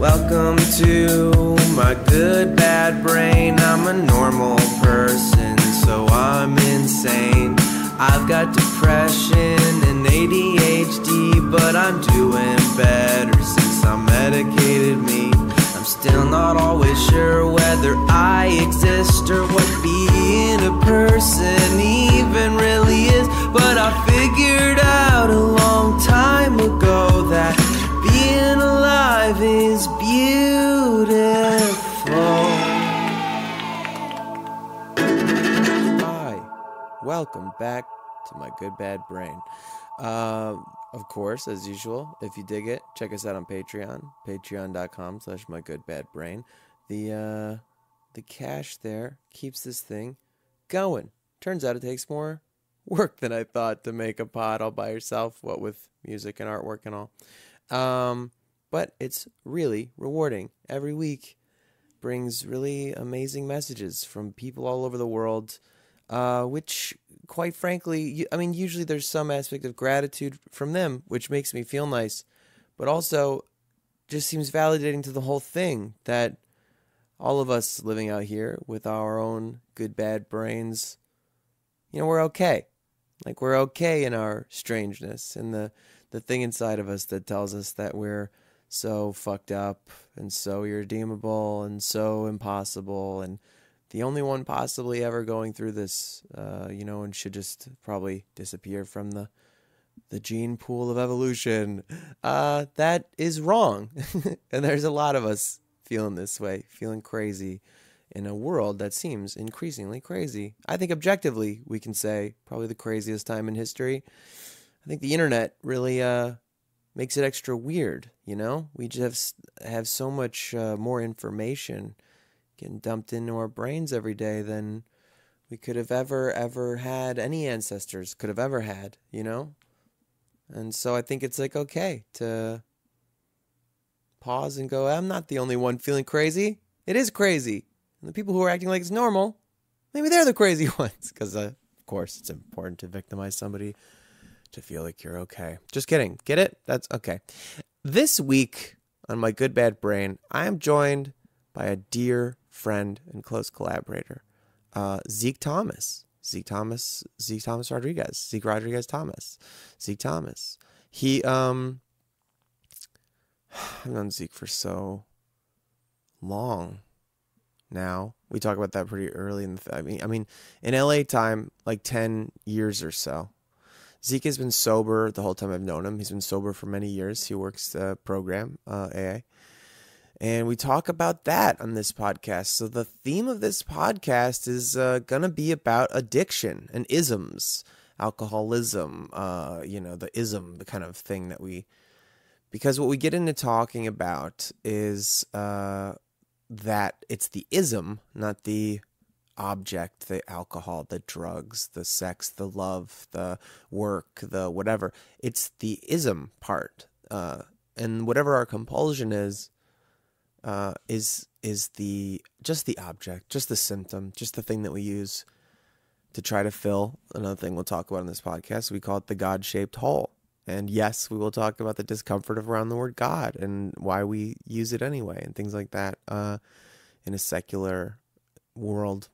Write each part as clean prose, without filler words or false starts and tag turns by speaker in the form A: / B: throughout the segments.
A: Welcome to my good bad brain. I'm a normal person, so I'm insane. I've got depression and ADHD, but I'm doing better since I medicated me. I'm still not always sure whether I exist or what being a person even really is, but I figured out a long time ago that being alive is beautiful.
B: Hi, welcome back to my good bad brain. Of course, as usual, if you dig it, check us out on Patreon, patreon.com/mygoodbadbrain. The cash there keeps this thing going. Turns out it takes more work than I thought to make a pod all by yourself, what with music and artwork and all. But it's really rewarding. Every week brings really amazing messages from people all over the world, which, quite frankly, usually there's some aspect of gratitude from them, which makes me feel nice, but also just seems validating to the whole thing that all of us living out here with our own good, bad brains, we're okay. Like, we're okay in our strangeness and the thing inside of us that tells us that we're so fucked up and so irredeemable and so impossible and the only one possibly ever going through this, and should just probably disappear from the gene pool of evolution. That is wrong. And there's a lot of us feeling this way, feeling crazy in a world that seems increasingly crazy. I think objectively we can say probably the craziest time in history. I think the internet really makes it extra weird, We just have so much more information getting dumped into our brains every day than we could have ever had, any ancestors could have ever had, And so I think it's okay to pause and go, I'm not the only one feeling crazy. It is crazy. And the people who are acting like it's normal, maybe they're the crazy ones. Because, of course, it's important to victimize somebody to feel like you're okay. Just kidding. Get it? That's okay. This week on My Good Bad Brain, I am joined by a dear friend and close collaborator, Zeke Thomas. Zeke Thomas Rodriguez. Zeke Rodriguez Thomas. Zeke Thomas. I've known Zeke for so long now. We talk about that pretty early in the in LA time, like 10 years or so. Zeke has been sober the whole time I've known him. He's been sober for many years. He works the program, AA. And we talk about that on this podcast. So the theme of this podcast is going to be about addiction and isms, alcoholism, the ism, the kind of thing that because what we get into talking about is that it's the ism, not the object, the alcohol, the drugs, the sex, the love, the work, the whatever. It's the ism part. And whatever our compulsion is just the object, just the symptom, just the thing that we use to try to fill. Another thing we'll talk about in this podcast, we call it the God-shaped hole. And yes, we will talk about the discomfort of around the word God and why we use it anyway and things like that in a secular world.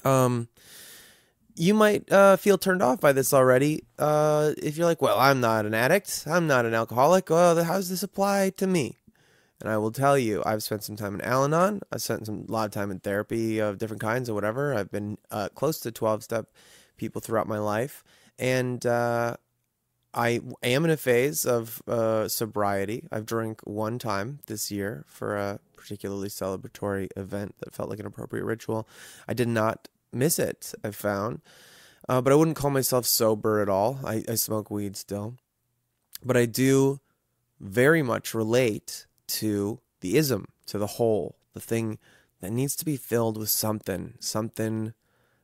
B: You might feel turned off by this already if you're like, well, I'm not an addict. I'm not an alcoholic. Well, how does this apply to me? And I will tell you, I've spent some time in Al-Anon. I've spent a lot of time in therapy of different kinds or whatever. I've been close to 12-step people throughout my life. And I am in a phase of sobriety. I've drank one time this year for a particularly celebratory event that felt like an appropriate ritual. I did not miss it, I found. But I wouldn't call myself sober at all. I smoke weed still. But I do very much relate to the ism, to the whole, the thing that needs to be filled with something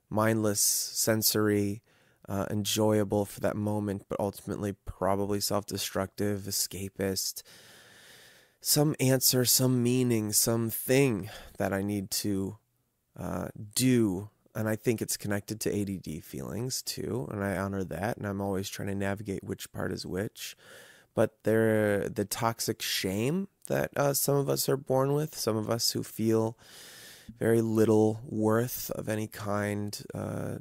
B: mindless, sensory, enjoyable for that moment, but ultimately probably self-destructive, escapist, some answer, some meaning, something that I need to do. And I think it's connected to ADD feelings too, and I honor that, and I'm always trying to navigate which part is which. but they're the toxic shame that some of us are born with, some of us who feel very little worth of any kind,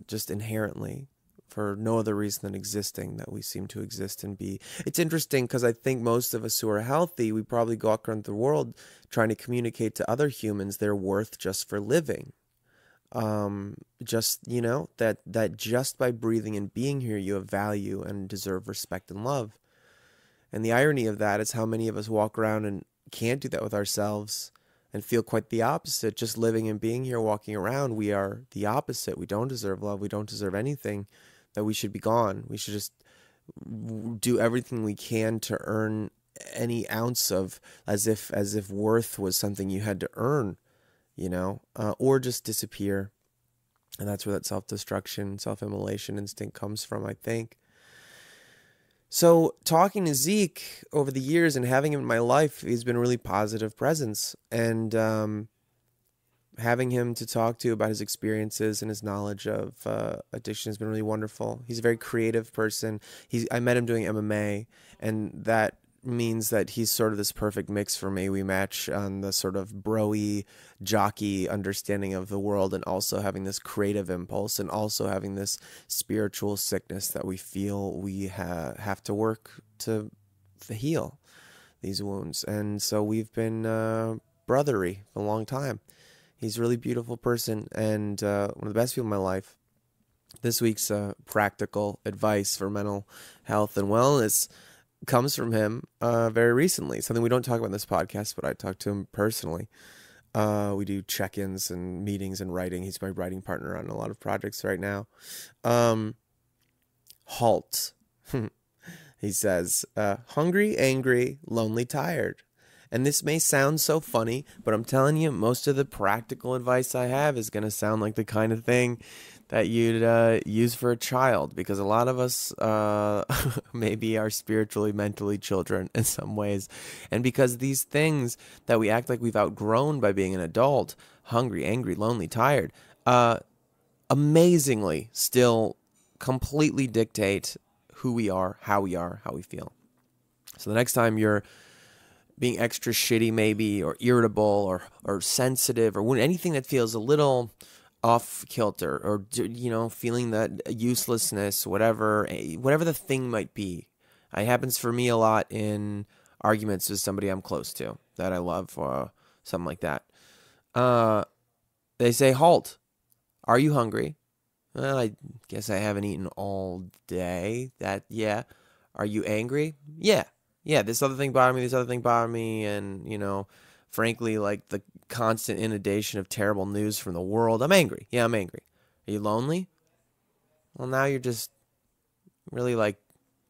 B: just inherently, for no other reason than existing, that we seem to exist and be. It's interesting because I think most of us who are healthy, we probably go out around the world trying to communicate to other humans their worth just for living. Just, that just by breathing and being here, you have value and deserve respect and love. And the irony of that is how many of us walk around and can't do that with ourselves and feel quite the opposite. Just living and being here, walking around, we are the opposite. We don't deserve love. We don't deserve anything, that we should be gone. We should just do everything we can to earn any ounce of, as if worth was something you had to earn, or just disappear. And that's where that self-destruction, self-immolation instinct comes from, I think. So talking to Zeke over the years and having him in my life, he's been a really positive presence. And having him to talk to about his experiences and his knowledge of addiction has been really wonderful. He's a very creative person. I met him doing MMA, and that means that he's sort of this perfect mix for me. We match on the sort of bro-y, jockey understanding of the world, and also having this creative impulse, and also having this spiritual sickness that we feel we have to work to heal these wounds. And so we've been brotherly for a long time. He's a really beautiful person, and one of the best people in my life. This week's practical advice for mental health and wellness comes from him very recently. Something we don't talk about in this podcast, but I talked to him personally. We do check-ins and meetings and writing. He's my writing partner on a lot of projects right now. Halt. He says, hungry, angry, lonely, tired. And this may sound so funny, but I'm telling you, most of the practical advice I have is going to sound like the kind of thing that you'd use for a child, because a lot of us maybe are spiritually, mentally children in some ways. And because these things that we act like we've outgrown by being an adult, hungry, angry, lonely, tired, amazingly still completely dictate who we are, how we feel. So the next time you're being extra shitty maybe, or irritable, or sensitive, or anything that feels a little off kilter, or feeling that uselessness, whatever the thing might be. It happens for me a lot in arguments with somebody I'm close to that I love, or something like that. They say, halt. Are you hungry? Well, I guess I haven't eaten all day. Are you angry? Yeah, this other thing bothered me, and, frankly, like the constant inundation of terrible news from the world. I'm angry. Yeah, I'm angry. Are you lonely? Well, now you're just really, like,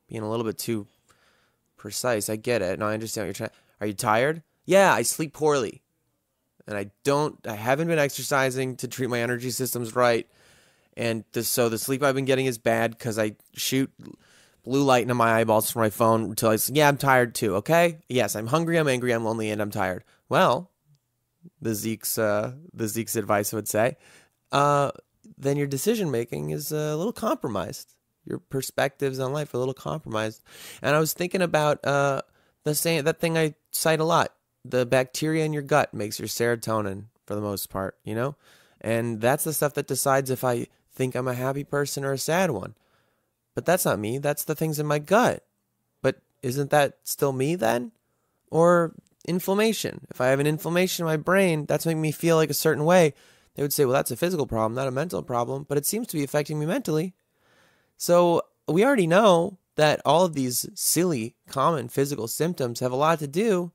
B: being a little bit too precise. I get it. No, I understand what you're trying. Are you tired? Yeah, I sleep poorly. And I haven't been exercising to treat my energy systems right. And so the sleep I've been getting is bad because I shoot blue light into my eyeballs from my phone until I'm tired too, okay? Yes, I'm hungry, I'm angry, I'm lonely, and I'm tired. Well, the Zeke's advice would say, then your decision making is a little compromised. Your perspectives on life are a little compromised. And I was thinking about that thing I cite a lot. The bacteria in your gut makes your serotonin for the most part, And that's the stuff that decides if I think I'm a happy person or a sad one. But that's not me. That's the things in my gut. But isn't that still me then? Or inflammation. If I have an inflammation in my brain, that's making me feel like a certain way. They would say, well, that's a physical problem, not a mental problem. But it seems to be affecting me mentally. So we already know that all of these silly, common physical symptoms have a lot to do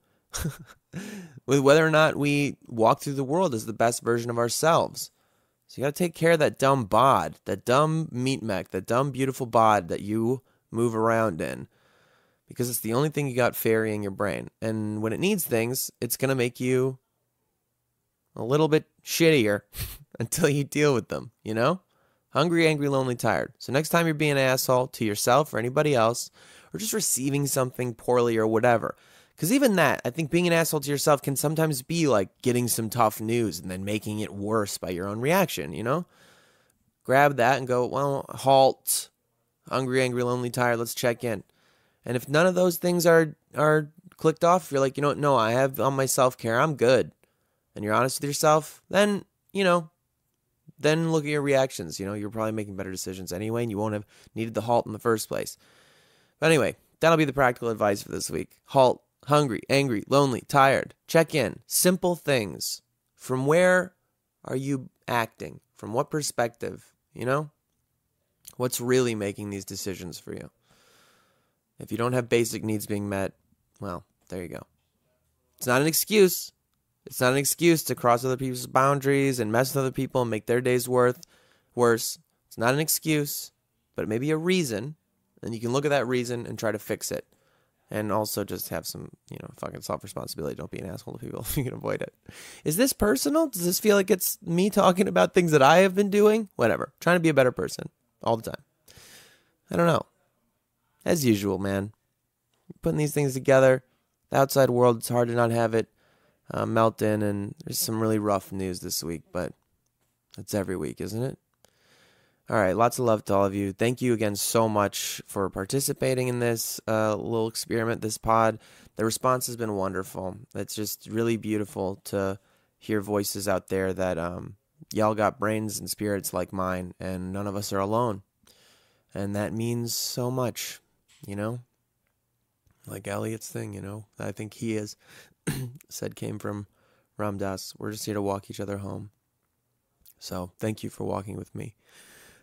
B: with whether or not we walk through the world as the best version of ourselves. So you got to take care of that dumb bod, that dumb meat mech, that dumb beautiful bod that you move around in, because it's the only thing you got ferrying your brain. And when it needs things, it's going to make you a little bit shittier until you deal with them, Hungry, angry, lonely, tired. So next time you're being an asshole to yourself or anybody else, or just receiving something poorly or whatever, because even that, I think being an asshole to yourself can sometimes be like getting some tough news and then making it worse by your own reaction, Grab that and go, well, halt. Hungry, angry, lonely, tired. Let's check in. And if none of those things are clicked off, if you're like, you know what, no, I have on my self-care, I'm good, and you're honest with yourself, then, then look at your reactions. You're probably making better decisions anyway, and you won't have needed the halt in the first place. But anyway, that'll be the practical advice for this week. Halt, hungry, angry, lonely, tired. Check in. Simple things. From where are you acting? From what perspective? What's really making these decisions for you? If you don't have basic needs being met, well, there you go. It's not an excuse. It's not an excuse to cross other people's boundaries and mess with other people and make their days worse. It's not an excuse, but it may be a reason, and you can look at that reason and try to fix it. And also just have some, fucking self-responsibility. Don't be an asshole to people if you can avoid it. Is this personal? Does this feel like it's me talking about things that I have been doing? Whatever. Trying to be a better person all the time. I don't know. As usual, man. Putting these things together. The outside world, it's hard to not have it melt in. And there's some really rough news this week, but it's every week, isn't it? All right, lots of love to all of you. Thank you again so much for participating in this little experiment, this pod. The response has been wonderful. It's just really beautiful to hear voices out there that y'all got brains and spirits like mine, and none of us are alone. And that means so much, Like Elliot's thing, I think he is, said came from Ram Dass. We're just here to walk each other home. So thank you for walking with me.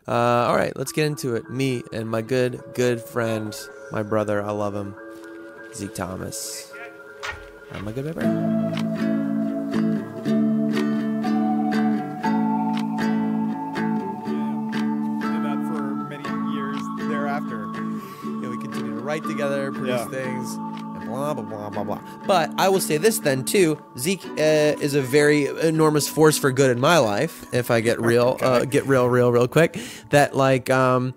B: All right, let's get into it. Me and my good friend, my brother, I love him, Zeke Thomas. I'm a good baby.
C: Did that for many years thereafter.
B: We continue to write together, produce things, and blah, blah, blah, blah, blah. But I will say this then, too. Zeke is a very enormous force for good in my life, if I get real, real quick. That, like, well,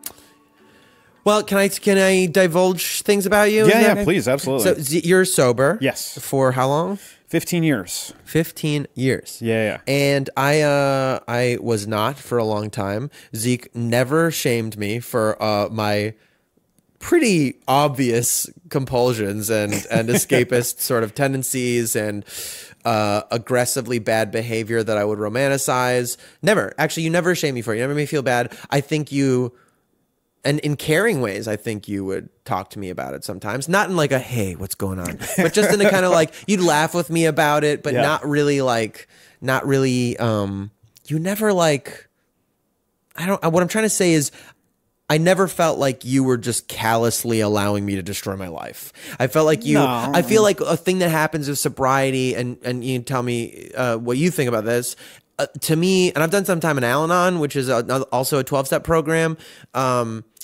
B: can I divulge things about you?
C: Yeah,
B: okay?
C: please, absolutely.
B: So you're sober.
C: Yes.
B: For how long?
C: 15 years.
B: 15 years.
C: Yeah.
B: And I was not for a long time. Zeke never shamed me for my pretty obvious compulsions and escapist sort of tendencies and aggressively bad behavior that I would romanticize. Never. Actually, you never shame me for it. You never made me feel bad. I think you, and in caring ways, I think you would talk to me about it sometimes. Not in like a, hey, what's going on? But just in a kind of like, you'd laugh with me about it, but not really, you never like, what I'm trying to say is, I never felt like you were just callously allowing me to destroy my life. I felt like you,
C: No.
B: I feel like a thing that happens with sobriety, and you can tell me what you think about this. To me, and I've done some time in Al-Anon, which is also a 12-step program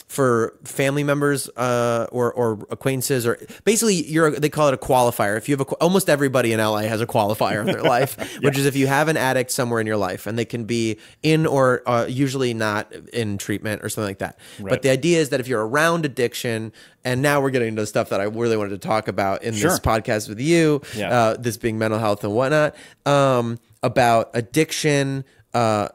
B: for family members or acquaintances, or basically they call it a qualifier. If you have almost everybody in LA has a qualifier in their life, which is if you have an addict somewhere in your life, and they can be in or usually not in treatment or something like that. Right. But the idea is that if you're around addiction, and now we're getting into stuff that I really wanted to talk about in this podcast with you, this being mental health and whatnot, about addiction,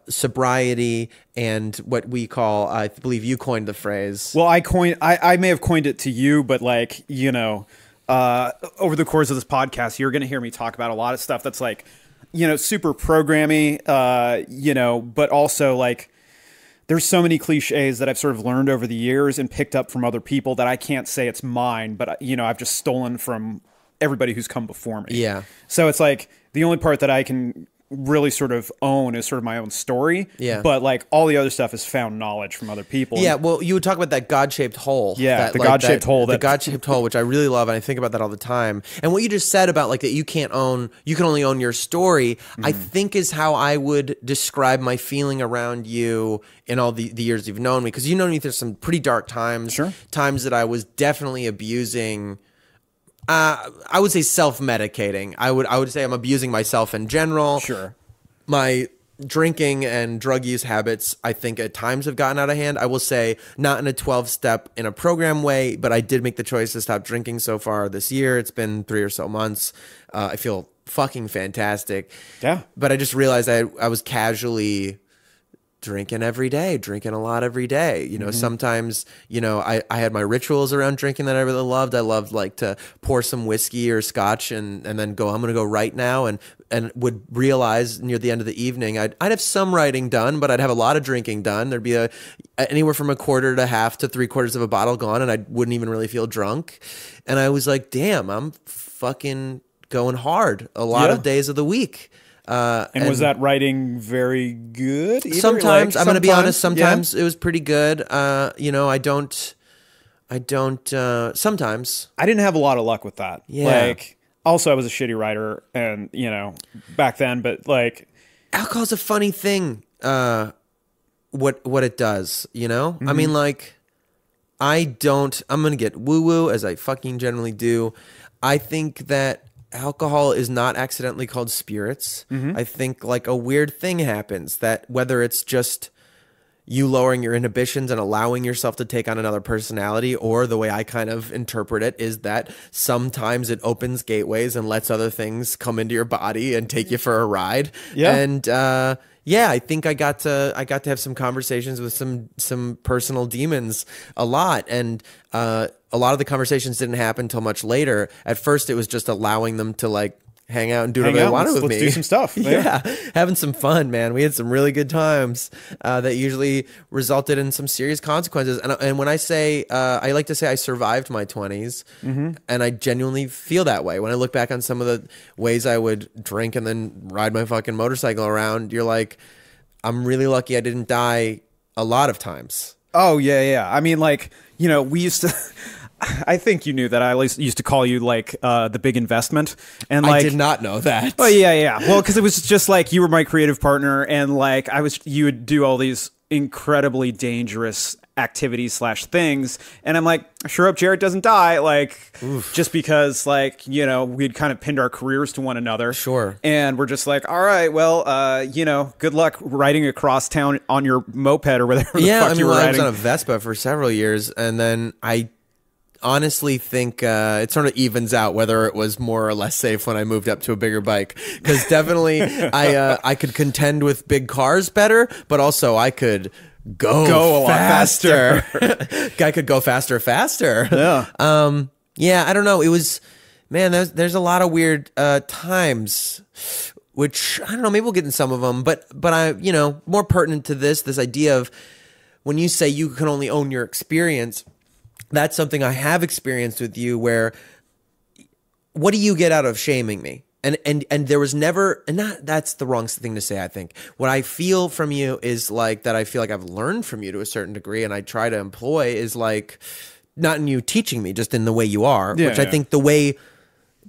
B: sobriety, and what we call, I believe you coined the phrase.
C: Well, I may have coined it to you, but like, over the course of this podcast, you're going to hear me talk about a lot of stuff that's like, super programmy, but also like, there's so many cliches that I've sort of learned over the years and picked up from other people that I can't say it's mine, but I've just stolen from everybody who's come before me. Yeah. So it's like the only part that I can really sort of own is sort of my own story. Yeah. But like all the other stuff is found knowledge from other people.
B: Yeah. Well, you would talk about that God-shaped hole.
C: Yeah. The God-shaped hole.
B: The God-shaped hole, which I really love. And I think about that all the time. And what you just said about like that you can only own your story, I think is how I would describe my feeling around you in all the years you've known me. Because you've known me through some pretty dark times. Sure. Times that I was definitely abusing. I would say self-medicating. I would say I'm abusing myself in general. Sure. My drinking and drug use habits, I think at times have gotten out of hand. I will say not in a 12-step in a program way, but I did make the choice to stop drinking so far this year. It's been 3 or so months. I feel fucking fantastic. Yeah. But I just realized I was casually drinking every day, drinking a lot every day. You know, sometimes, you know, I had my rituals around drinking that I really loved. I loved like to pour some whiskey or scotch and then go, I'm going to go right now. And would realize near the end of the evening, I'd have some writing done, but I'd have a lot of drinking done. There'd be anywhere from a quarter to half to 3/4 of a bottle gone, and I wouldn't even really feel drunk. And I was like, damn, I'm fucking going hard a lot of days of the week.
C: And was that writing very good? Either?
B: Sometimes,
C: like,
B: I'm going to be honest, sometimes it was pretty good. You know, I don't, sometimes.
C: I didn't have a lot of luck with that.
B: Yeah.
C: Like, also I was a shitty writer and, you know, back then, but like.
B: Alcohol's a funny thing, what it does, you know? I mean, like, I'm going to get woo-woo, as I fucking generally do. I think that alcohol is not accidentally called spirits. I think like a weird thing happens that whether it's just you lowering your inhibitions and allowing yourself to take on another personality, or the way I kind of interpret it is that sometimes it opens gateways and lets other things come into your body and take you for a ride.
C: Yeah.
B: And yeah, I think I got to have some conversations with some personal demons a lot, and a lot of the conversations didn't happen until much later. At first, it was just allowing them to like hang out and do whatever they wanted with me.
C: Let's do some stuff.
B: Yeah, having some fun, man. We had some really good times that usually resulted in some serious consequences. And when I say, I like to say I survived my 20s, and I genuinely feel that way. When I look back on some of the ways I would drink and then ride my fucking motorcycle around, you're like, I'm really lucky I didn't die a lot of times.
C: Oh, yeah. I mean, like, you know, we used to... I think you knew that I used to call you like the big investment, and like
B: I did not know that.
C: Oh yeah. Well, because it was just like you were my creative partner, and like you would do all these incredibly dangerous activities / things, and I'm like, sure hope Jared doesn't die, like just because like, you know, we'd kind of pinned our careers to one another.
B: Sure.
C: And we're just like, all right, well, you know, good luck riding across town on your moped or whatever the fuck you were riding.
B: I was on a Vespa for several years, and then I honestly think it sort of evens out whether it was more or less safe when I moved up to a bigger bike, because definitely I could contend with big cars better, but also I could go
C: a lot faster.
B: I could go faster.
C: Yeah.
B: Yeah, I don't know. It was, man, there's a lot of weird times, which I don't know, maybe we'll get in some of them, but I, you know, more pertinent to this idea of when you say you can only own your experience. That's something I have experienced with you, where what do you get out of shaming me? And there was never, and that's the wrong thing to say, I think. What I feel from you is like that I feel like I've learned from you to a certain degree, and I try to employ is like, not in you teaching me, just in the way you are, which I think the way,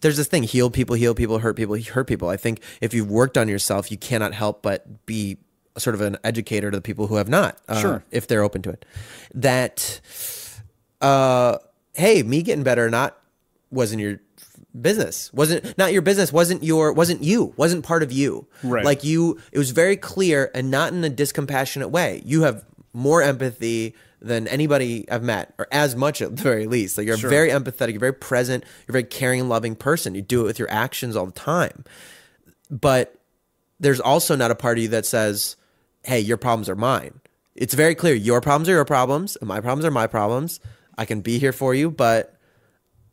B: there's this thing, heal people, hurt people. I think if you've worked on yourself, you cannot help but be sort of an educator to the people who have not, if they're open to it. That... hey, me getting better or not wasn't your business. Wasn't part of you.
C: Right.
B: Like it was very clear, and not in a discompassionate way. You have more empathy than anybody I've met, or as much at the very least. Like you're very empathetic, you're very present, you're a very caring and loving person. You do it with your actions all the time. But there's also not a part of you that says, hey, your problems are mine. It's very clear. Your problems are your problems, and my problems are my problems. I can be here for you, but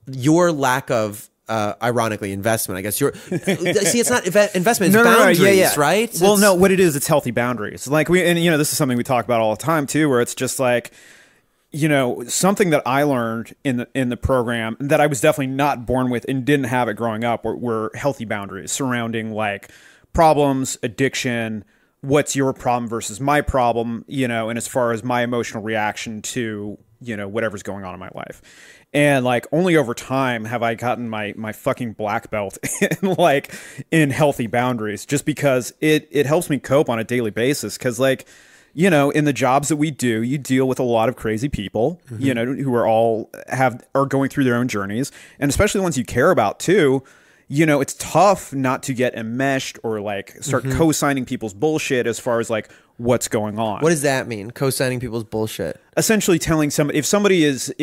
B: your lack of, ironically, investment, I guess. See, it's not investment, it's boundaries, right?
C: Well, no, what it is, it's healthy boundaries. Like and you know, this is something we talk about all the time too, where it's just like, you know, something that I learned in the program that I was definitely not born with and didn't have it growing up were healthy boundaries surrounding like problems, addiction, what's your problem versus my problem, you know, and as far as my emotional reaction to, you know, whatever's going on in my life. And like only over time have I gotten my fucking black belt in healthy boundaries, just because it helps me cope on a daily basis. Cause like, you know, in the jobs that we do, you deal with a lot of crazy people, you know, who are going through their own journeys, and especially the ones you care about too. You know, it's tough not to get enmeshed or like start co-signing people's bullshit as far as like what's going on.
B: What does that mean? Co-signing people's bullshit?
C: Essentially telling somebody, if somebody is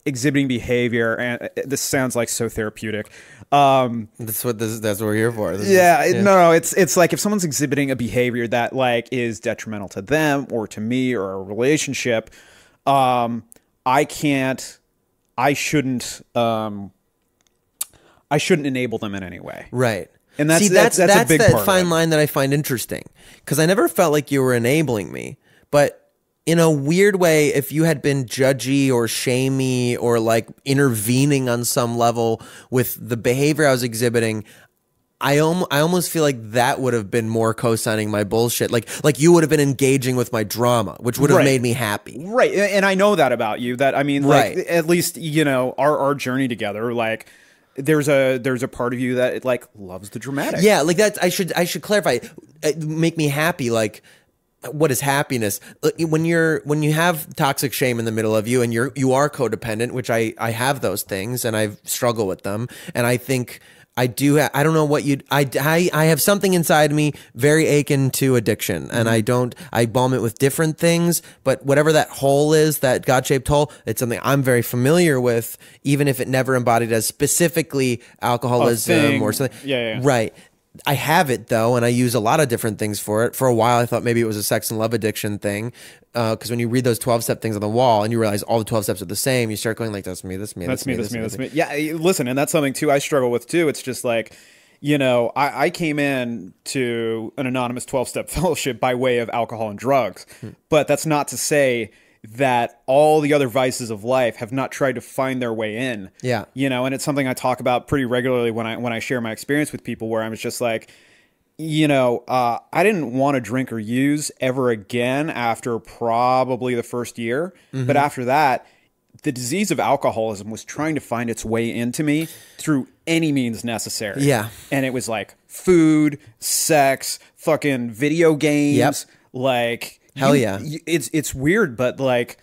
C: exhibiting behavior, and this sounds like so therapeutic.
B: That's what we're here for.
C: No, it's like if someone's exhibiting a behavior that like is detrimental to them or to me or a relationship, I shouldn't enable them in any way.
B: Right.
C: And that's a big
B: that
C: part
B: fine line that I find interesting, because I never felt like you were enabling me, but in a weird way, if you had been judgy or shamey or like intervening on some level with the behavior I was exhibiting, I almost feel like that would have been more co-signing my bullshit. Like you would have been engaging with my drama, which would have made me happy.
C: Right. And I know that about you, that, I mean, like,
B: Right.
C: at least, you know, our journey together, like, there's a part of you that it like loves the dramatic.
B: Yeah. Like that. I should clarify, make me happy. Like, what is happiness? When you have toxic shame in the middle of you and you are codependent, which I have those things and I've struggled with them. And I think I do. I don't know what I have something inside me very akin to addiction, and I balm it with different things, but whatever that hole is, that God-shaped hole, it's something I'm very familiar with, even if it never embodied as specifically alcoholism or something.
C: Yeah.
B: Right. I have it though, and I use a lot of different things for it. For a while, I thought maybe it was a sex and love addiction thing, because when you read those 12-step things on the wall and you realize all the 12 steps are the same, you start going like, that's me, that's me, that's me, that's me, that's me.
C: Yeah, listen, and that's something too I struggle with too. It's just like, you know, I came in to an anonymous 12-step fellowship by way of alcohol and drugs, but that's not to say that all the other vices of life have not tried to find their way in.
B: Yeah.
C: You know, and it's something I talk about pretty regularly when I share my experience with people, where I'm just like, you know, I didn't want to drink or use ever again after probably the first year. But after that, the disease of alcoholism was trying to find its way into me through any means necessary.
B: Yeah.
C: And it was like food, sex, fucking video games, like...
B: Hell yeah.
C: It's weird, but like,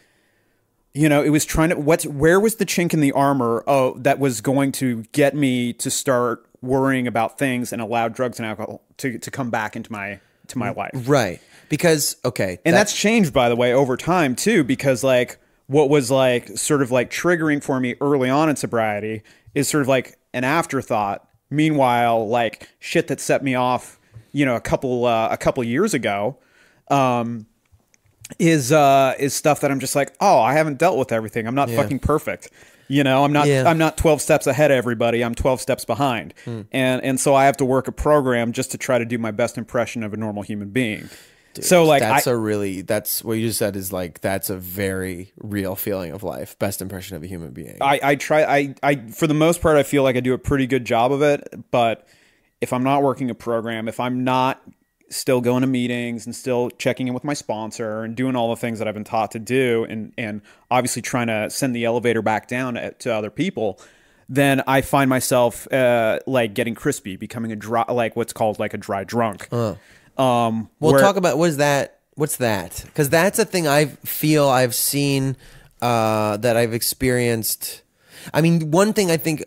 C: you know, it was trying to, where was the chink in the armor that was going to get me to start worrying about things and allow drugs and alcohol to come back into my life.
B: Right. Because, okay.
C: And that's changed, by the way, over time too, because like what was like sort of like triggering for me early on in sobriety is sort of like an afterthought. Meanwhile, like shit that set me off, you know, a couple years ago, is stuff that I'm just like, oh, I haven't dealt with everything. I'm not fucking perfect. You know, I'm not 12 steps ahead of everybody. I'm 12 steps behind. And so I have to work a program just to try to do my best impression of a normal human being. Dude, so like
B: that's what you just said is like, that's a very real feeling of life. Best impression of a human being.
C: I try for the most part, I feel like I do a pretty good job of it. But if I'm not working a program, if I'm not still going to meetings and still checking in with my sponsor and doing all the things that I've been taught to do, and obviously trying to send the elevator back down to other people, then I find myself like getting crispy, becoming a dry, like what's called like a dry drunk.
B: Talk about what's that? Because that's a thing I feel I've seen, that I've experienced. I mean, one thing I think,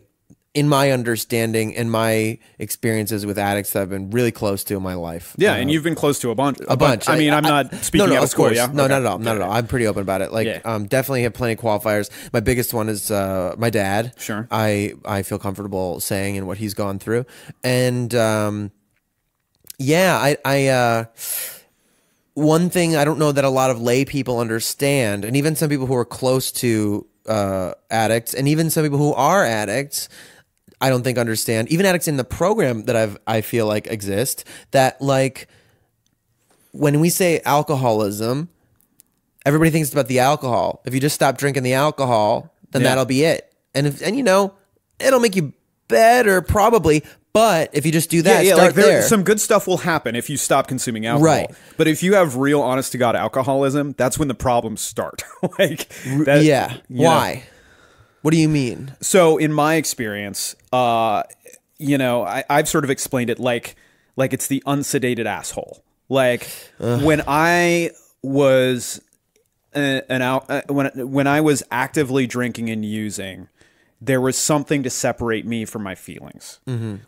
B: in my understanding and my experiences with addicts that I've been really close to in my life.
C: Yeah, and you've been close to a bunch. I mean, I'm not speaking
B: out
C: of
B: of
C: school.
B: Course.
C: Yeah,
B: no, not at all. Not at all. I'm pretty open about it. Like, definitely have plenty of qualifiers. My biggest one is my dad.
C: Sure.
B: I feel comfortable saying and what he's gone through, and one thing I don't know that a lot of lay people understand, and even some people who are close to addicts, and even some people who are addicts, I don't think understand, even addicts in the program that I feel like exist, that like when we say alcoholism, everybody thinks it's about the alcohol. If you just stop drinking the alcohol, then that'll be it. And you know, it'll make you better probably, but if you just do that, start
C: like
B: there.
C: Some good stuff will happen if you stop consuming alcohol.
B: Right.
C: But if you have real honest to God alcoholism, that's when the problems start. Like
B: Why? What do you mean?
C: So in my experience, you know, I've sort of explained it like it's the unsedated asshole. Like when I was when I was actively drinking and using, there was something to separate me from my feelings.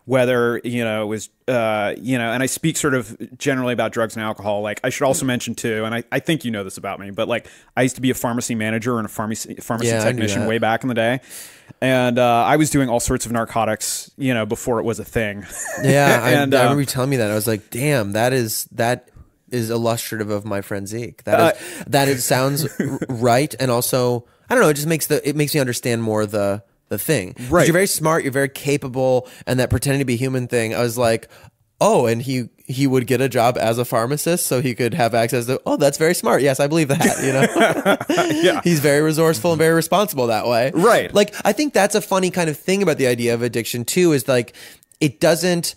C: Whether, it was, and I speak sort of generally about drugs and alcohol. Like, I should also mention too, and I think you know this about me, but like, I used to be a pharmacy manager and a pharmacy technician way back in the day. And I was doing all sorts of narcotics, before it was a thing.
B: Yeah, I remember you telling me that. I was like, damn, that is illustrative of my friend Zeke. Sounds right, and also, I don't know, it makes me understand more the thing.
C: Right.
B: You're very smart, you're very capable, and that pretending to be human thing, I was like, oh, and he would get a job as a pharmacist so he could have access to, oh, that's very smart. Yes, I believe that,
C: Yeah.
B: He's very resourceful and very responsible that way.
C: Right.
B: Like, I think that's a funny kind of thing about the idea of addiction too, is like, it doesn't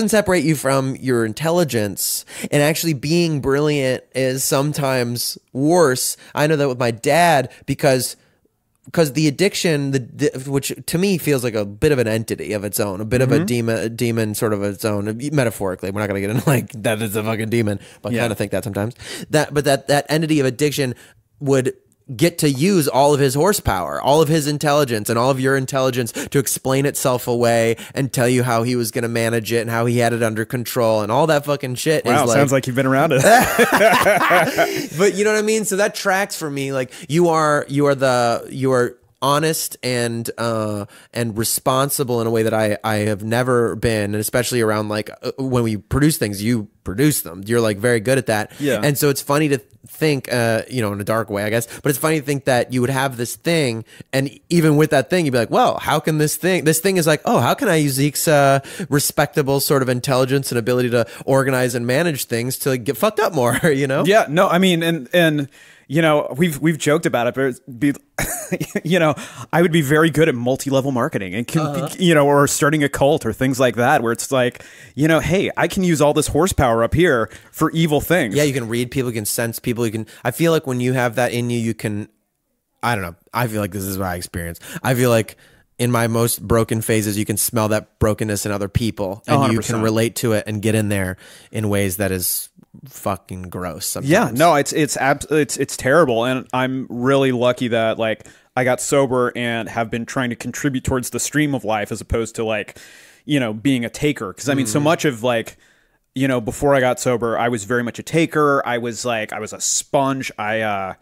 B: separate you from your intelligence, and actually being brilliant is sometimes worse. I know that with my dad, because the addiction, which to me feels like a bit of an entity of its own, a bit of a demon sort of its own, metaphorically. We're not going to get into like that is a fucking demon, but I kind of think that sometimes. That entity of addiction would get to use all of his horsepower, all of his intelligence, and all of your intelligence to explain itself away and tell you how he was going to manage it and how he had it under control and all that fucking shit.
C: Wow, sounds like you've been around it.
B: But you know what I mean? So that tracks for me. Like, you are honest and responsible in a way that I have never been, and especially around like when we produce things, you produce them. You're like very good at that.
C: Yeah.
B: And so it's funny to think, in a dark way, I guess, but it's funny to think that you would have this thing, and even with that thing, you'd be like, well, how can this thing is like, oh, how can I use Zeke's respectable sort of intelligence and ability to organize and manage things to get fucked up more,
C: Yeah, no, I mean, and we've joked about it, but it'd be, I would be very good at multi-level marketing and or starting a cult or things like that, where it's like, hey, I can use all this horsepower up here for evil things.
B: Yeah, you can read people, you can sense people, I feel like when you have that in you, you can, I don't know, I feel like this is my experience. I feel like in my most broken phases, you can smell that brokenness in other people, and
C: 100%.
B: You can relate to it and get in there in ways that is fucking gross sometimes.
C: Yeah, no, it's terrible, and I'm really lucky that like I got sober and have been trying to contribute towards the stream of life as opposed to like, being a taker. Because I mean, so much of like, before I got sober, I was very much a taker. I was a sponge. I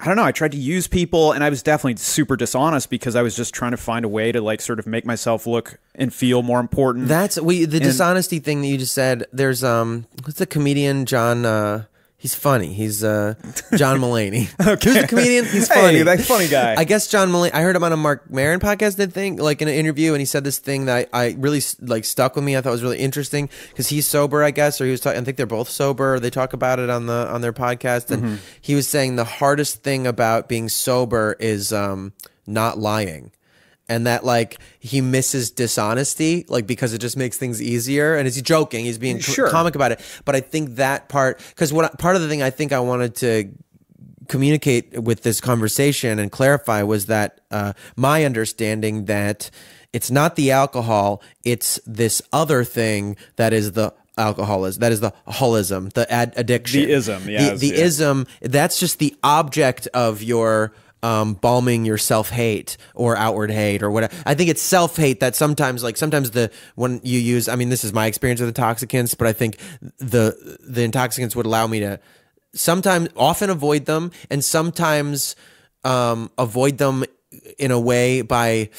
C: don't know. I tried to use people, and I was definitely super dishonest because I was just trying to find a way to like sort of make myself look and feel more important.
B: Dishonesty thing that you just said. There's what's the comedian John? He's funny. He's John Mulaney.
C: Okay.
B: Who's a comedian? He's funny.
C: Hey, that funny guy.
B: I guess John Mulaney. I heard him on a Mark Maron podcast. Like in an interview, and he said this thing that I really like stuck with me. I thought was really interesting because he's sober, I guess, or he was talking. I think they're both sober. They talk about it on their podcast, and he was saying the hardest thing about being sober is not lying. And that like he misses dishonesty, like because it just makes things easier. And he's joking, he's being comic about it. But I think that part, because part of the thing I think I wanted to communicate with this conversation and clarify was that my understanding that it's not the alcohol, it's this other thing that is the alcoholism, that is the holism, the addiction,
C: the ism, yes,
B: the ism. That's just the object of your balming your self-hate or outward hate or whatever. I think it's self-hate that sometimes when you use, I mean, this is my experience with intoxicants, but I think the intoxicants would allow me to often avoid them, and sometimes avoid them in a way by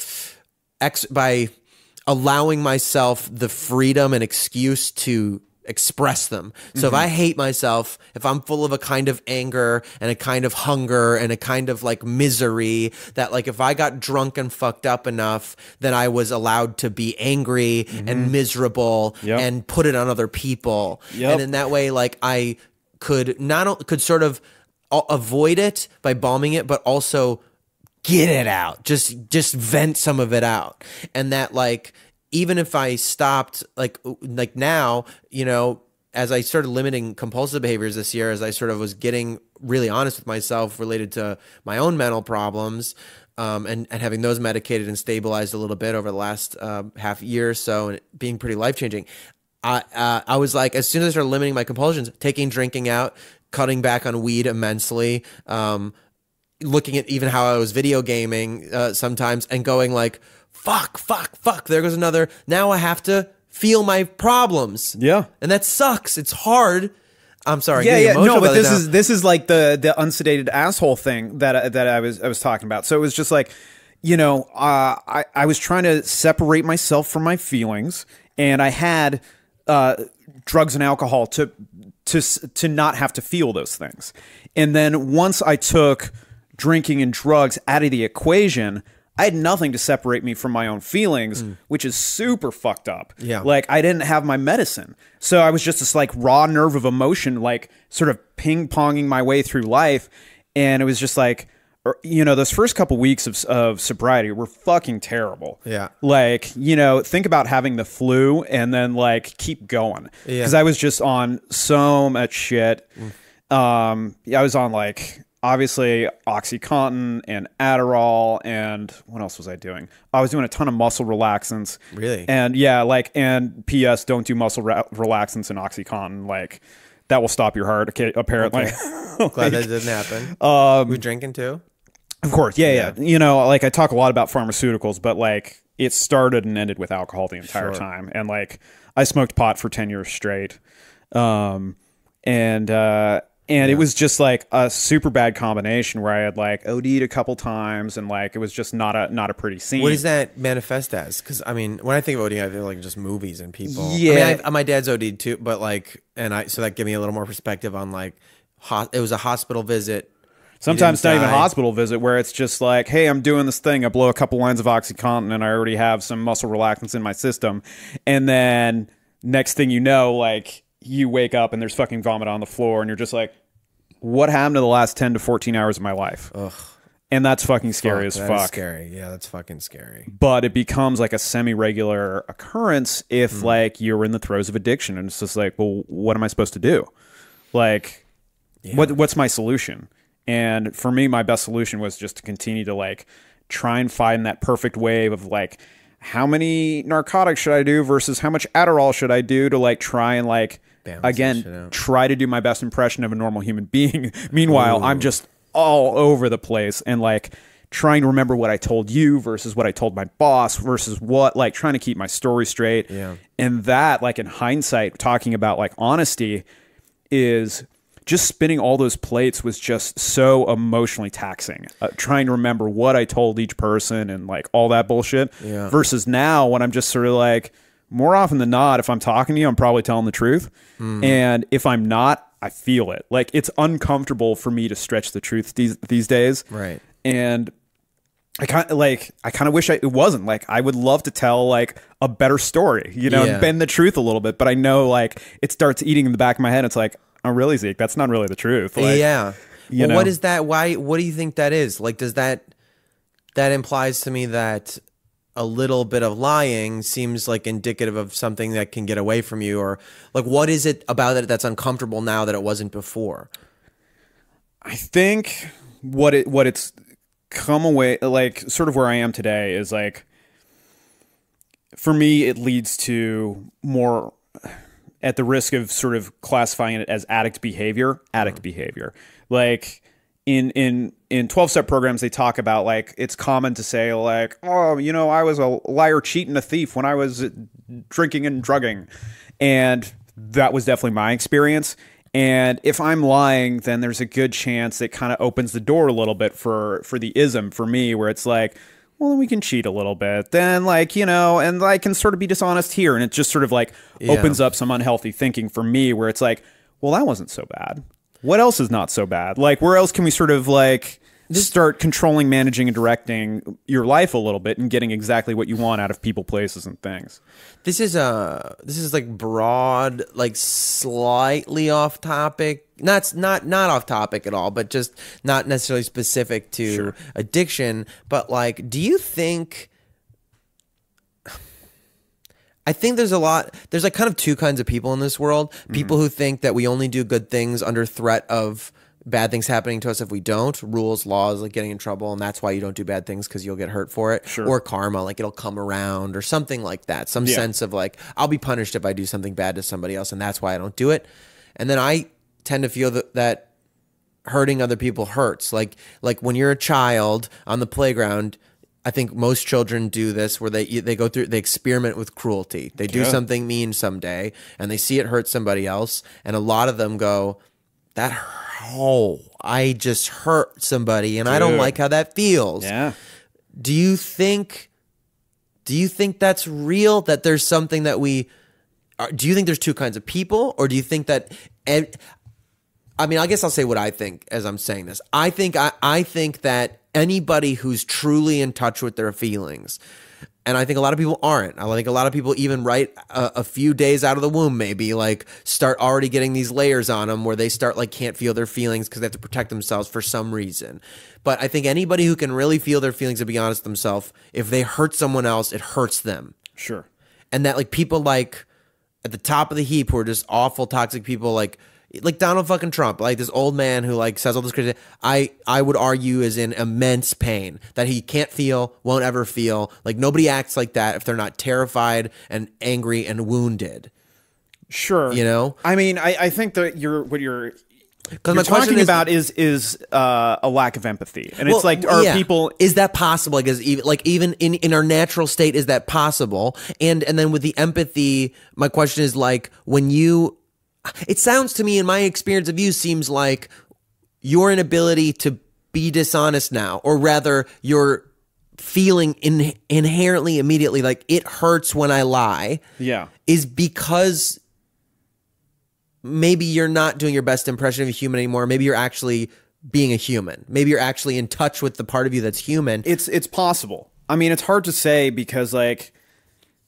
B: allowing myself the freedom and excuse to express them. So if I hate myself, if I'm full of a kind of anger and a kind of hunger and a kind of like misery, that like if I got drunk and fucked up enough, then I was allowed to be angry and miserable and put it on other people. And in that way, like I could sort of avoid it by bombing it, but also get it out, just vent some of it out. And that like, even if I stopped, like now, as I started limiting compulsive behaviors this year, as I sort of was getting really honest with myself related to my own mental problems, and having those medicated and stabilized a little bit over the last half year or so, and being pretty life-changing, I was like, as soon as I started limiting my compulsions, taking drinking out, cutting back on weed immensely, looking at even how I was video gaming sometimes and going like, fuck, there goes another. Now I have to feel my problems.
C: Yeah.
B: And that sucks. It's hard. I'm sorry.
C: Yeah. No, but this is like the unsedated asshole thing that I was talking about. So it was just like, you know, I was trying to separate myself from my feelings, and I had drugs and alcohol to not have to feel those things. And then once I took drinking and drugs out of the equation, I had nothing to separate me from my own feelings, which is super fucked up.
B: Yeah.
C: Like, I didn't have my medicine. So I was just this like raw nerve of emotion, like sort of ping-ponging my way through life. And it was just like, you know, those first couple weeks of sobriety were fucking terrible.
B: Yeah.
C: Like, you know, think about having the flu and then like keep going.
B: Yeah.
C: Because I was just on so much shit. I was on like, obviously OxyContin and Adderall, and what else was I doing? I was doing a ton of muscle relaxants.
B: Really?
C: And yeah, like, and P.S. don't do muscle relaxants and OxyContin. Like, that will stop your heart, apparently.
B: Okay. Glad that didn't happen. We drinking too?
C: Of course, yeah. You know, like, I talk a lot about pharmaceuticals, but like, it started and ended with alcohol the entire time. And like, I smoked pot for 10 years straight. And it was just like a super bad combination where I had like OD'd a couple times, and like it was just not a pretty scene.
B: What does that manifest as? Because I mean, when I think of ODing, I feel like just movies and people.
C: Yeah,
B: I mean, my dad's OD'd too, but like, so that gave me a little more perspective on like, it was a hospital visit.
C: Sometimes not even a hospital visit, where it's just like, hey, I'm doing this thing. I blow a couple lines of OxyContin, and I already have some muscle relaxants in my system, and then next thing you know, like, you wake up and there's fucking vomit on the floor, and you're just like, what happened to the last 10 to 14 hours of my life?
B: Ugh.
C: And that's fucking scary as fuck.
B: That's scary. Yeah, that's fucking scary.
C: But it becomes like a semi-regular occurrence if like you're in the throes of addiction, and it's just like, well, what am I supposed to do? Like, what's my solution? And for me, my best solution was just to continue to like try and find that perfect wave of like, how many narcotics should I do versus how much Adderall should I do to like try and like, again, try to do my best impression of a normal human being. Meanwhile, I'm just all over the place and like trying to remember what I told you versus what I told my boss versus what, like, trying to keep my story straight.
B: Yeah.
C: And that, like, in hindsight, talking about like honesty, is just spinning all those plates was just so emotionally taxing. Trying to remember what I told each person and like all that bullshit.
B: Yeah.
C: Versus now when I'm just sort of like, more often than not, if I'm talking to you, I'm probably telling the truth. And if I'm not, I feel it. Like, it's uncomfortable for me to stretch the truth these days.
B: Right.
C: And I kind of wish it wasn't. Like, I would love to tell like a better story, you know, and bend the truth a little bit. But I know like it starts eating in the back of my head. It's like, oh, really, Zeke? That's not really the truth. Like,
B: yeah.
C: You know?
B: What is that? Why? What do you think that is? Like, does that implies to me that a little bit of lying seems like indicative of something that can get away from you, or like, what is it about it that's uncomfortable now that it wasn't before?
C: I think what it's come away, like, sort of where I am today is like, for me, it leads to more, at the risk of sort of classifying it as addict behavior. Like, in 12-step programs, they talk about like, it's common to say like, oh, you know, I was a liar, cheat, and a thief when I was drinking and drugging. And that was definitely my experience. And if I'm lying, then there's a good chance it kind of opens the door a little bit for the ism for me, where it's like, well, then we can cheat a little bit. Then, like, you know, and I can sort of be dishonest here. And it just sort of like opens up some unhealthy thinking for me, where it's like, well, that wasn't so bad. What else is not so bad? Like, where else can we sort of like just start controlling, managing, and directing your life a little bit and getting exactly what you want out of people, places, and things?
B: This is like broad, like slightly off topic. Not off topic at all, but just not necessarily specific to addiction. But like, do you think? I think there's like kind of two kinds of people in this world. People who think that we only do good things under threat of bad things happening to us if we don't. Rules, laws, like getting in trouble, and that's why you don't do bad things, because you'll get hurt for it.
C: Sure.
B: Or karma, like it'll come around or something like that. Some sense of like, I'll be punished if I do something bad to somebody else, and that's why I don't do it. And then I tend to feel that hurting other people hurts. Like when you're a child on the playground, I think most children do this where they go through, they experiment with cruelty. They do something mean someday and they see it hurt somebody else. And a lot of them go, I just hurt somebody and I don't like how that feels.
C: Yeah.
B: Do you think that's real? That there's something that do you think there's two kinds of people, or do you think that, I mean, I guess I'll say what I think as I'm saying this. I think that anybody who's truly in touch with their feelings, and I think a lot of people aren't. I think a lot of people, even right a few days out of the womb, maybe like start already getting these layers on them where they start like can't feel their feelings because they have to protect themselves for some reason. But I think anybody who can really feel their feelings and be honest with themselves, if they hurt someone else, it hurts them. Sure. And that like people like at the top of the heap who are just awful, toxic people like Donald fucking Trump, like this old man who like says all this crazy. I would argue is in immense pain that he can't feel, won't ever feel. Like nobody acts like that if they're not terrified and angry and wounded. Sure, you know. I mean, I think that what you're talking about is a lack of empathy, and it's like, are people? Is that possible? Like even in our natural state, is that possible? And then with the empathy, my question is like when you. It sounds to me, in my experience of you, seems like your inability to be dishonest now, or rather you're feeling inherently immediately like it hurts when I lie, is because maybe you're not doing your best impression of a human anymore. Maybe you're actually being a human. Maybe you're actually in touch with the part of you that's human. It's possible. I mean, it's hard to say because like,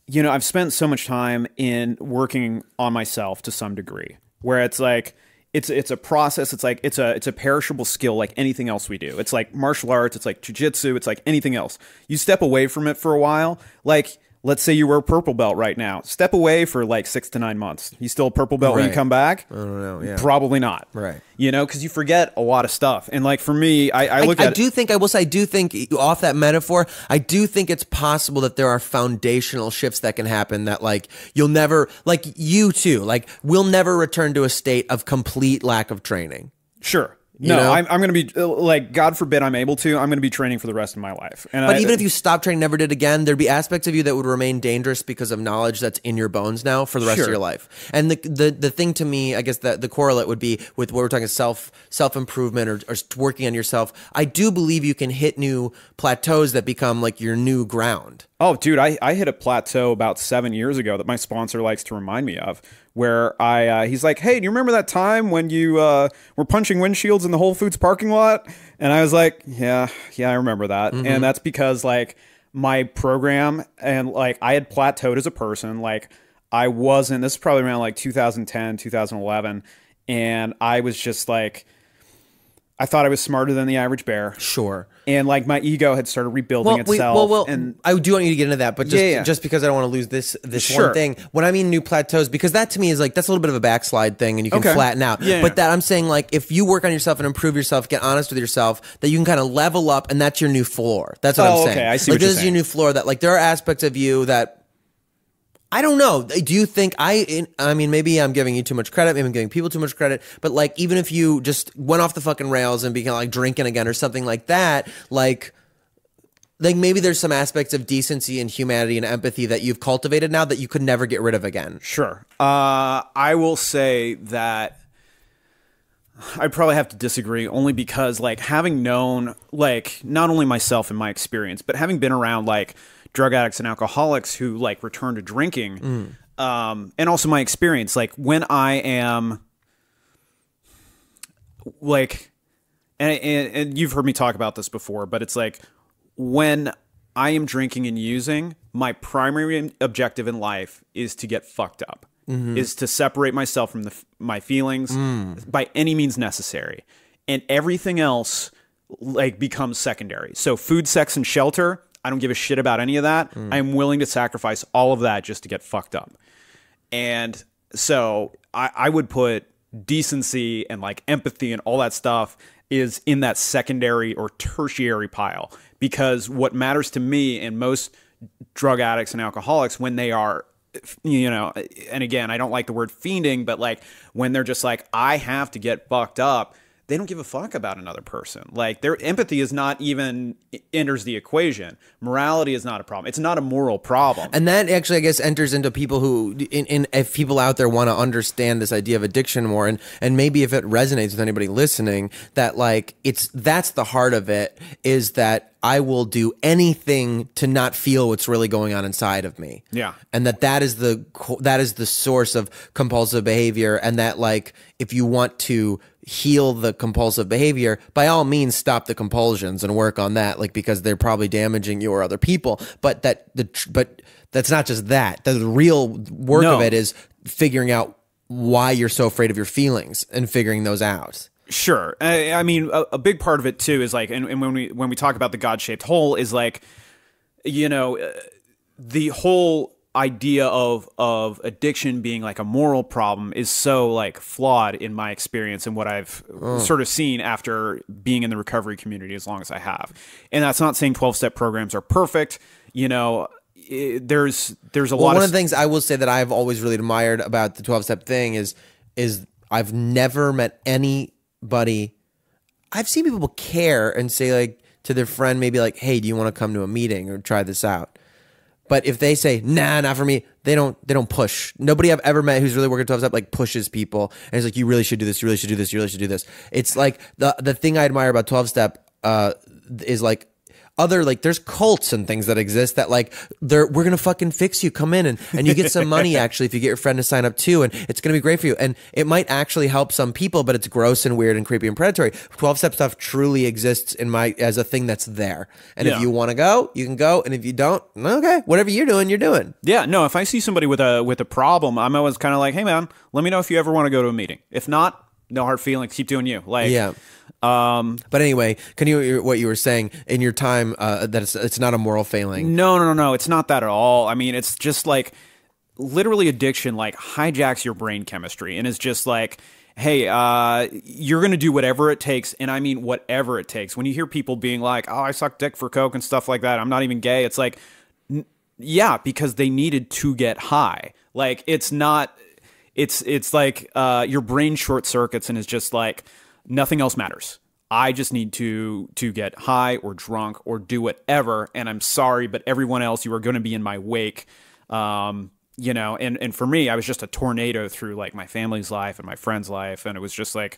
B: you know, I've spent so much time in working on myself to some degree, where it's like it's a process. It's like it's a perishable skill, like anything else we do. It's like martial arts. It's like jiu-jitsu. It's like anything else. You step away from it for a while, like. Let's say you were a purple belt right now. Step away for like 6 to 9 months. You still a purple belt when you come back? I don't know. Yeah. Probably not. Right. You know, because you forget a lot of stuff. And like for me, I look at it. I will say, I do think off that metaphor, I do think it's possible that there are foundational shifts that can happen that like you'll never, like you too, like we'll never return to a state of complete lack of training. Sure. No, I'm going to be like, God forbid I'm able to, I'm going to be training for the rest of my life. But even if you stopped training, never did again, there'd be aspects of you that would remain dangerous because of knowledge that's in your bones now for the rest of your life. And the thing to me, I guess that the correlate would be with what we're talking self-improvement or working on yourself. I do believe you can hit new plateaus that become like your new ground. Oh, dude, I hit a plateau about 7 years ago that my sponsor likes to remind me of, where he's like, hey, do you remember that time when you were punching windshields in the Whole Foods parking lot? And I was like, yeah, I remember that. Mm-hmm. And that's because like my program and like I had plateaued as a person. Like I wasn't, this is probably around like 2010, 2011. And I was just like, I thought I was smarter than the average bear. Sure. And like my ego had started rebuilding itself. And I do want you to get into that, but just because I don't want to lose this one thing. When I mean new plateaus, because that to me is like, that's a little bit of a backslide thing and you can flatten out. But that I'm saying like, if you work on yourself and improve yourself, get honest with yourself, that you can kind of level up and that's your new floor. That's what I'm saying. Okay. I see what you're saying. This is your new floor that like, there are aspects of you that I don't know. Do you think I mean, maybe I'm giving you too much credit. Maybe I'm giving people too much credit. But like, even if you just went off the fucking rails and began like drinking again or something like that, like maybe there's some aspects of decency and humanity and empathy that you've cultivated now that you could never get rid of again. Sure. I will say that I probably have to disagree only because like having known like not only myself and my experience, but having been around like drug addicts and alcoholics who like return to drinking, and also my experience, like when I am like, and you've heard me talk about this before, but it's like when I am drinking and using, my primary objective in life is to get fucked up, is to separate myself from my feelings by any means necessary, and everything else like becomes secondary. So food, sex, and shelter, I don't give a shit about any of that. I'm willing to sacrifice all of that just to get fucked up. And so I would put decency and like empathy and all that stuff is in that secondary or tertiary pile. Because what matters to me and most drug addicts and alcoholics when they are, you know, and again, I don't like the word fiending, but like when they're just like, I have to get fucked up,
C: they don't give a fuck about another person. Like their empathy is not even enters the equation. Morality is not a problem. It's not a moral problem.
B: And that actually, I guess, enters into people who, if people out there want to understand this idea of addiction more, and maybe if it resonates with anybody listening, that like that's the heart of it, is that I will do anything to not feel what's really going on inside of me.
C: Yeah.
B: And that is the source of compulsive behavior, and that like if you want to heal the compulsive behavior, by all means stop the compulsions and work on that, like because they're probably damaging you or other people. But that's not just that. The real work of it is figuring out why you're so afraid of your feelings and figuring those out.
C: Sure. I mean, a big part of it too is like, and when we talk about the God-shaped hole, is like, you know, the whole idea of addiction being like a moral problem is so like flawed in my experience and what I've sort of seen after being in the recovery community as long as I have. And that's not saying 12-step programs are perfect. You know, there's a lot of...
B: One of the things I will say that I've always really admired about the 12-step thing is I've never met anybody... I've seen people care and say like to their friend maybe like, hey, do you want to come to a meeting or try this out? But if they say, nah, not for me, they don't push. Nobody I've ever met who's really working 12-step like pushes people and is like, you really should do this, you really should do this, you really should do this. It's like the thing I admire about 12-step is like other, like there's cults and things that exist that like we're gonna fucking fix you, come in and you get some money actually if you get your friend to sign up too, and it's gonna be great for you, and it might actually help some people, but it's gross and weird and creepy and predatory. 12-step stuff truly exists as a thing that's there, and if you want to go, you can go, and if you don't, okay, whatever you're doing.
C: Yeah, no, if I see somebody with a problem, I'm always kind of like, hey man, let me know if you ever want to go to a meeting. If not, no hard feelings, keep doing you. Like,
B: yeah. But anyway, what you were saying in your time, that it's not a moral failing.
C: No, it's not that at all. I mean, it's just like literally addiction like hijacks your brain chemistry and is just like, hey, you're going to do whatever it takes. And I mean, whatever it takes. When you hear people being like, oh, I suck dick for coke and stuff like that, I'm not even gay. It's like, yeah, because they needed to get high. Like, it's not, it's like your brain short circuits and is just like, nothing else matters. I just need to get high or drunk or do whatever. And I'm sorry, but everyone else, you are going to be in my wake. You know, and for me, I was just a tornado through like my family's life and my friend's life. And it was just like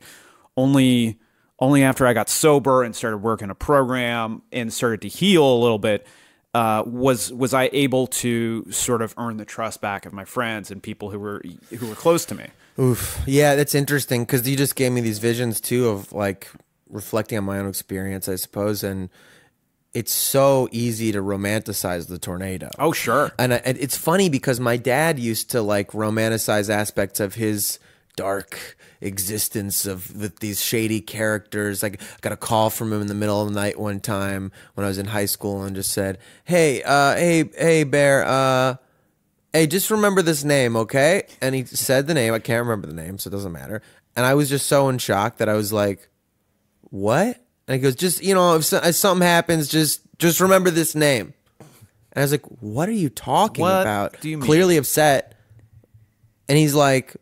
C: only after I got sober and started working a program and started to heal a little bit, was I able to sort of earn the trust back of my friends and people who were close to me.
B: Oof. Yeah, that's interesting because you just gave me these visions too of like reflecting on my own experience, I suppose, and it's so easy to romanticize the tornado.
C: Oh, sure.
B: And it's funny because my dad used to like romanticize aspects of his dark existence with these shady characters. Like, I got a call from him in the middle of the night one time when I was in high school and just said, hey, Bear, hey, just remember this name, okay? And he said the name. I can't remember the name, so it doesn't matter. And I was just so in shock that I was like, what? And he goes, just, you know, if something happens, just remember this name. And I was like, what are you talking about?
C: Do you mean?
B: Clearly upset. And he's like,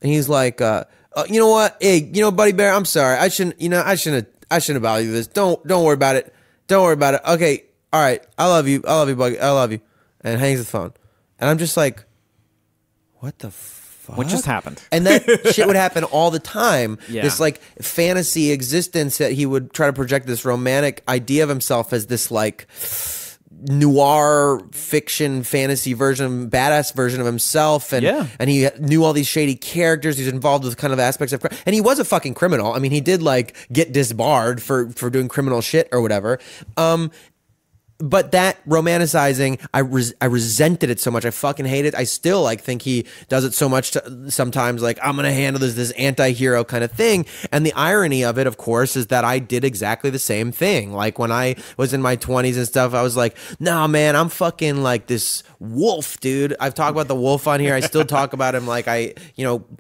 B: you know what? Hey, you know, Buddy Bear, I'm sorry. I shouldn't have bothered you with this. Don't worry about it. Don't worry about it. Okay. All right. I love you, Buddy. I love you. And hangs the phone. And I'm just like, what the fuck?
C: What just happened?
B: And that shit would happen all the time.
C: Yeah.
B: This like fantasy existence that he would try to project this romantic idea of himself as this like noir fiction fantasy version, badass version of himself. And, and he knew all these shady characters. He was involved with kind of aspects of crime. And he was a fucking criminal. I mean, he did like get disbarred for doing criminal shit or whatever. But that romanticizing, I resented it so much. I fucking hate it. I still like think he does it so much sometimes like, I'm going to handle this anti-hero kind of thing. And the irony of it, of course, is that I did exactly the same thing. Like when I was in my 20s and stuff, I was like, nah, man, I'm fucking like this wolf, dude. I've talked about the wolf on here. I still talk about him like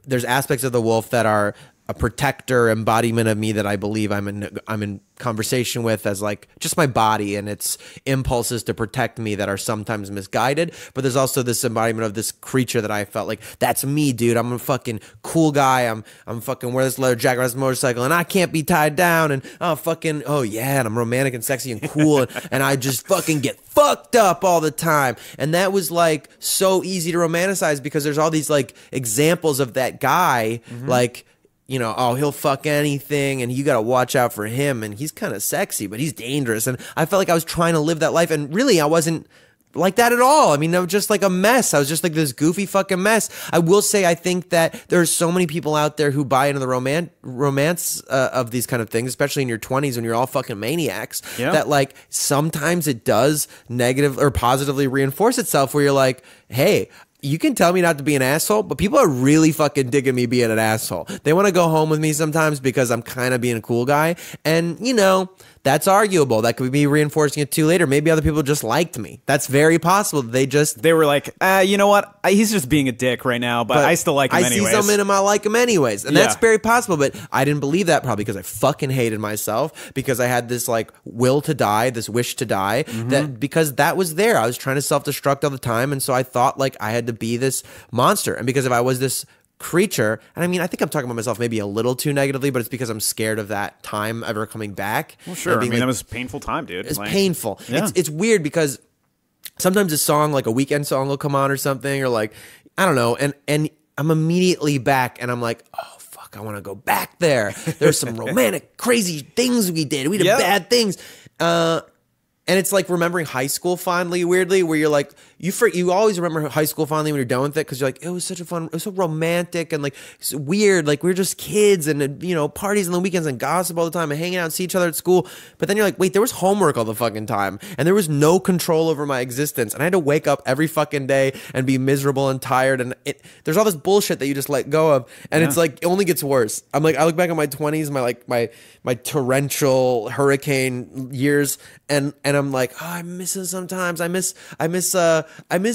B: there's aspects of the wolf that are a protector embodiment of me that I believe I'm in conversation with as like just my body and its impulses to protect me that are sometimes misguided. But there's also this embodiment of this creature that I felt like, that's me, dude. I'm a fucking cool guy. I'm fucking wear this leather jacket on this motorcycle and I can't be tied down and oh yeah, and I'm romantic and sexy and cool and I just fucking get fucked up all the time. And that was like so easy to romanticize because there's all these like examples of that guy, like, you know, oh, he'll fuck anything and you got to watch out for him and he's kind of sexy, but he's dangerous. And I felt like I was trying to live that life and really I wasn't like that at all. I mean, I was just like a mess. I was just like this goofy fucking mess. I will say I think that there are so many people out there who buy into the romance of these kind of things, especially in your 20s when you're all fucking maniacs, that like sometimes it does negative or positively reinforce itself where you're like, hey, you can tell me not to be an asshole, but people are really fucking digging me being an asshole. They want to go home with me sometimes because I'm kind of being a cool guy. And, you know, that's arguable. That could be reinforcing it too later. Maybe other people just liked me. That's very possible. They were like,
C: you know what? He's just being a dick right now, but I still like him anyways.
B: I see something in him, I like him anyways. And that's very possible. But I didn't believe that probably because I fucking hated myself, because I had this like will to die, this wish to die, that because that was there. I was trying to self-destruct all the time. And so I thought like I had to be this monster. And because if I was this creature, and I mean, I think I'm talking about myself maybe a little too negatively, but it's because I'm scared of that time ever coming back.
C: Well, sure. I mean, like, that was a painful time, dude.
B: It's painful. Yeah. It's weird because sometimes a song, like a weekend song will come on or something, or like, I don't know, and I'm immediately back and I'm like, oh, fuck, I want to go back there. There's some romantic, crazy things we did. We did bad things. And it's like remembering high school fondly, weirdly, where you're like, you always remember high school fondly when you're done with it because you're like, it was such a fun, it was so romantic and like it's weird. Like we were just kids and, you know, parties on the weekends and gossip all the time and hanging out and see each other at school. But then you're like, wait, there was homework all the fucking time and there was no control over my existence. And I had to wake up every fucking day and be miserable and tired. And there's all this bullshit that you just let go of. And it's like, it only gets worse. I'm like, I look back at my 20s, my torrential hurricane years, and I'm like, oh, I miss it sometimes. I miss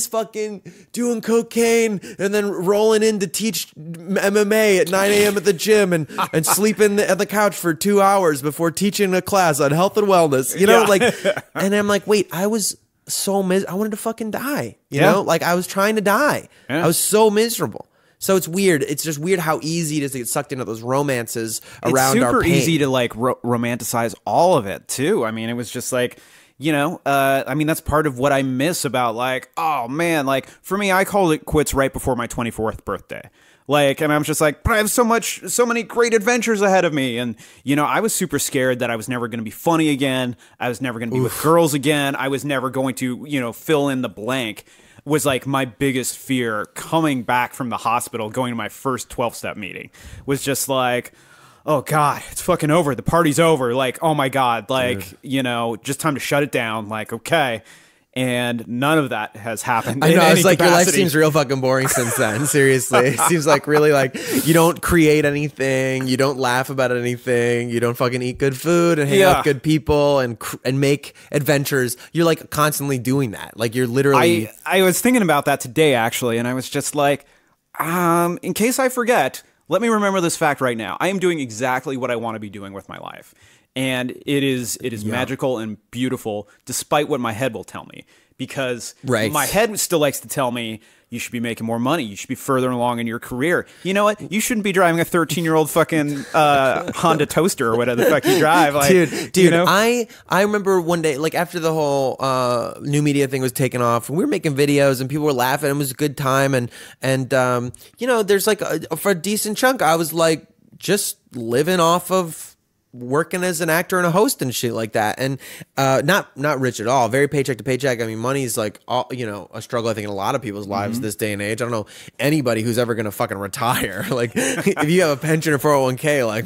B: fucking doing cocaine and then rolling in to teach MMA at 9 a.m. at the gym and sleeping at the couch for 2 hours before teaching a class on health and wellness. You know, like, and I'm like, wait, I was so I wanted to fucking die. You know, like I was trying to die. I was so miserable. So it's weird. It's just weird how easy it is to get sucked into those romances around our pain.
C: It's super easy to like romanticize all of it too. I mean, it was just like, you know, I mean, that's part of what I miss about like, oh man, like for me, I called it quits right before my 24th birthday. Like, and I'm just like, but I have so many great adventures ahead of me. And, you know, I was super scared that I was never going to be funny again. I was never going to be with girls again. I was never going to, you know, fill in the blank. Was like my biggest fear coming back from the hospital, going to my first 12-step meeting, was just like, oh God, it's fucking over. The party's over. Like, oh my God, like, you know, just time to shut it down. Like, okay. And none of that has happened.
B: I know. It's like your life seems real fucking boring since then. Seriously. It seems like really like you don't create anything. You don't laugh about anything. You don't fucking eat good food and hang out with good people and make adventures. You're like constantly doing that. Like you're literally.
C: I was thinking about that today actually. And I was just like, in case I forget, let me remember this fact right now. I am doing exactly what I want to be doing with my life. And it is magical and beautiful, despite what my head will tell me. Because my head still likes to tell me, you should be making more money. You should be further along in your career. You know what? You shouldn't be driving a 13-year-old fucking Honda Toaster or whatever the fuck you drive. Like,
B: dude, you know? I remember one day, like after the whole new media thing was taken off, and we were making videos and people were laughing. It was a good time. And you know, there's like, for a decent chunk, I was like just living off of working as an actor and a host and shit like that, and not rich at all, very paycheck to paycheck. I mean, money's like all, you know, a struggle I think in a lot of people's lives this day and age. I don't know anybody who's ever gonna fucking retire. Like if you have a pension or 401k, like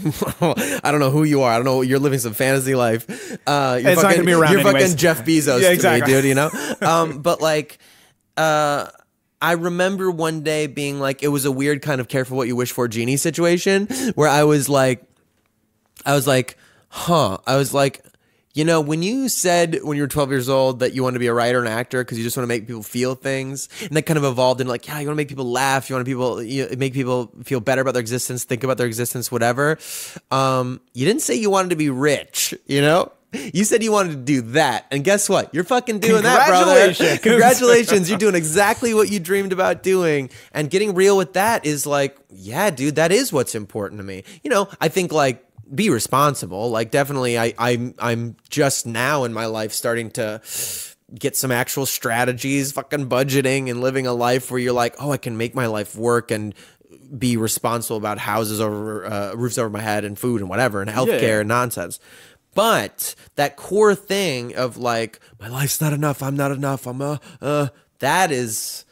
B: I don't know who you are. I don't know, you're living some fantasy life. You're
C: it's not gonna be around.
B: You're
C: anyways.
B: Fucking Jeff Bezos,
C: exactly.
B: to me, dude. You know, but like I remember one day being like, it was a weird kind of careful what you wish for genie situation where I was like, huh. I was like, You know, when you said when you were 12 years old that you wanted to be a writer and actor because you just want to make people feel things, and that kind of evolved into like, yeah, you want to make people laugh, make people feel better about their existence, think about their existence, whatever. You didn't say you wanted to be rich, you know? You said you wanted to do that, and guess what? You're fucking doing that, brother.
C: Congratulations.
B: Congratulations. You're doing exactly what you dreamed about doing, and getting real with that is like, yeah, dude, that is what's important to me. You know, I think like, be responsible. Like definitely I'm just now in my life starting to get some actual strategies, fucking budgeting and living a life where you're like, oh, I can make my life work and be responsible about houses over, roofs over my head and food and whatever and healthcare and nonsense. But that core thing of like, my life's not enough. I'm not enough. That is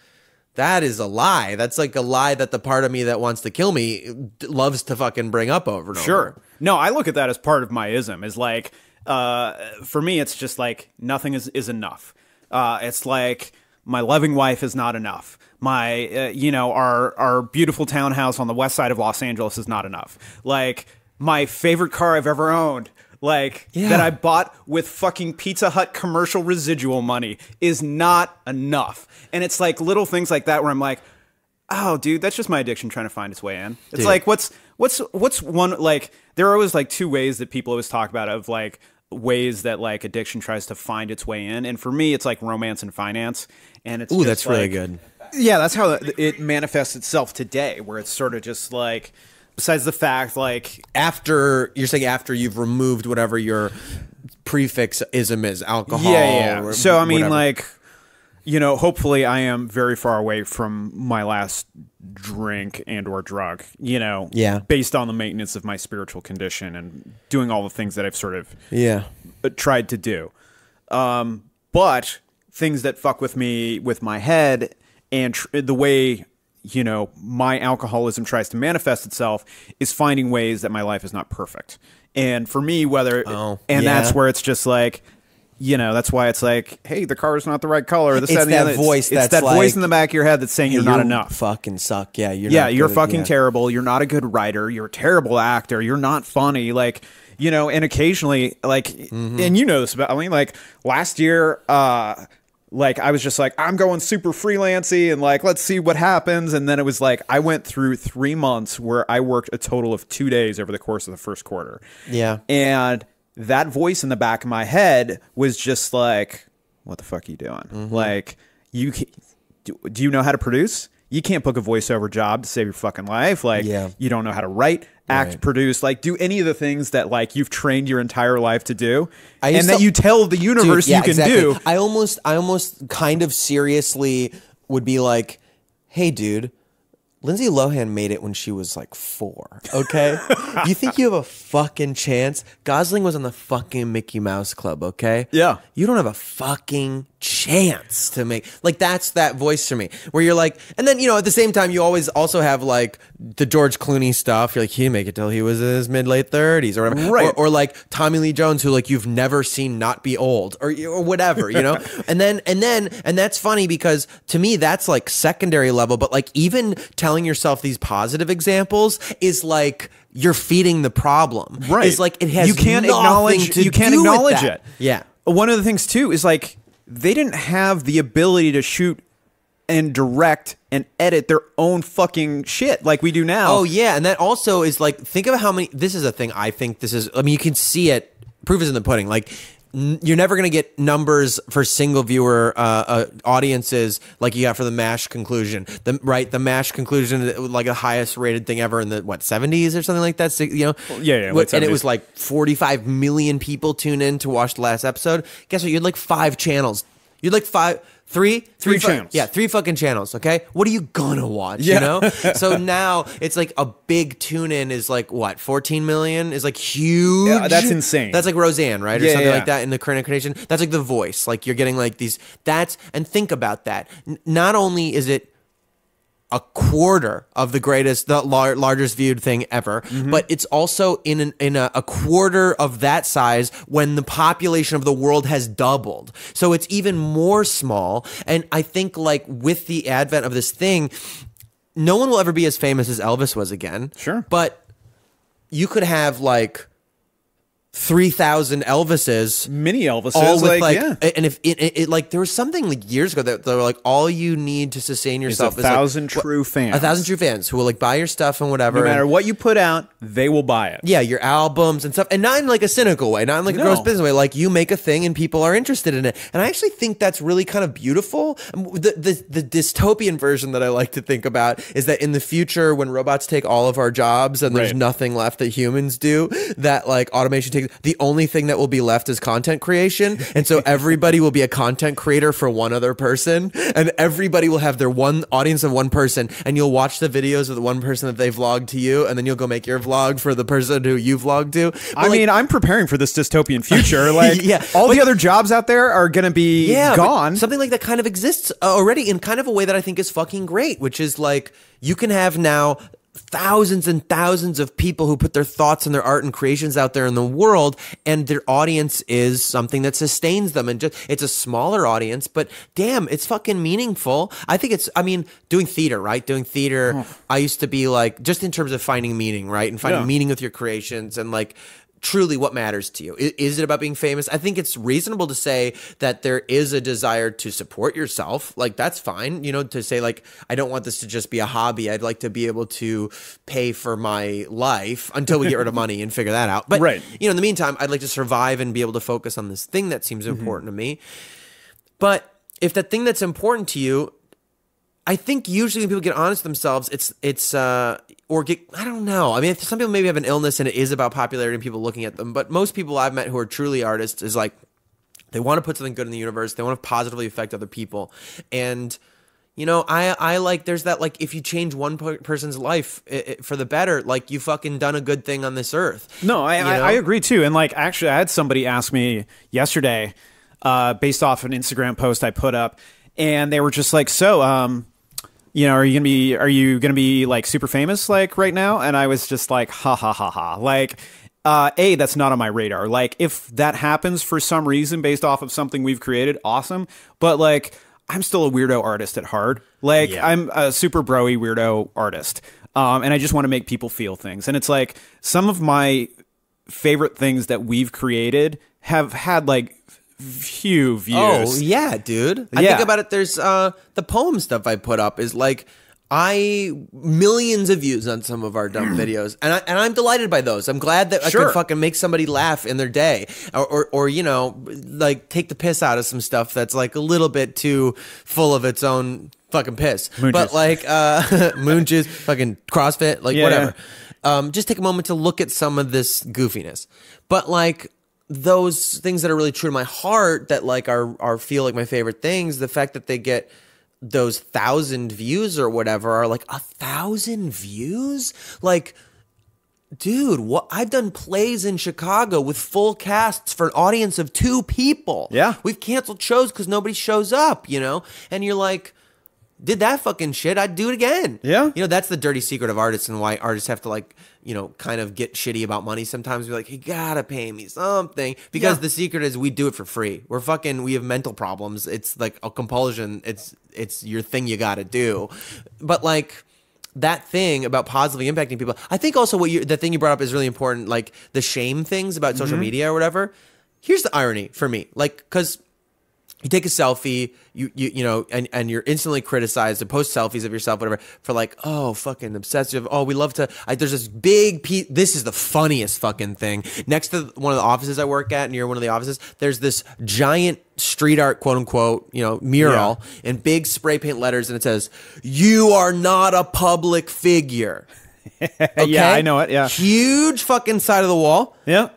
B: a lie. That's like a lie that the part of me that wants to kill me loves to fucking bring up over and over.
C: Sure. No, I look at that as part of my ism. Is like, for me, it's just like nothing is enough. It's like my loving wife is not enough. My, our beautiful townhouse on the west side of Los Angeles is not enough. Like my favorite car I've ever owned, that I bought with fucking Pizza Hut commercial residual money is not enough. And it's like little things like that where I'm like, oh, dude, that's just my addiction trying to find its way in. It's like, what's one, like, there are always like two ways that people always talk about of like ways that like addiction tries to find its way in. And for me, it's like romance and finance. And it's
B: that's really good.
C: Yeah, that's how it manifests itself today, where it's sort of just like, besides the fact, like,
B: you're saying after you've removed whatever your prefix-ism is, alcohol.
C: Yeah. So, I mean,
B: whatever.
C: like, hopefully I am very far away from my last drink and or drug, based on the maintenance of my spiritual condition and doing all the things that I've sort of tried to do. But things that fuck with me, with my head, and the way my alcoholism tries to manifest itself is finding ways that my life is not perfect. And for me, that's where it's just like, that's why it's like, hey, the car is not the right color. It's that voice. It's that voice in the back of your head that's saying you're not enough.
B: Fucking suck. Yeah,
C: you're fucking terrible. You're not a good writer. You're a terrible actor. You're not funny. Like, and occasionally, like, and this about. I mean, like last year, like I was just like, I'm going super freelancy and like, let's see what happens. And then it was like, I went through 3 months where I worked a total of 2 days over the course of the first quarter.
B: Yeah.
C: And that voice in the back of my head was just like, what the fuck are you doing? Like, do you know how to produce? You can't book a voiceover job to save your fucking life. Like, you don't know how to write, act, produce, like do any of the things that like you've trained your entire life to do, and that you tell the universe you can do.
B: I almost kind of seriously would be like, hey, dude, Lindsay Lohan made it when she was like 4. Okay, you think you have a fucking chance? Gosling was on the fucking Mickey Mouse Club. Okay,
C: yeah,
B: you don't have a fucking chance to make, like, that's that voice to me where you're like, and then at the same time you always also have like the George Clooney stuff. You're like, he didn't make it till he was in his mid-late 30s or whatever,
C: right?
B: Or like Tommy Lee Jones, who like you've never seen not be old or whatever, and that's funny because to me that's like secondary level, but like even telling yourself these positive examples is like you're feeding the problem,
C: right?
B: It's like it has
C: you can't acknowledge it.
B: Yeah.
C: One of the things too is like they didn't have the ability to shoot and direct and edit their own fucking shit like we do now.
B: Oh yeah, and that also is like, think of how many. This is a thing. I think this is. I mean, you can see it. Proof is in the pudding. Like, you're never going to get numbers for single viewer audiences like you got for the MASH conclusion. The MASH conclusion, like the highest rated thing ever in the 70s or something like that. And it was like 45 million people tune in to watch the last episode. Guess what? You had like 5 channels. You'd like three
C: channels.
B: Yeah, 3 fucking channels. Okay, what are you gonna watch? Yeah. So now it's like a big tune in is like what, 14 million is like huge.
C: Yeah, that's insane.
B: That's like Roseanne, right, or something like that in the current incarnation. That's like The Voice. Like you're getting like these. And think about that. Not only is it a quarter of the largest viewed thing ever, but it's also in a quarter of that size when the population of the world has doubled. So it's even more small. And I think like with the advent of this thing, no one will ever be as famous as Elvis was again.
C: Sure.
B: But you could have like 3,000 Elvises,
C: mini Elvises,
B: all with
C: and
B: if it like there was something like years ago that they were like, all you need to sustain yourself
C: is 1,000 true fans,
B: 1,000 true fans who will like buy your stuff and whatever.
C: No matter what you put out, they will buy it.
B: Yeah, your albums and stuff, and not in like a cynical way, not in like a gross business way. Like you make a thing and people are interested in it, and I actually think that's really kind of beautiful. The dystopian version that I like to think about is that in the future, when robots take all of our jobs and there's nothing left that humans do, that like automation takes, the only thing that will be left is content creation, and so everybody will be a content creator for one other person, and everybody will have their one audience of one person, and you'll watch the videos of the one person that they vlogged to you, and then you'll go make your vlog for the person who you vlogged to. But
C: I mean, I'm preparing for this dystopian future. Like, all the other jobs out there are going to be gone.
B: Something like that kind of exists already in kind of a way that I think is fucking great, which is like you can have now thousands and thousands of people who put their thoughts and their art and creations out there in the world, and their audience is something that sustains them, and just it's a smaller audience, but damn, it's fucking meaningful. I think it's, I mean, doing theater, right? Doing theater, I used to be like, just in terms of finding meaning, right? And finding meaning with your creations, and like truly what matters to you. Is it about being famous? I think it's reasonable to say that there is a desire to support yourself. Like, that's fine, you know, to say like, I don't want this to just be a hobby. I'd like to be able to pay for my life until we get rid of money and figure that out. But, you know, in the meantime, I'd like to survive and be able to focus on this thing that seems important to me. But if that thing that's important to you, I think usually when people get honest with themselves, I don't know. I mean, some people maybe have an illness and it is about popularity and people looking at them. But most people I've met who are truly artists is like, they want to put something good in the universe. They want to positively affect other people. And, you know, I like, there's that, like, if you change one person's life for the better, like, you fucking done a good thing on this earth.
C: No, I agree too. And like, actually, I had somebody ask me yesterday, based off an Instagram post I put up, and they were just like, so, you know, are you gonna be like super famous like right now? And I was just like, ha ha ha ha. Like, that's not on my radar. Like, if that happens for some reason based off of something we've created, awesome. But like, I'm still a weirdo artist at heart. Like, I'm a super broy weirdo artist. And I just want to make people feel things. And it's like, some of my favorite things that we've created have had like few views.
B: Oh yeah, dude. I think about it. There's the poem stuff I put up is like millions of views on some of our dumb videos, and I'm delighted by those. I'm glad that I could fucking make somebody laugh in their day, or you know, like take the piss out of some stuff that's like a little bit too full of its own fucking piss. But like moon juice, fucking CrossFit, like whatever. Just take a moment to look at some of this goofiness, but like, those things that are really true to my heart, that like are feel like my favorite things, the fact that they get those 1,000 views or whatever, are like 1,000 views. Like, dude, what I've done plays in Chicago with full casts for an audience of 2 people. Yeah, we've canceled shows because nobody shows up, you know, and you're like, did that fucking shit, I'd do it again. Yeah. You know, that's the dirty secret of artists, and why artists have to, like, you know, kind of get shitty about money sometimes. Be like, you gotta pay me something. Because the secret is we do it for free. We have mental problems. It's like a compulsion. It's your thing you gotta do. But like, that thing about positively impacting people, I think also the thing you brought up is really important, like the shame things about social media or whatever. Here's the irony for me. Like, because you take a selfie, you know, and you're instantly criticized to post selfies of yourself, whatever, for like, oh, fucking obsessive. Oh, we love to. There's this big piece. This is the funniest fucking thing. Next to one of the offices I work at, near one of the offices, there's this giant street art, quote unquote, you know, mural in big spray paint letters, and it says, "You are not a public figure." Okay?
C: Yeah, I know it. Yeah,
B: huge fucking side of the wall. Yeah.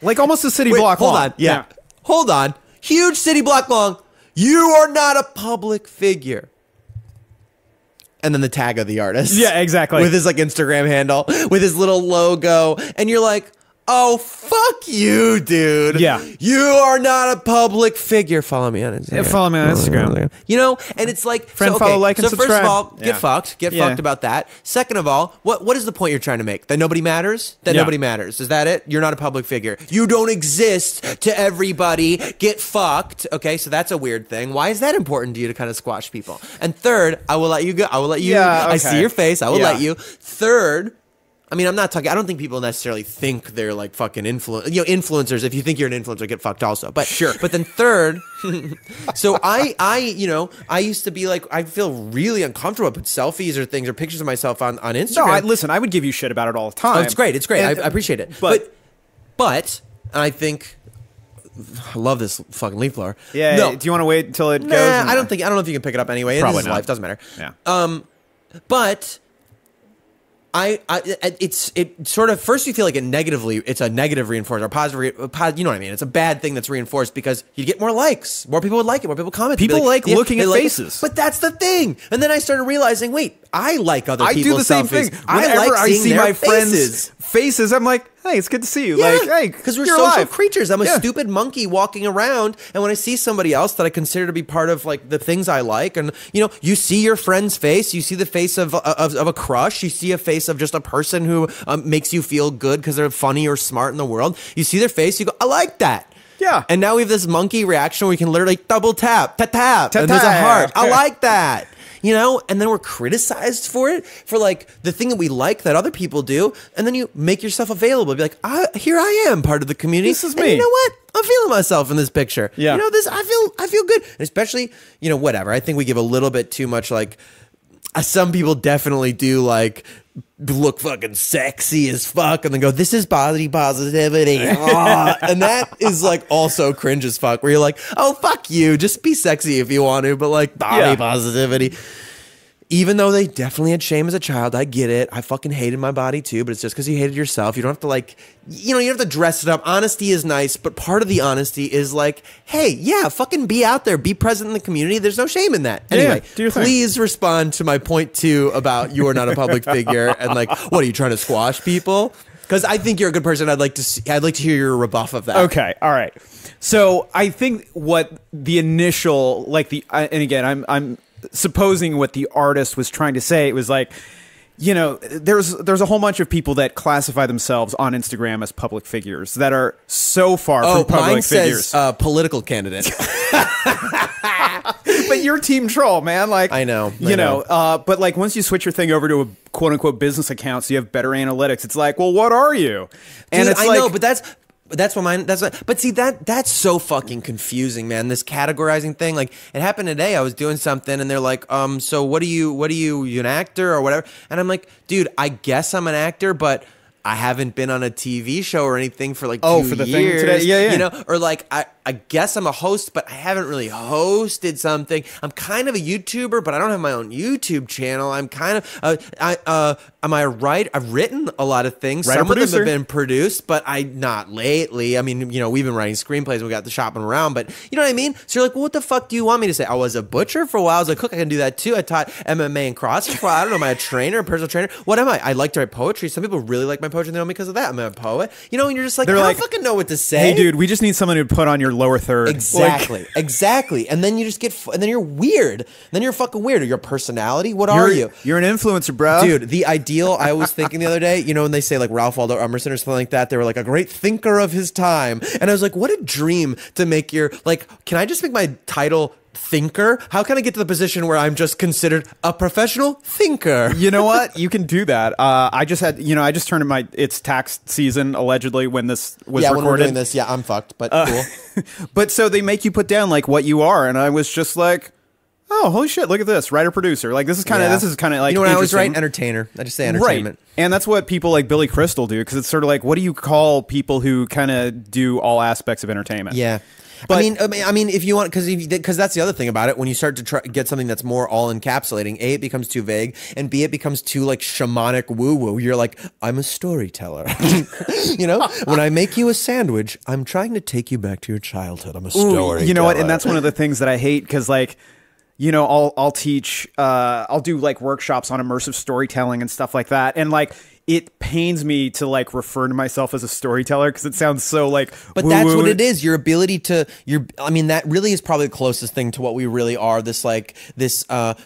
C: Like almost a city block long.
B: Hold on. Yeah. Hold on. Huge city block long. You are not a public figure. And then the tag of the artist.
C: Yeah, exactly.
B: With his like Instagram handle, with his little logo. And you're like, oh, fuck you, dude. Yeah. You are not a public figure. Follow me on Instagram.
C: Yeah, follow me on Instagram.
B: You know, and it's like,
C: friend, follow, like, and subscribe.
B: So first of all, get fucked. Get fucked about that. Second of all, what is the point you're trying to make? That nobody matters? That nobody matters. Is that it? You're not a public figure. You don't exist to everybody. Get fucked. Okay, so that's a weird thing. Why is that important to you to kind of squash people? And third, I will let you go. I will let you. I see your face. I will let you. Third, I mean, I'm not talking. I don't think people necessarily think they're like fucking influencers. If you think you're an influencer, get fucked also. But
C: sure.
B: But then third, so I used to be like, I feel really uncomfortable with selfies or things or pictures of myself on Instagram.
C: No, listen, I would give you shit about it all the time.
B: Oh, it's great. It's great.
C: And,
B: I appreciate it. But I think. I love this fucking leaf blower.
C: Yeah.
B: No.
C: Do you want to wait until it goes?
B: I don't know if you can pick it up anyway.
C: Probably
B: This is
C: not.
B: life. Doesn't matter.
C: Yeah.
B: But it's sort of first you feel like it's a negative reinforcer, or positive, you know what I mean? It's a bad thing that's reinforced because you get more likes, more people would like it, more people comment.
C: People like looking at faces.
B: But that's the thing. And then I started realizing, wait, I like other
C: I
B: people's
C: do the same
B: selfies.
C: thing.
B: I
C: Whenever
B: like
C: I
B: seeing
C: see
B: their
C: my
B: faces.
C: friends' faces, I'm like, hey, it's good to see you.
B: Yeah,
C: Like, hey,
B: because we're
C: you're
B: social
C: alive.
B: creatures. I'm a
C: Yeah.
B: stupid monkey walking around, and when I see somebody else that I consider to be part of like the things I like, and you see your friend's face, you see the face of a crush, you see a face of just a person who makes you feel good because they're funny or smart in the world. You see their face, you go, I like that.
C: Yeah.
B: And now we have this monkey reaction where we can literally double tap, and there's a heart. I like that. And then we're criticized for it, for like the thing that we like that other people do, and then you make yourself available. Be like, here I am, part of the community.
C: This is
B: and
C: me.
B: you know what? I'm feeling myself in this picture.
C: Yeah.
B: I feel good. And especially, whatever. I think we give a little bit too much, like, some people definitely do, like, look fucking sexy as fuck and then go, this is body positivity. And that is like also cringe as fuck, where you're like, oh, fuck you. Just be sexy if you want to, but like body positivity. Even though they definitely had shame as a child, I get it. I fucking hated my body too, but it's just because you hated yourself. You don't have to like, you don't have to dress it up. Honesty is nice, but part of the honesty is like, hey, yeah, fucking be out there, be present in the community. There's no shame in that. Anyway,
C: do your thing.
B: Please respond to my point 2 about you are not a public figure and like, what are you trying to squash people? Because I think you're a good person. I'd like to hear your rebuff of that.
C: Okay, all right. So I think what the initial, like and again, I'm supposing what the artist was trying to say. It was like, there's a whole bunch of people that classify themselves on Instagram as public figures that are so far from public
B: mine
C: figures.
B: Says political candidate.
C: But you're team troll, man. Like
B: I know.
C: But like once you switch your thing over to a quote unquote business account, so you have better analytics. It's like, well, what are you? And
B: Dude,
C: it's
B: I
C: like,
B: know, but that's what mine. But see that's so fucking confusing, man. This categorizing thing, like it happened today. I was doing something, and they're like, so what are you an actor or whatever? And I'm like, dude, I guess I'm an actor, but I haven't been on a TV show or anything for like 2 years.
C: for the thing today? Yeah.
B: Or like I guess I'm a host, but I haven't really hosted something. I'm kind of a YouTuber, but I don't have my own YouTube channel. I'm kind of am I right? I've written a lot of things.
C: Writer,
B: Some of them
C: producer.
B: have been produced, but not lately. I mean, we've been writing screenplays and we got the shopping around, but you know what I mean? So you're like, well, what the fuck do you want me to say? I was a butcher for a while. I was a cook. I can do that too. I taught MMA and CrossFit for a while. I don't know. Am I a trainer, a personal trainer? What am I? I like to write poetry. Some people really like my poetry. They know me because of that. I'm a poet. And you're just like, I don't fucking know what to say.
C: hey, dude, we just need someone to put on your lower third.
B: Exactly. And then you just and then you're weird. Then you're fucking weird. Or your personality. What are you?
C: You're an influencer, bro.
B: Dude, the ideal, I was thinking the other day, when they say like Ralph Waldo Emerson or something like that, they were like a great thinker of his time. And I was like, what a dream to make can I just make my title thinker? How can I get to the position where I'm just considered a professional thinker?
C: You know what? You can do that. I just turned in it's tax season allegedly when this was recorded.
B: When we're doing this, I'm fucked, but cool.
C: But so they make you put down like what you are, and I was just like, oh, holy shit, look at this, writer producer. Like this is kind of like,
B: when I always write entertainer, I just say entertainment.
C: Right. And that's what people like Billy Crystal do, because it's sort of like, what do you call people who kind of do all aspects of entertainment?
B: Yeah. But, I mean, if you want, because that's the other thing about it. When you start to get something that's more all encapsulating, A, it becomes too vague, and B, it becomes too like shamanic woo woo. You're like, I'm a storyteller. When I make you a sandwich, I'm trying to take you back to your childhood. I'm a storyteller.
C: You know what? And that's one of the things that I hate, because like, I'll teach, I'll do like workshops on immersive storytelling and stuff like that, and like, it pains me to like refer to myself as a storyteller because it sounds so like
B: but
C: woo-woo.
B: That's what it is. Your ability to that really is probably the closest thing to what we really are. This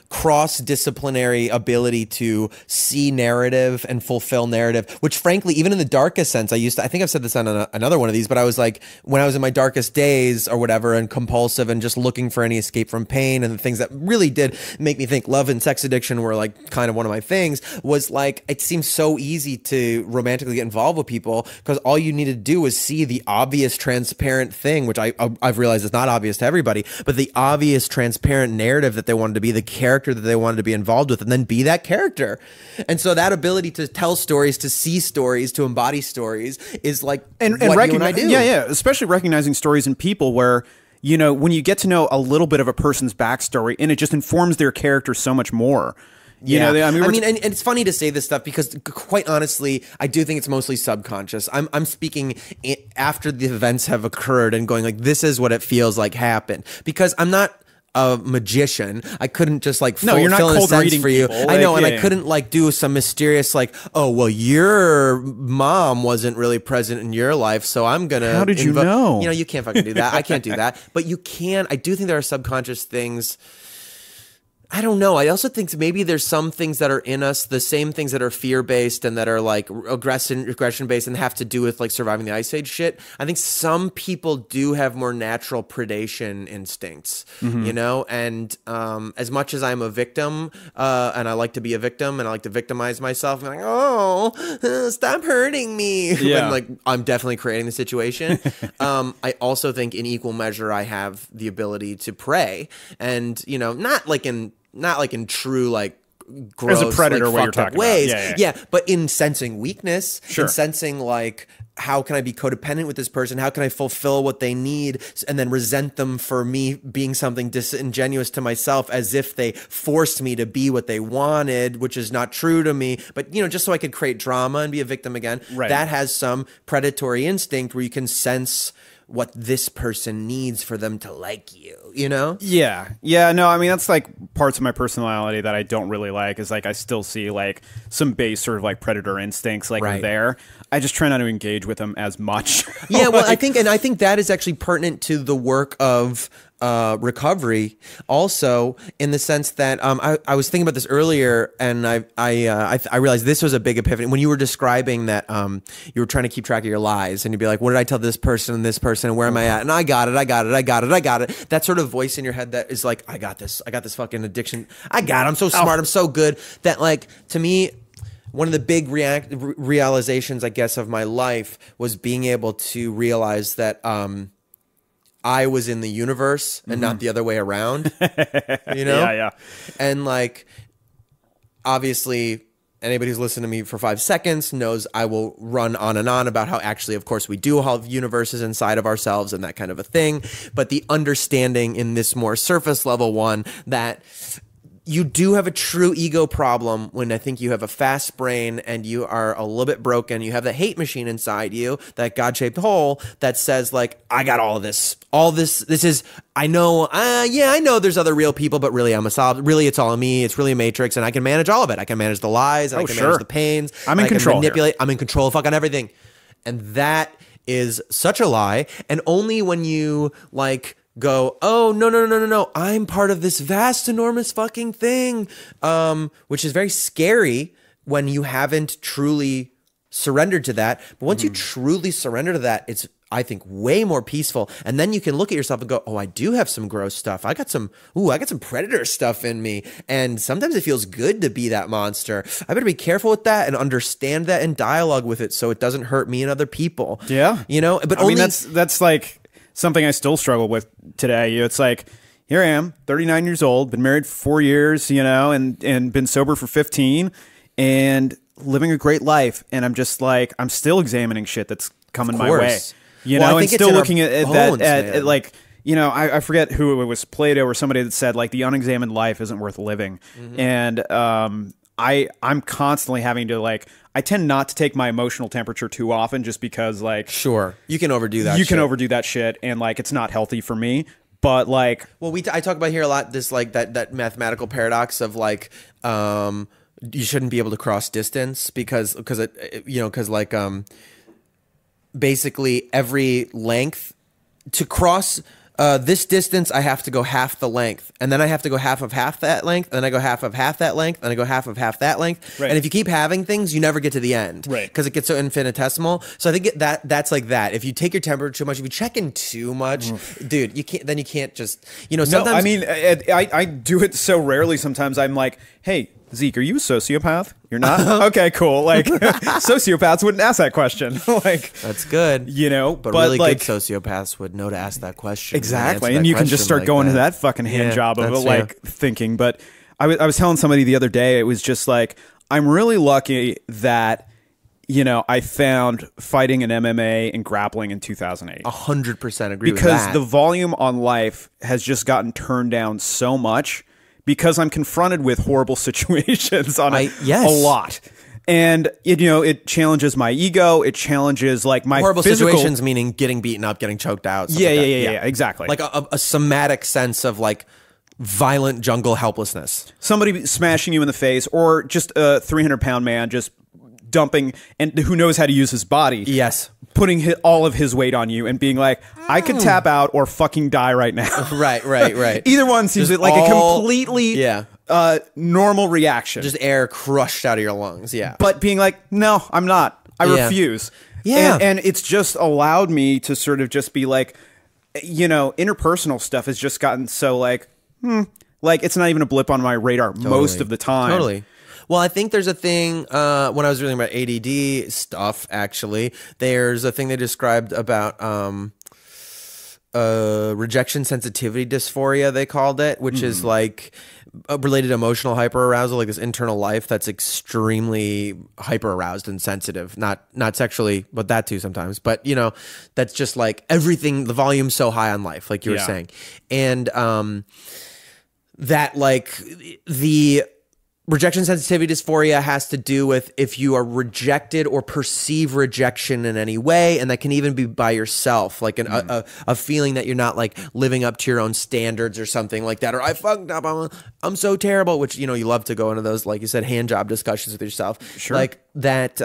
B: cross-disciplinary ability to see narrative and fulfill narrative, which frankly, even in the darkest sense, I think I've said this on another one of these, but I was like, when I was in my darkest days or whatever, and compulsive and just looking for any escape from pain, and the things that really did make me think love and sex addiction were like kind of one of my things, was like, it seems so easy easy to romantically get involved with people because all you need to do is see the obvious transparent thing, which I've realized is not obvious to everybody, but the obvious transparent narrative that they wanted to be, the character that they wanted to be involved with, and then be that character. And so that ability to tell stories, to see stories, to embody stories is like what you and I do.
C: Yeah, especially recognizing stories in people where, you know, when you get to know a little bit of a person's backstory and it just informs their character so much more. You know,
B: and it's funny to say this stuff because, quite honestly, I do think it's mostly subconscious. I'm speaking after the events have occurred and going like, this is what it feels like happened. Because I'm not a magician. I couldn't just like
C: you're not
B: fill in a
C: cold
B: sense
C: reading
B: for you.
C: people.
B: I know, and
C: yeah.
B: I couldn't like do some mysterious like, oh well, your mom wasn't really present in your life, so I'm gonna.
C: How did you know?
B: You know, you can't fucking do that. I can't do that. But you can. I do think there are subconscious things. I don't know. I also think maybe there's some things that are in us, the same things that are fear-based and that are like aggression-based and have to do with like surviving the Ice Age shit. I think some people do have more natural predation instincts, you know? And as much as I'm a victim and I like to be a victim and I like to victimize myself, I'm like, oh, stop hurting me.
C: Yeah.
B: When, like, I'm definitely creating the situation. I also think in equal measure I have the ability to prey and, you know, not like in true like gross,
C: as a predator,
B: like,
C: what you're
B: fucked up
C: talking
B: ways.
C: about.
B: Yeah, but in sensing weakness,
C: Sure.
B: in sensing like how can I be codependent with this person? How can I fulfill what they need and then resent them for me being something disingenuous to myself as if they forced me to be what they wanted, which is not true to me. But, you know, just so I could create drama and be a victim again,
C: Right.
B: that has some predatory instinct where you can sense what this person needs for them to like you, you know?
C: Yeah. No, I mean, that's like parts of my personality that I don't really like is like I still see like some base sort of like predator instincts like
B: Right.
C: there. I just try not to engage with them as much.
B: Yeah, well, I think that is actually pertinent to the work of recovery, also in the sense that I was thinking about this earlier, and I realized this was a big epiphany when you were describing that you were trying to keep track of your lies, and you'd be like, "What did I tell this person and this person, and where am I at?" And I got it. That sort of voice in your head that is like, "I got this fucking addiction. I got it. I'm so smart. I'm so good." That like to me. One of the big realizations, I guess, of my life was being able to realize that I was in the universe and not the other way around. You know?
C: Yeah.
B: And like, obviously, anybody who's listened to me for 5 seconds knows I will run on and on about how actually, of course, we do have universes inside of ourselves and that kind of a thing. But the understanding in this more surface level one that you do have a true ego problem when I think you have a fast brain and you are a little bit broken. You have that hate machine inside you, that God-shaped hole that says like, I got all this. This is, I know there's other real people, but really I'm a solid, really it's all me. It's really a matrix and I can manage all of it. I can manage the lies. And I can manage the pains.
C: I'm in control.
B: Manipulate. I'm in control of fucking everything. And that is such a lie. And only when you like, go, oh, no, I'm part of this vast, enormous fucking thing, which is very scary when you haven't truly surrendered to that. But once you truly surrender to that, it's, I think, way more peaceful. And then you can look at yourself and go, oh, I do have some gross stuff. I got some predator stuff in me. And sometimes it feels good to be that monster. I better be careful with that and understand that and dialogue with it so it doesn't hurt me and other people.
C: Yeah.
B: You know, but
C: I mean, that's like something I still struggle with today. It's like, here I am, 39 years old, been married for 4 years, you know, and been sober for 15 and living a great life. And I'm just like, I'm still examining shit that's coming my way, you know, and still looking at like, you know, I forget who it was, Plato or somebody that said like the unexamined life isn't worth living. And I'm constantly having to like, I tend not to take my emotional temperature too often just because like,
B: sure, you can overdo that.
C: You can overdo that shit. And like, it's not healthy for me, but like,
B: well, I talk about here a lot, this like that mathematical paradox of like, you shouldn't be able to cross distance because basically every length to cross this distance, I have to go half the length, and then I have to go half of that length, and then I go half of that length, and I go half of that length.
C: Right.
B: And if you keep having things, you never get to the end,
C: right?
B: Because it gets so infinitesimal. So I think that's like that. If you take your temperature too much, if you check in too much, dude, you can't just, you know. Sometimes,
C: no, I mean, I do it so rarely. Sometimes I'm like, hey, Zeke, are you a sociopath? You're not? Okay, cool. Like, sociopaths wouldn't ask that question. Like,
B: that's good.
C: You know,
B: but really
C: like,
B: good sociopaths would know to ask that question.
C: Exactly. And you can just start
B: like
C: going
B: that.
C: to that fucking hand job of like thinking. But I was telling somebody the other day, it was just like, I'm really lucky that, you know, I found fighting in MMA and grappling in 2008.
B: 100% agree with that.
C: Because the volume on life has just gotten turned down so much because I'm confronted with horrible situations on a lot. And, you know, it challenges my ego. It challenges, like, my
B: horrible
C: physical...
B: situations, meaning getting beaten up, getting choked out.
C: Yeah, exactly.
B: Like a somatic sense of, like, violent jungle helplessness.
C: Somebody smashing you in the face, or just a 300-pound man just dumping, and who knows how to use his body.
B: Yes.
C: Putting all of his weight on you and being like, I could tap out or fucking die right now.
B: Right.
C: Either one seems like a completely normal reaction.
B: Just air crushed out of your lungs,
C: But being like, no, I'm not. I refuse.
B: Yeah.
C: And it's just allowed me to sort of just be like, you know, interpersonal stuff has just gotten so like it's not even a blip on my radar most of the time.
B: Totally. Well, I think there's a thing, when I was reading about ADD stuff, actually, there's a thing they described about rejection sensitivity dysphoria, they called it, which is like related to emotional hyperarousal, like this internal life that's extremely hyperaroused and sensitive, not sexually, but that too sometimes. But, you know, that's just like everything, the volume's so high on life, like you were saying. And that like the... rejection sensitivity dysphoria has to do with if you are rejected or perceive rejection in any way, and that can even be by yourself, like a feeling that you're not like living up to your own standards or something like that, or I fucked up, I'm so terrible, which, you know, you love to go into those, like you said, hand job discussions with yourself. Sure. Like that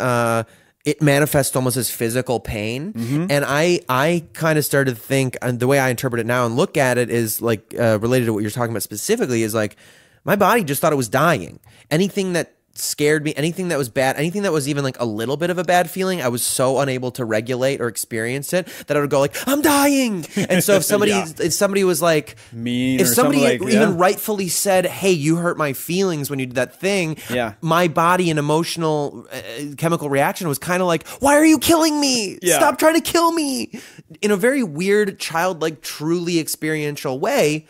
B: it manifests almost as physical pain. And I kind of started to think, and the way I interpret it now and look at it is like related to what you're talking about specifically, is like, my body just thought it was dying. Anything that scared me, anything that was bad, anything that was even like a little bit of a bad feeling, I was so unable to regulate or experience it that I would go like, I'm dying. And so if somebody if somebody was like
C: mean,
B: if
C: or
B: somebody
C: like,
B: even rightfully said, hey, you hurt my feelings when you did that thing, my body and emotional chemical reaction was kind of like, why are you killing me? Stop trying to kill me, in a very weird, childlike, truly experiential way.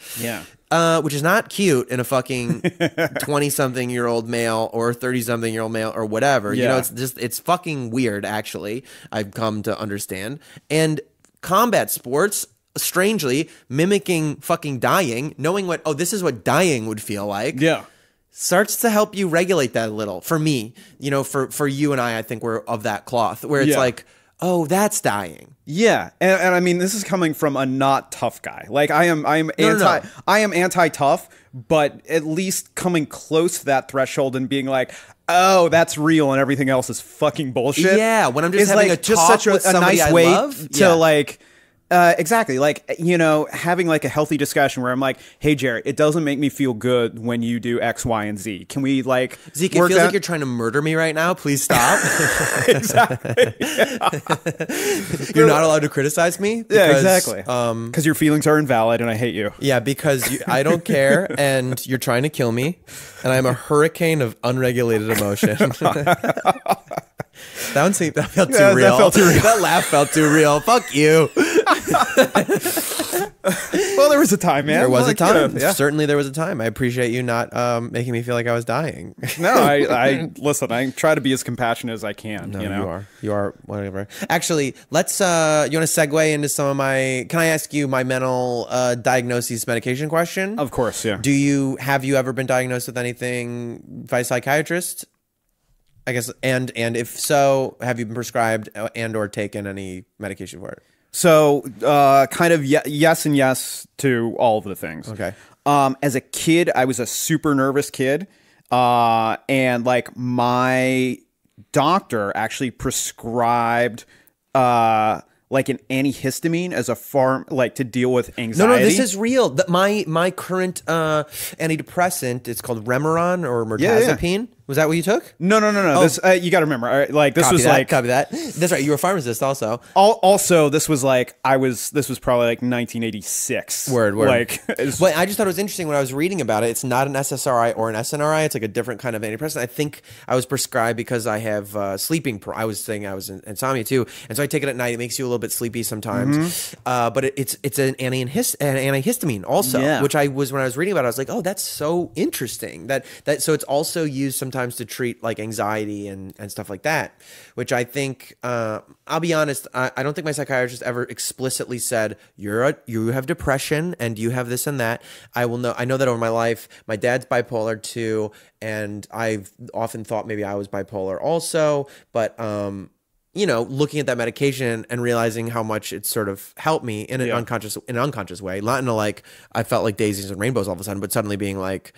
B: Which is not cute in a fucking 20-something-year-old male or 30-something-year-old male or whatever. You know, it's fucking weird, actually, I've come to understand. And combat sports, strangely, mimicking fucking dying, knowing what, this is what dying would feel like. Starts to help you regulate that a little. For me, you know, for you and I think we're of that cloth, where it's like, oh, that's dying.
C: Yeah, and I mean, this is coming from a not tough guy. Like I am anti-tough, but at least coming close to that threshold and being like, oh, that's real, and everything else is fucking bullshit.
B: Yeah, when I'm just having
C: like
B: a talk with somebody I love
C: to like. Exactly. Like, you know, having like a healthy discussion where I'm like, hey, Jared, it doesn't make me feel good when you do X, Y, and Z. Can we like
B: Zeke, it feels like you're trying to murder me right now. Please stop.
C: Exactly.
B: You're not allowed to criticize me. Because,
C: exactly. Because your feelings are invalid and I hate you.
B: Yeah, because I don't care and you're trying to kill me and I'm a hurricane of unregulated emotion. That felt too real.
C: That felt too real.
B: That laugh felt too real. Fuck you.
C: Well, there was a time, man.
B: There was a time. Certainly there was a time. I appreciate you not making me feel like I was dying.
C: No, I listen, I try to be as compassionate as I can.
B: No,
C: you know?
B: You are, whatever. Actually, let's, you want to segue into some of my, can I ask you my mental diagnosis medication question?
C: Of course, yeah.
B: Have you ever been diagnosed with anything by a psychiatrist? I guess, and if so, have you been prescribed and or taken any medication for it?
C: So, kind of yes and yes to all of the things.
B: Okay.
C: As a kid, I was a super nervous kid, and like my doctor actually prescribed like an antihistamine as a to deal with anxiety.
B: No, this is real. My current antidepressant, it's called Remeron or mirtazapine. Was that what you took?
C: No. This you got to remember. Like this was like
B: copy that. That's right. You were pharmacist also.
C: Also, this was like this was probably like 1986.
B: Word.
C: Like,
B: but I just thought it was interesting when I was reading about it. It's not an SSRI or an SNRI. It's like a different kind of antidepressant. I think I was prescribed because I have sleeping. I was saying I was in insomnia too, and so I take it at night. It makes you a little bit sleepy sometimes. But it's an antihistamine also, which I was when I was reading about it. I was like, oh, that's so interesting. That so it's also used sometimes to treat like anxiety and stuff like that, which I think I'll be honest, I don't think my psychiatrist ever explicitly said you have depression and you have this and that. I know that over my life. My dad's bipolar too, and I've often thought maybe I was bipolar also, but looking at that medication and realizing how much it sort of helped me in an unconscious way, not in a like I felt like daisies and rainbows all of a sudden, but suddenly being like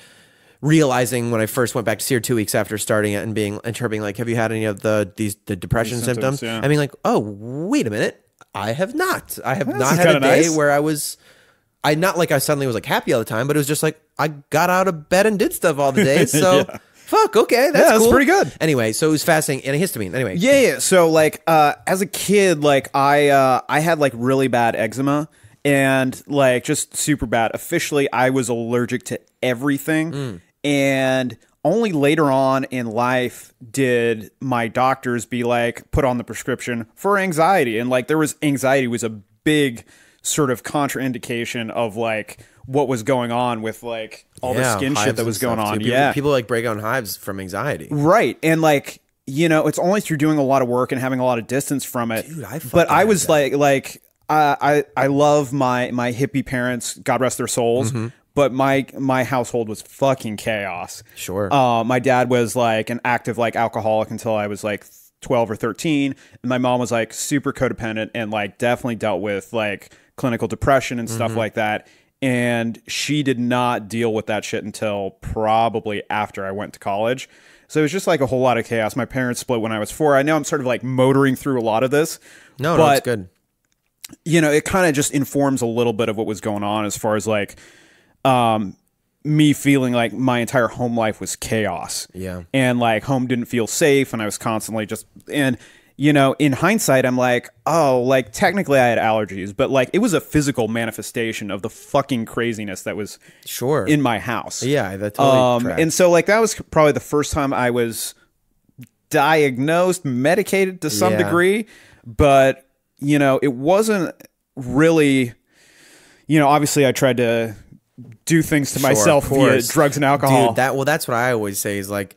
B: realizing when I first went back to see her 2 weeks after starting it and her being like, have you had any of the depression symptoms? I mean, like, oh, wait a minute. I have not. I have not had a day where I suddenly was like happy all the time, but it was just like, I got out of bed and did stuff all the day. So fuck. Okay. That's cool.
C: That's pretty good.
B: Anyway, so it was fascinating. Antihistamine. Anyway.
C: Yeah. So like, as a kid, like I had like really bad eczema. And like just super bad. Officially, I was allergic to everything. And only later on in life did my doctors be like, put on the prescription for anxiety. And like anxiety was a big sort of contraindication of like what was going on with like all the skin shit that was going on.
B: People like break out in hives from anxiety.
C: Right. And like, it's only through doing a lot of work and having a lot of distance from it.
B: Dude,
C: I was like I love my hippie parents, God rest their souls. But my household was fucking chaos.
B: Sure.
C: My dad was like an active like alcoholic until I was like 12 or 13. And my mom was like super codependent and like definitely dealt with like clinical depression and stuff like that. And she did not deal with that shit until probably after I went to college. So it was just like a whole lot of chaos. My parents split when I was 4. I know I'm sort of like motoring through a lot of this.
B: No, it's good.
C: It kind of just informs a little bit of what was going on as far as like me feeling like my entire home life was chaos.
B: Yeah.
C: And like home didn't feel safe and I was constantly in hindsight, I'm like, oh, like technically I had allergies, but like it was a physical manifestation of the fucking craziness that was in my house.
B: Yeah, that totally tracks.
C: And so like that was probably the first time I was diagnosed, medicated to some degree, but it wasn't really, obviously I tried to do things to myself via drugs and alcohol.
B: Dude, that's what I always say is like,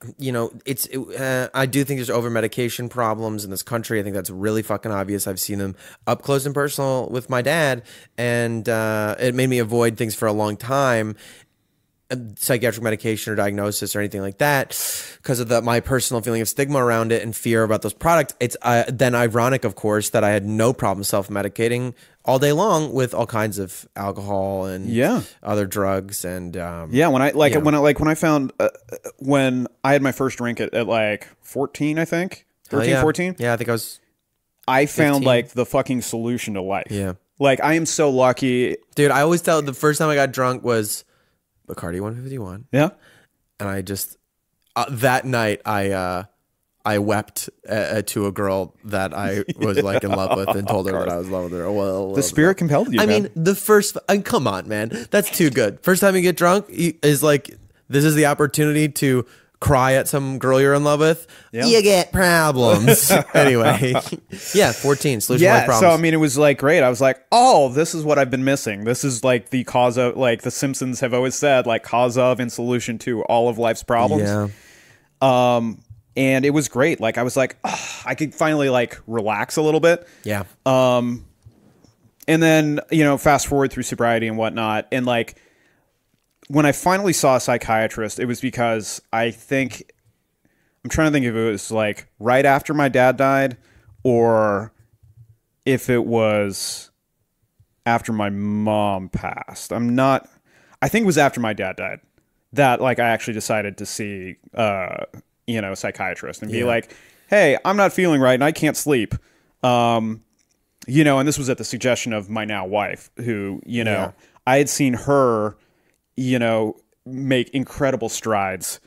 B: I do think there's over medication problems in this country. I think that's really fucking obvious. I've seen them up close and personal with my dad, and it made me avoid things for a long time. Psychiatric medication or diagnosis or anything like that because of my personal feeling of stigma around it and fear about those products. It's then ironic, of course, that I had no problem self-medicating all day long with all kinds of alcohol and other drugs and
C: when I found when I had my first drink at like 14, I think 13, 14.
B: Yeah, I think
C: I found 15. Like the fucking solution to life.
B: Yeah, like
C: I am so lucky,
B: dude. I always tell the first time I got drunk was Bacardi 151.
C: Yeah.
B: And I just, that night, I wept to a girl that I was like in love with and told her that I was in love with her. Well,
C: the spirit compelled you,
B: I mean, come on, man. That's too good. First time you get drunk is like, this is the opportunity to cry at some girl you're in love with. Yeah. You get problems. Anyway, 14, solution to problems.
C: So I mean, it was like great. I was like, oh, this is what I've been missing. This is like the cause of, like the Simpsons have always said, like cause of and solution to all of life's problems.
B: Yeah.
C: And it was great. Like I was like, oh, I could finally like relax a little bit.
B: Yeah.
C: And then fast forward through sobriety and whatnot, and like, when I finally saw a psychiatrist, it was because I'm trying to think if it was like right after my dad died or if it was after my mom passed. I think it was after my dad died that like I actually decided to see, a psychiatrist and be like, hey, I'm not feeling right and I can't sleep. And this was at the suggestion of my now wife who, I had seen her make incredible strides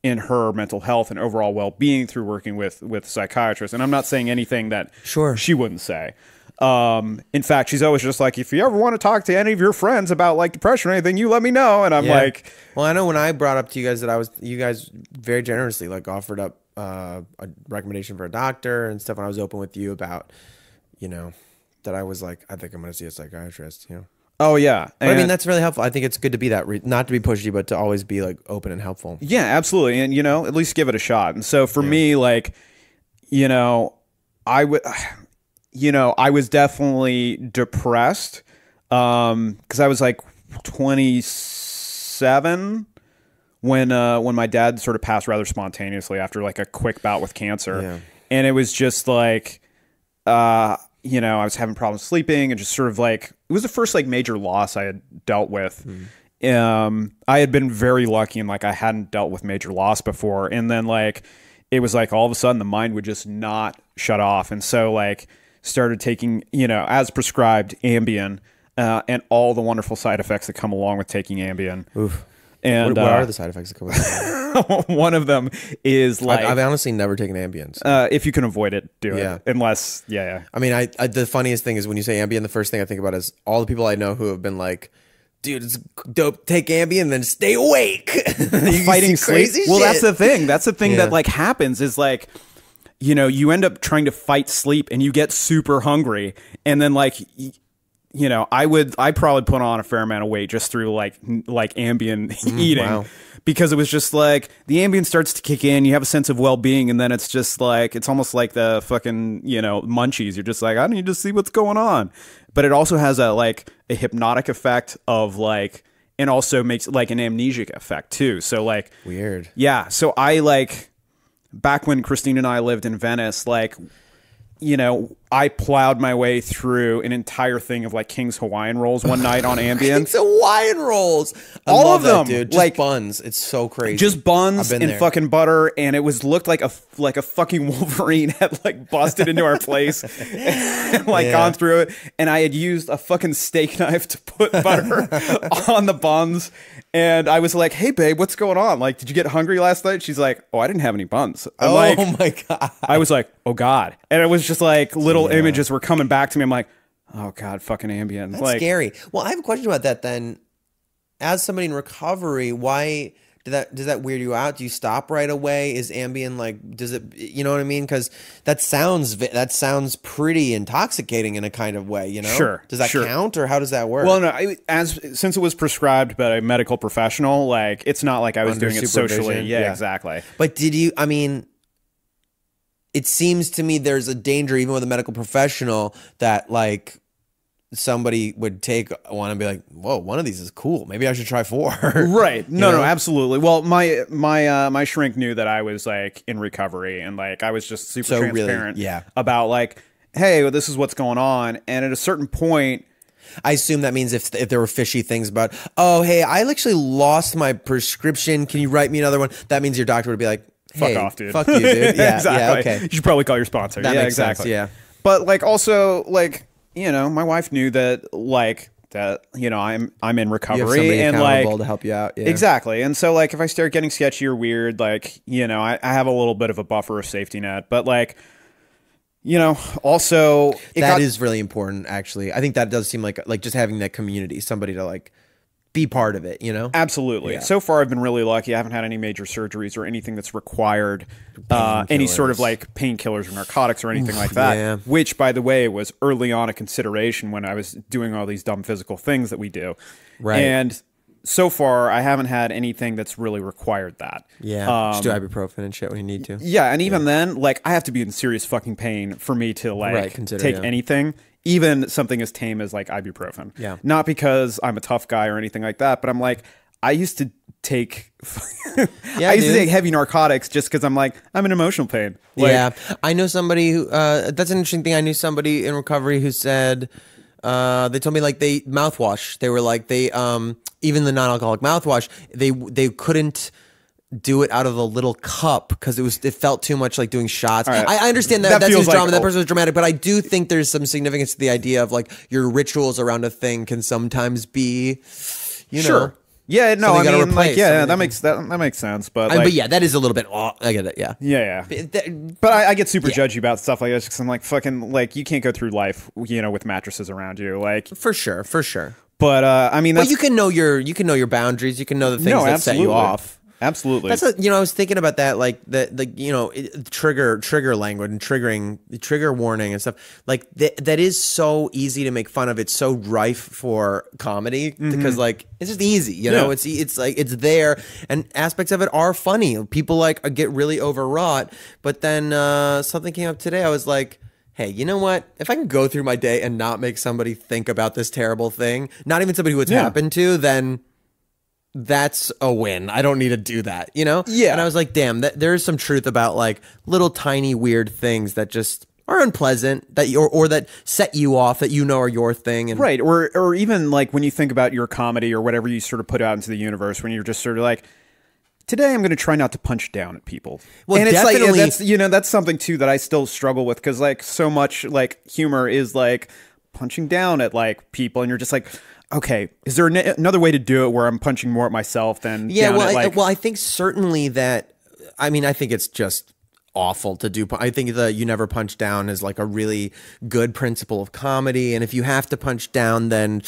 C: in her mental health and overall well-being through working with psychiatrists. And I'm not saying anything that she wouldn't say. In fact, she's always just like, if you ever want to talk to any of your friends about like depression or anything, you let me know. And I'm like,
B: well, I know when I brought up to you guys that you guys very generously like offered up a recommendation for a doctor and stuff. And I was open with you about, that I was like, I think I'm going to see a psychiatrist,
C: Oh yeah.
B: But, I mean, that's really helpful. I think it's good to be that, not to be pushy, but to always be like open and helpful.
C: Yeah, absolutely. And, at least give it a shot. And so for me, like, I was definitely depressed, cause I was like 27 when my dad sort of passed rather spontaneously after like a quick bout with cancer.
B: Yeah.
C: And it was just like, I was having problems sleeping and just sort of like, it was the first like major loss I had dealt with. I had been very lucky and like I hadn't dealt with major loss before. And then like, it was like all of a sudden the mind would just not shut off. And so like started taking, as prescribed Ambien, and all the wonderful side effects that come along with taking Ambien.
B: Oof.
C: And
B: what are the side effects that come with that?
C: one of them is like
B: I've honestly never taken Ambien.
C: If you can avoid it, do it. Unless, I
B: mean, I the funniest thing is when you say Ambien, the first thing I think about is all the people I know who have been like, dude, it's dope. Take Ambien and then stay awake.
C: Fighting sleep. Well, that's the thing. That's the thing that like happens is like, you end up trying to fight sleep and you get super hungry, and then like. I probably put on a fair amount of weight just through like Ambien eating, because it was just like the Ambien starts to kick in, you have a sense of well-being, and then it's just like, it's almost like the fucking, munchies. You're just like, I need to see what's going on. But it also has a hypnotic effect of like, and also makes like an amnesic effect too. So like
B: weird.
C: Yeah. So I like, back when Christine and I lived in Venice, like, I plowed my way through an entire thing of like King's Hawaiian rolls one night on Ambien.
B: King's Hawaiian rolls.
C: All of them,
B: dude. Just like buns. It's so crazy.
C: Just buns and fucking butter, and it looked like a fucking Wolverine had like busted into our place and like gone through it. And I had used a fucking steak knife to put butter on the buns. And I was like, "Hey, babe, what's going on? Like, did you get hungry last night?" She's like, "Oh, I didn't have any buns." I'm like,
B: my God.
C: I was like, "Oh God." And it was just like little images were coming back to me. I'm like, "Oh God, fucking Ambien."
B: That's
C: like,
B: scary. Well, I have a question about that then. As somebody in recovery, why does that weird you out? Do you stop right away? Is Ambien like, does it, you know what I mean? Because that sounds pretty intoxicating in a kind of way,
C: Sure.
B: Does that count, or how does that work?
C: Well, no, since it was prescribed by a medical professional, like it's not like I was
B: Under
C: doing it socially.
B: supervision?
C: Yeah, exactly.
B: But it seems to me there's a danger even with a medical professional that like somebody would take one and be like, whoa, one of these is cool. Maybe I should try 4.
C: Right. No, absolutely. Well, my shrink knew that I was like in recovery, and like I was just super transparent about like, hey, well, this is what's going on. And at a certain point,
B: I assume that means if there were fishy things about, oh, hey, I actually lost my prescription. Can you write me another one? That means your doctor would be like, hey,
C: fuck off, dude.
B: Fuck you, dude. Yeah,
C: exactly.
B: Yeah, okay.
C: You should probably call your sponsor.
B: That makes
C: exactly.
B: sense, yeah.
C: But like also like, my wife knew that like that, I'm in recovery,
B: you have somebody
C: and
B: accountable
C: like
B: to help you out. Yeah.
C: Exactly. And so like if I start getting sketchy or weird, like, I have a little bit of a buffer, of safety net, but like, also
B: that is really important. Actually, I think that does seem like just having that community, somebody to like be part of it,
C: Absolutely. Yeah. So far, I've been really lucky. I haven't had any major surgeries or anything that's required any sort of like painkillers or narcotics or anything like that.
B: Yeah.
C: Which, by the way, was early on a consideration when I was doing all these dumb physical things that we do.
B: Right.
C: And so far, I haven't had anything that's really required that.
B: Yeah. Just do ibuprofen and shit when you need to.
C: Yeah. And even then, like, I have to be in serious fucking pain for me to like take anything. Even something as tame as like ibuprofen.
B: Yeah.
C: Not because I'm a tough guy or anything like that, but I'm like, I used to take to take heavy narcotics just because I'm in emotional pain. Like,
B: yeah. I know somebody who that's an interesting thing. I knew somebody in recovery who said they told me like they mouthwash. They were like even the non-alcoholic mouthwash, they couldn't do it out of a little cup because it felt too much like doing shots. Right. I understand that that's his drama. That person was dramatic, but I do think there's some significance to the idea of like your rituals around a thing can sometimes be,
C: Sure. Yeah, no,
B: Something
C: I
B: you gotta
C: mean, like,
B: replace,
C: yeah,
B: something
C: that makes sense. But
B: I mean,
C: like,
B: but yeah, that is a little bit. Oh, I get it. Yeah.
C: yeah. But I get super judgy about stuff like this because I'm like, fucking, like, you can't go through life, with mattresses around you, like,
B: For sure.
C: But I mean,
B: But
C: that's
B: you can know your boundaries. You can know the things that set you off.
C: Absolutely.
B: That's I was thinking about that, like trigger language and trigger warning and stuff like that is so easy to make fun of. It's so rife for comedy because like it's just easy,
C: Yeah.
B: It's like it's there, and aspects of it are funny. People like get really overwrought, but then something came up today. I was like, hey, you know what? If I can go through my day and not make somebody think about this terrible thing, not even somebody who it's happened to, then that's a win. I don't need to do that,
C: Yeah.
B: And I was like, damn, there is some truth about like little tiny weird things that just are unpleasant that or that set you off that are your thing. And
C: Right. Or even like when you think about your comedy or whatever you sort of put out into the universe, when you're just sort of like, today I'm going to try not to punch down at people.
B: Well,
C: and it's
B: definitely,
C: like, that's something too that I still struggle with because like so much like humor is like punching down at like people, and you're just like, okay, is there another way to do it where I'm punching more at myself than down at like...
B: I think certainly that. I mean, I think it's just awful to do. I think the you never punch down is like a really good principle of comedy, and if you have to punch down, then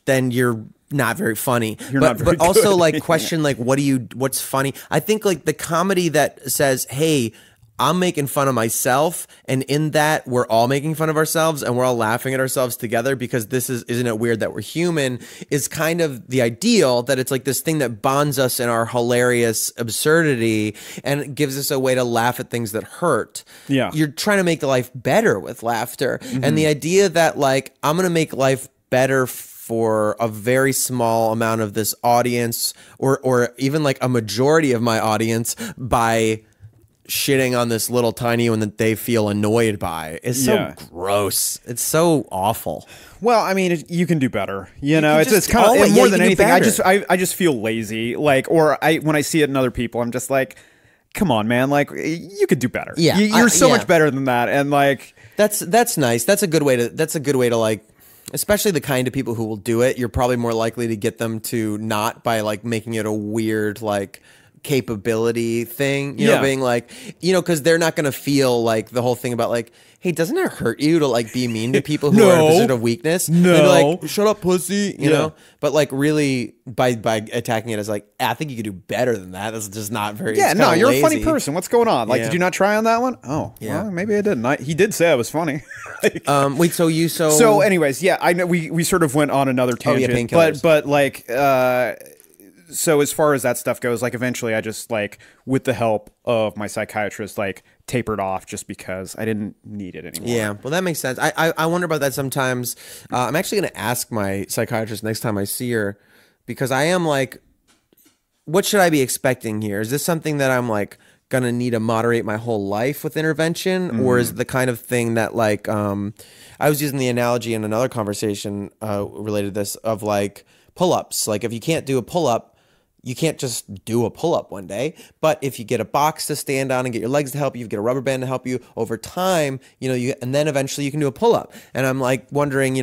B: you're not very funny. But also
C: good.
B: like question like what's funny? I think like the comedy that says, hey, I'm making fun of myself, and in that we're all making fun of ourselves and we're all laughing at ourselves together because isn't it weird that we're human, is kind of the ideal, that it's like this thing that bonds us in our hilarious absurdity and it gives us a way to laugh at things that hurt.
C: Yeah.
B: You're trying to make the life better with laughter. And the idea that like, I'm going to make life better for a very small amount of this audience or even like a majority of my audience by shitting on this little tiny one that they feel annoyed by is so gross. It's so awful.
C: Well, I mean, you can do better. It's kind of
B: you
C: more than
B: can do
C: anything.
B: better.
C: I just feel lazy. Like, or when I see it in other people, I'm just like, come on, man. Like, you could do better.
B: Yeah,
C: you're so much better than that. And like,
B: that's nice. That's a good way to like, especially the kind of people who will do it. You're probably more likely to get them to not by like making it a weird like capability thing, being like, because they're not going to feel like the whole thing about like, hey, doesn't it hurt you to like be mean to people who are a position of weakness?
C: No.
B: And they're like, shut up, pussy, you know? But like really by attacking it as like, I think you could do better than that. That's just not very
C: yeah, no, you're
B: lazy.
C: a funny person. What's going on? Like,
B: Yeah.
C: did you not try on that one? Oh,
B: Yeah.
C: well, maybe I didn't. He did say I was funny.
B: Wait,
C: So anyways, yeah, I know we sort of went on another tangent,
B: painkillers.
C: but like, so as far as that stuff goes, like eventually I just like, with the help of my psychiatrist, like tapered off just because I didn't need it anymore.
B: Yeah, well, that makes sense. I wonder about that sometimes. I'm actually going to ask my psychiatrist next time I see her, because I am like, what should I be expecting here? Is this something that I'm like going to need to moderate my whole life with intervention? Or is it the kind of thing that like, I was using the analogy in another conversation related to this of like pull-ups. Like if you can't do a pull-up, you can't just do a pull-up one day, but if you get a box to stand on and get your legs to help you, get a rubber band to help you over time, and then eventually you can do a pull-up. And I'm like wondering,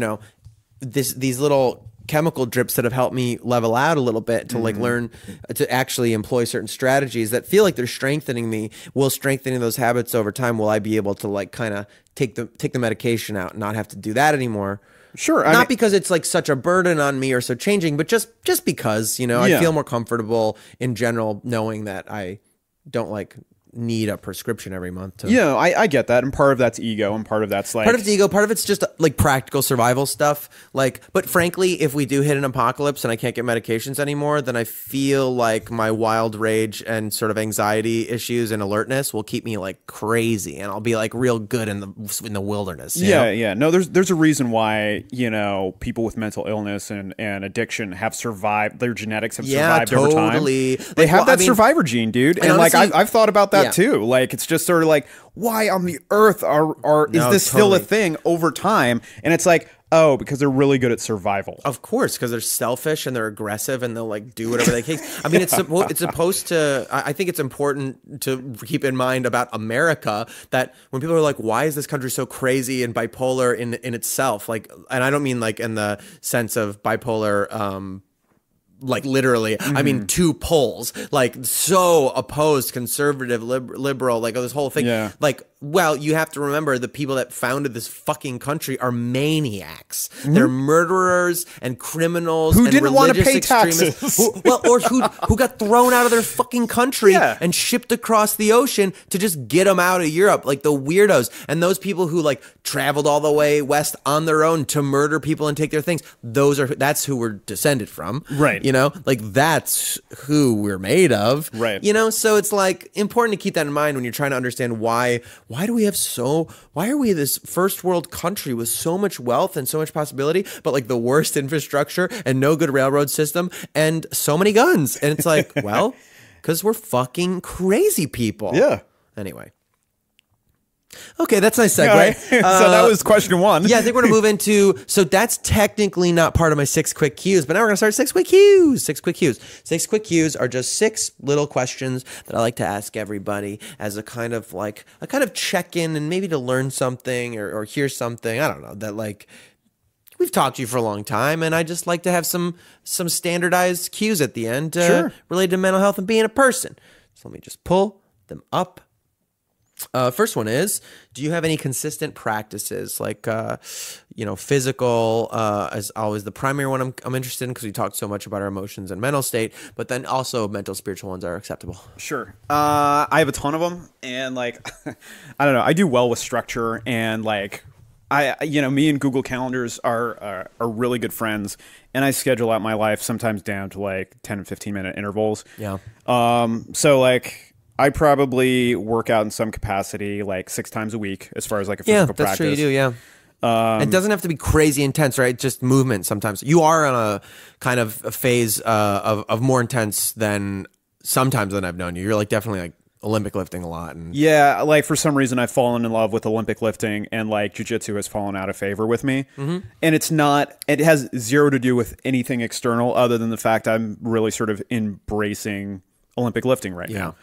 B: these little chemical drips that have helped me level out a little bit to like learn to actually employ certain strategies that feel like they're strengthening me. Will strengthening those habits over time, will I be able to like kind of take the medication out and not have to do that anymore?
C: Sure.
B: Not because it's like such a burden on me or so changing, but just because, I feel more comfortable in general knowing that I don't like need a prescription every month to.
C: Yeah, I get that, and part of that's ego, and part of that's like
B: part of it's ego, part of it's just like practical survival stuff. Like, but frankly, if we do hit an apocalypse and I can't get medications anymore, then I feel like my wild rage and sort of anxiety issues and alertness will keep me like crazy, and I'll be like real good in the wilderness. You know?
C: Yeah. No, there's a reason why people with mental illness and addiction have survived. Their genetics have survived over time. They have that survivor gene, dude, and
B: honestly,
C: like I've thought about that too. Like it's just sort of like, why on the earth is this still a thing over time? And it's like, oh, because they're really good at survival.
B: Of course, because they're selfish and they're aggressive and they'll like do whatever they can. I mean, it's supposed to. I think it's important to keep in mind about America that when people are like, why is this country so crazy and bipolar in itself? Like, and I don't mean like in the sense of bipolar.
A: like literally, I mean, two poles, like so opposed, conservative, liberal, like this whole thing.
C: Yeah.
A: Like, well, you have to remember the people that founded this fucking country are maniacs. They're murderers and criminals
C: Who
A: and
C: didn't want to
A: religious
C: pay
A: extremists.
C: taxes.
A: Who got thrown out of their fucking country
C: Yeah.
A: and shipped across the ocean to just get them out of Europe, like the weirdos. And those people who like traveled all the way west on their own to murder people and take their things, that's who we're descended from.
C: Right.
A: You know, like that's who we're made of.
C: Right.
A: You know, so it's like important to keep that in mind when you're trying to understand why are we this first world country with so much wealth and so much possibility, but like the worst infrastructure and no good railroad system and so many guns. And it's like, well, because we're fucking crazy people.
C: Yeah.
A: Anyway. Okay, that's a nice segue.
C: All right. So that was question one.
A: Yeah, I think we're going to move into, so that's technically not part of my 6 quick cues, but now we're going to start 6 quick cues. 6 quick cues. 6 quick cues are just 6 little questions that I like to ask everybody as a kind of check-in and maybe to learn something or hear something. I don't know, that like, we've talked to you for a long time, and I just like to have some standardized cues at the end related to mental health and being a person. So let me just pull them up. First one is, do you have any consistent practices like, physical is always the primary one I'm interested in because we talked so much about our emotions and mental state, but then also mental, spiritual ones are acceptable.
C: Sure. I have a ton of them, and like, I don't know, I do well with structure, and like, me and Google Calendars are really good friends, and I schedule out my life sometimes down to like 10 and 15 minute intervals.
A: Yeah.
C: So like, I probably work out in some capacity like 6 times a week as far as like a physical practice.
A: Yeah, that's true. You do, yeah. It doesn't have to be crazy intense, right? Just movement sometimes. You are on a kind of a phase of more intense than sometimes than I've known you. You're like definitely like Olympic lifting a lot. And
C: yeah, like for some reason I've fallen in love with Olympic lifting, and like jiu-jitsu has fallen out of favor with me. And it has zero to do with anything external other than the fact I'm really sort of embracing Olympic lifting right now.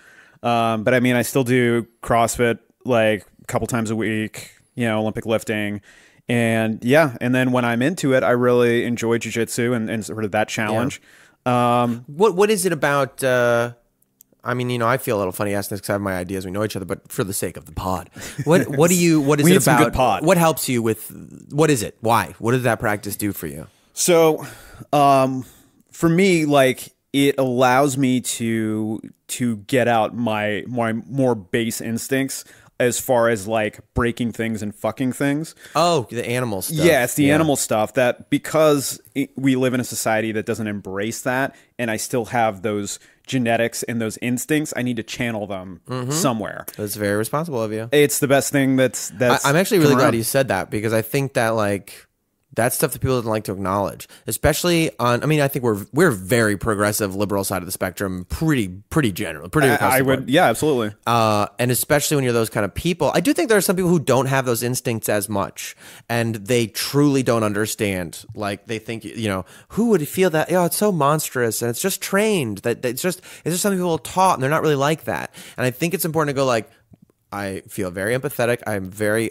C: But I mean, I still do CrossFit like a couple times a week, Olympic lifting. And yeah, and then when I'm into it, I really enjoy jiu-jitsu and sort of that challenge.
A: Yeah. What is it about, I feel a little funny asking this because I have my ideas. We know each other, but for the sake of the pod, what is
C: We
A: it
C: need some
A: about?
C: good pod.
A: What helps you with, what is it? Why? What does that practice do for you?
C: So, for me, like, it allows me to get out my more base instincts as far as like breaking things and fucking things.
A: Oh, the animal stuff.
C: Yeah, it's the animal stuff that because we live in a society that doesn't embrace that, and I still have those genetics and those instincts, I need to channel them somewhere.
A: That's very responsible of you.
C: It's the best thing that's
A: I'm actually really
C: come
A: glad
C: around.
A: you said that because I think that like that's stuff that people don't like to acknowledge, especially on. I think we're very progressive, liberal side of the spectrum, pretty general, pretty. Across the board.
C: Yeah, absolutely.
A: And especially when you're those kind of people, I do think there are some people who don't have those instincts as much, and they truly don't understand. Like they think, who would feel that? It's so monstrous, and it's just trained. That it's just something people are taught, and they're not really like that. And I think it's important to go like, I feel very empathetic. I'm very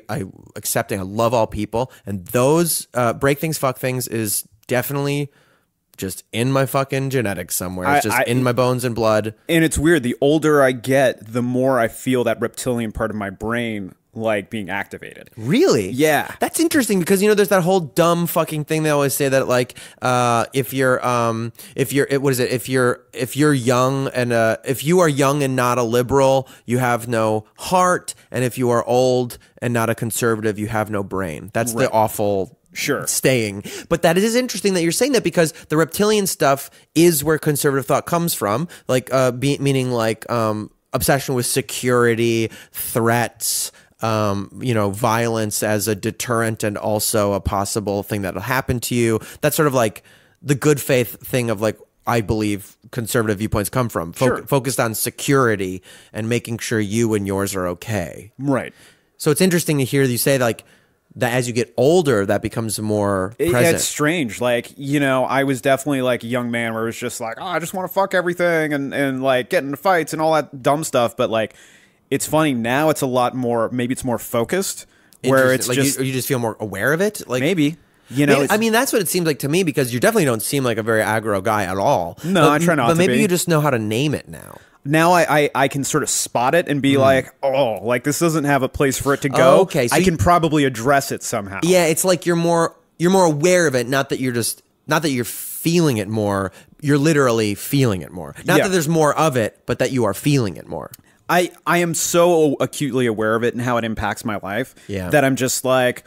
A: accepting. I love all people. And those break things, fuck things is definitely just in my fucking genetics somewhere. It's just in my bones and blood.
C: And it's weird. The older I get, the more I feel that reptilian part of my brain like being activated.
A: Really?
C: Yeah.
A: That's interesting because there's that whole dumb fucking thing they always say that like if you are young and not a liberal, you have no heart, and if you are old and not a conservative, you have no brain. That's the awful staying. But that is interesting that you're saying that because the reptilian stuff is where conservative thought comes from, like meaning like obsession with security, threats, violence as a deterrent and also a possible thing that'll happen to you. That's sort of like the good faith thing of like, I believe conservative viewpoints come from. Focused on security and making sure you and yours are okay.
C: Right.
A: So it's interesting to hear you say like that as you get older, that becomes more present.
C: It's strange. Like, I was definitely like a young man where it was just like, I just want to fuck everything and like get into fights and all that dumb stuff. But like, it's funny now. It's a lot more. Maybe it's more focused. Where it's
A: like
C: just
A: you just feel more aware of it. Like
C: maybe. You know,
B: I mean, that's what it seems like to me, because you definitely don't seem like a very aggro guy at all.
C: No, I try not to
B: But maybe
C: be.
B: you just know how to name it now.
C: Now I can sort of spot it and be like, oh, like this doesn't have a place for it to go.
B: Oh, okay, so
C: I can probably address it somehow.
B: Yeah, it's like you're more aware of it, not that you're feeling it more. You're literally feeling it more. Not
C: Yeah.
B: that there's more of it, but that you are feeling it more.
C: I am so acutely aware of it and how it impacts my life that I'm just like,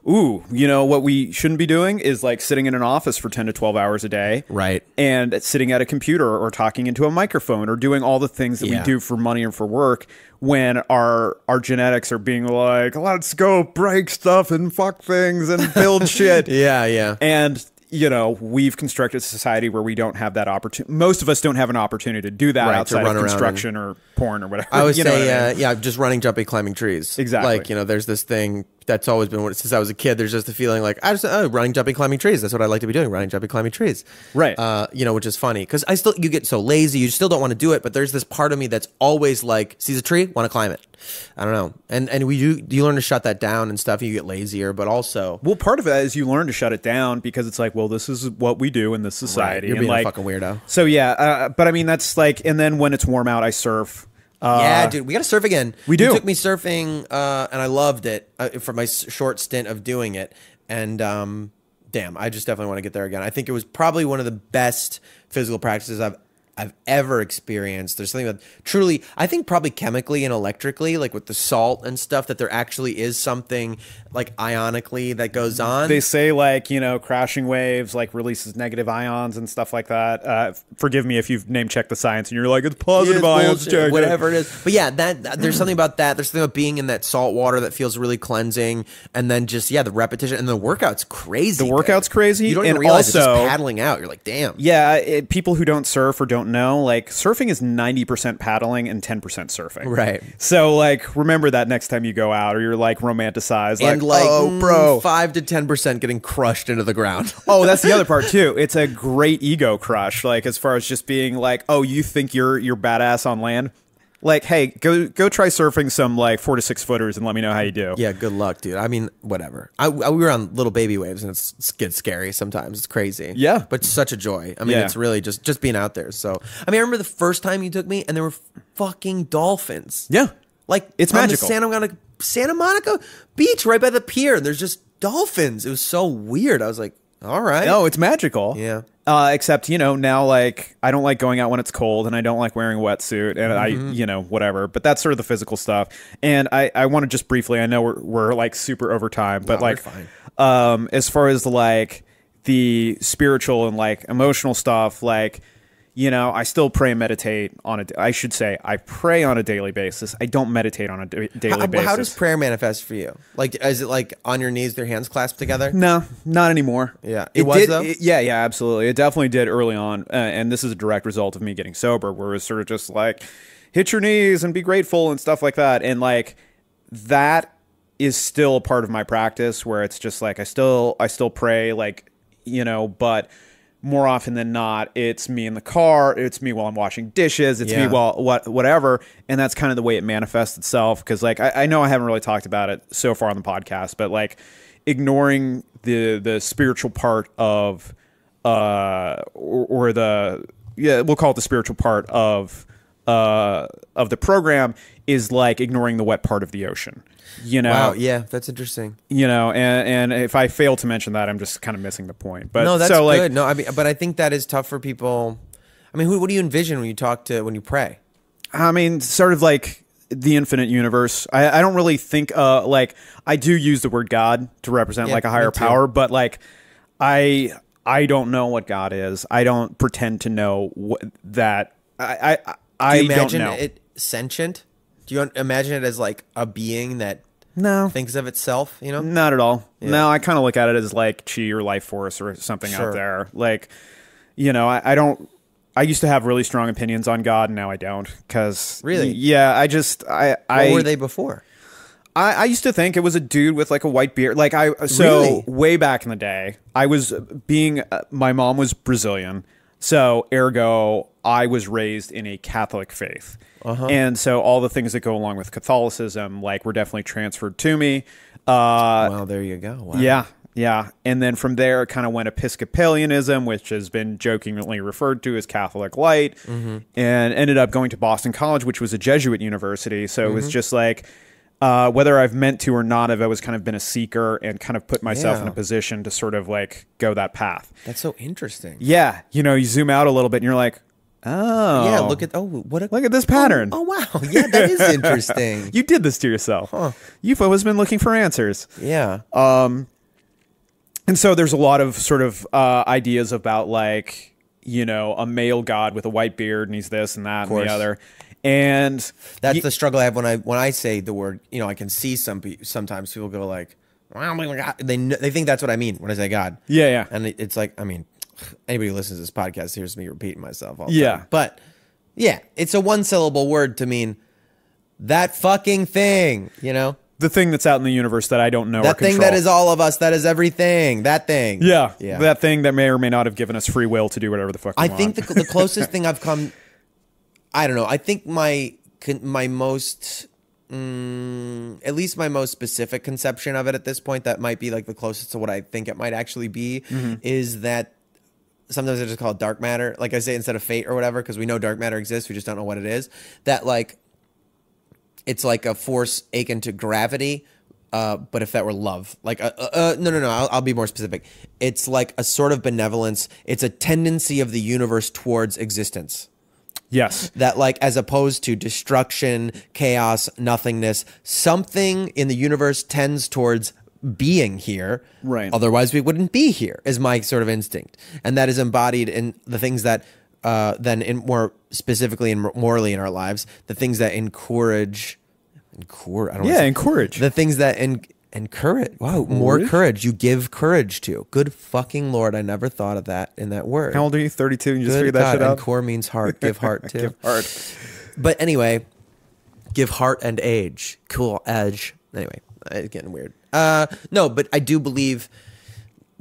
C: ooh, you know, what we shouldn't be doing is like sitting in an office for 10 to 12 hours a day.
B: Right.
C: And sitting at a computer or talking into a microphone or doing all the things that we do for money and for work when our genetics are being like, let's go break stuff and fuck things and build shit.
B: Yeah.
C: And you know, we've constructed a society where we don't have that opportunity. Most of us don't have an opportunity to do that outside of construction or porn or whatever.
B: I always
C: You know
B: say,
C: what I mean?
B: yeah, just running, jumping, climbing trees.
C: Exactly.
B: Like, you know, there's this thing that's always been, since I was a kid, there's just a feeling like, running, jumping, climbing trees. That's what I like to be doing, running, jumping, climbing trees.
C: Right.
B: You know, which is funny because you get so lazy, you still don't want to do it, but there's this part of me that's always like, sees a tree, want to climb it. I don't know. And you learn to shut that down and stuff. You get lazier, but also,
C: well, part of it is you learn to shut it down because it's like, well, this is what we do in this society.
B: Right. You're being
C: like,
B: a fucking weirdo.
C: So yeah, but I mean, that's like, and then when it's warm out, I surf.
B: Yeah, dude, we got to surf again.
C: We do.
B: You took me surfing, and I loved it for my short stint of doing it. And damn, I just definitely want to get there again. I think it was probably one of the best physical practices I've ever experienced. There's something that truly, I think probably chemically and electrically, like with the salt and stuff, that there actually is something like ionically that goes on.
C: They say like, you know, crashing waves like releases negative ions and stuff like that. Forgive me if you've name checked the science and you're like, it's positive ions.
B: Bullshit, whatever it is. But yeah, that there's something about that. There's something about being in that salt water that feels really cleansing. And then just, the repetition and the workout's crazy.
C: The workout's crazy.
B: You don't even
C: and
B: realize it's
C: also,
B: just paddling out. You're like, damn.
C: Yeah, people who don't surf or don't know, like surfing is 90% paddling and 10% surfing.
B: Right.
C: So like remember that next time you go out or you're like romanticized.
B: And
C: oh, bro,
B: 5 to 10% getting crushed into the ground.
C: Oh, that's the other part too. It's a great ego crush. Like as far as just being like, oh, you think you're badass on land? Like, hey, go try surfing some like 4 to 6 footers and let me know how you do.
B: Yeah, good luck, dude. I mean, whatever. We were on little baby waves and it gets scary sometimes. It's crazy.
C: Yeah.
B: But it's such a joy. I mean, it's really just being out there. So, I mean, I remember the first time you took me and there were fucking dolphins.
C: Yeah.
B: Like,
C: it's
B: on
C: magical.
B: The Santa Monica Beach right by the pier. There's just dolphins. It was so weird. I was like, all right.
C: No, it's magical.
B: Yeah.
C: Except, you know, now, like, I don't like going out when it's cold and I don't like wearing a wetsuit and I, you know, whatever. But that's sort of the physical stuff. And I want to just briefly, I know we're like super over time, but
B: No,
C: like,
B: we're fine.
C: As far as like the spiritual and like emotional stuff, like, you know, I still pray and meditate I should say I pray on a daily basis. I don't meditate on a daily basis.
B: How does prayer manifest for you? Like, is it like on your knees, their hands clasped together?
C: No, not anymore.
B: Yeah.
C: It
B: was,
C: did,
B: though?
C: yeah, absolutely. It definitely did early on. And this is a direct result of me getting sober, where it's sort of just like, hit your knees and be grateful and stuff like that. And like, that is still a part of my practice where it's just like, I still pray, like, you know, but more often than not, it's me in the car, it's me while I'm washing dishes, it's me while whatever, and that's kind of the way it manifests itself. Because like I know I haven't really talked about it so far on the podcast, but like ignoring the spiritual part of we'll call it the spiritual part of the program is like ignoring the wet part of the ocean. You know,
B: wow, yeah, that's interesting.
C: You know, and if I fail to mention that, I'm just kind of missing the point. But
B: no, that's
C: so, like,
B: good. No, I mean, but I think that is tough for people. I mean, what do you envision when you pray?
C: I mean, sort of like the infinite universe. I don't really think like I do use the word God to represent like a higher power, but like I don't know what God is. I don't pretend to know that. I
B: do you imagine
C: don't know.
B: it sentient? Do you imagine it as like a being that thinks of itself, you know?
C: Not at all.
B: Yeah.
C: No, I kind of look at it as like chi or life force or something out there. Like, you know, I used to have really strong opinions on God, and now I don't. Because
B: really,
C: yeah,
B: what were they before?
C: I used to think it was a dude with like a white beard. Like way back in the day, I was my mom was Brazilian, so ergo I was raised in a Catholic faith. And so all the things that go along with Catholicism, like, were definitely transferred to me.
B: Well, there you go. Wow.
C: Yeah. Yeah. And then from there, it kind of went Episcopalianism, which has been jokingly referred to as Catholic Light, and ended up going to Boston College, which was a Jesuit university. So it was just like, whether I've meant to or not, I've always kind of been a seeker and kind of put myself in a position to sort of like go that path.
B: That's so interesting.
C: Yeah. You know, you zoom out a little bit and you're like, oh.
B: Yeah, look at this
C: pattern.
B: Oh, wow. Yeah, that is interesting.
C: You did this to yourself.
B: Huh.
C: You've always been looking for answers.
B: Yeah.
C: And so there's a lot of sort of ideas about like, you know, a male god with a white beard and he's this and that and the other. And
B: that's the struggle I have when I say the word, you know, I can see sometimes people go like, oh my God. They think that's what I mean when I say God.
C: Yeah, yeah.
B: And it's like, I mean, anybody who listens to this podcast hears me repeating myself all the time. But yeah, it's a one syllable word to mean that fucking thing, you know?
C: The thing that's out in the universe that I don't know.
B: That thing that is all of us, that is everything. That thing.
C: Yeah. That thing that may or may not have given us free will to do whatever the fuck we want.
B: I think the closest thing I've come, I don't know. I think my most, at least my most specific conception of it at this point, that might be like the closest to what I think it might actually be, is that sometimes I just call it dark matter. Like I say, instead of fate or whatever, because we know dark matter exists. We just don't know what it is. That like, it's like a force akin to gravity, but if that were love. Like, no. I'll be more specific. It's like a sort of benevolence. It's a tendency of the universe towards existence.
C: Yes.
B: That like, as opposed to destruction, chaos, nothingness, something in the universe tends towards being here.
C: Right.
B: Otherwise we wouldn't be here, is my sort of instinct. And that is embodied in the things that then in more specifically and morally in our lives, the things that encourage. The things that encourage. Wow, more courage. You give courage to. Good fucking Lord, I never thought of that in that word.
C: How old are you? 32? You just figured that shit out?
B: And core means heart. Give heart too.
C: Give heart.
B: But anyway, give heart and age. Cool edge. Anyway, it's getting weird. No, but I do believe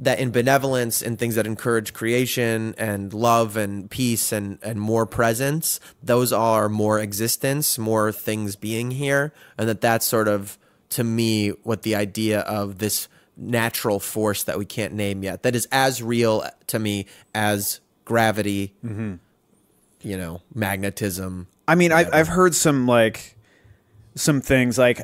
B: that in benevolence and things that encourage creation and love and peace and more presence, those are more existence, more things being here. And that's sort of, to me, what the idea of this natural force that we can't name yet, that is as real to me as gravity, you know, magnetism.
C: I mean, I've heard some things like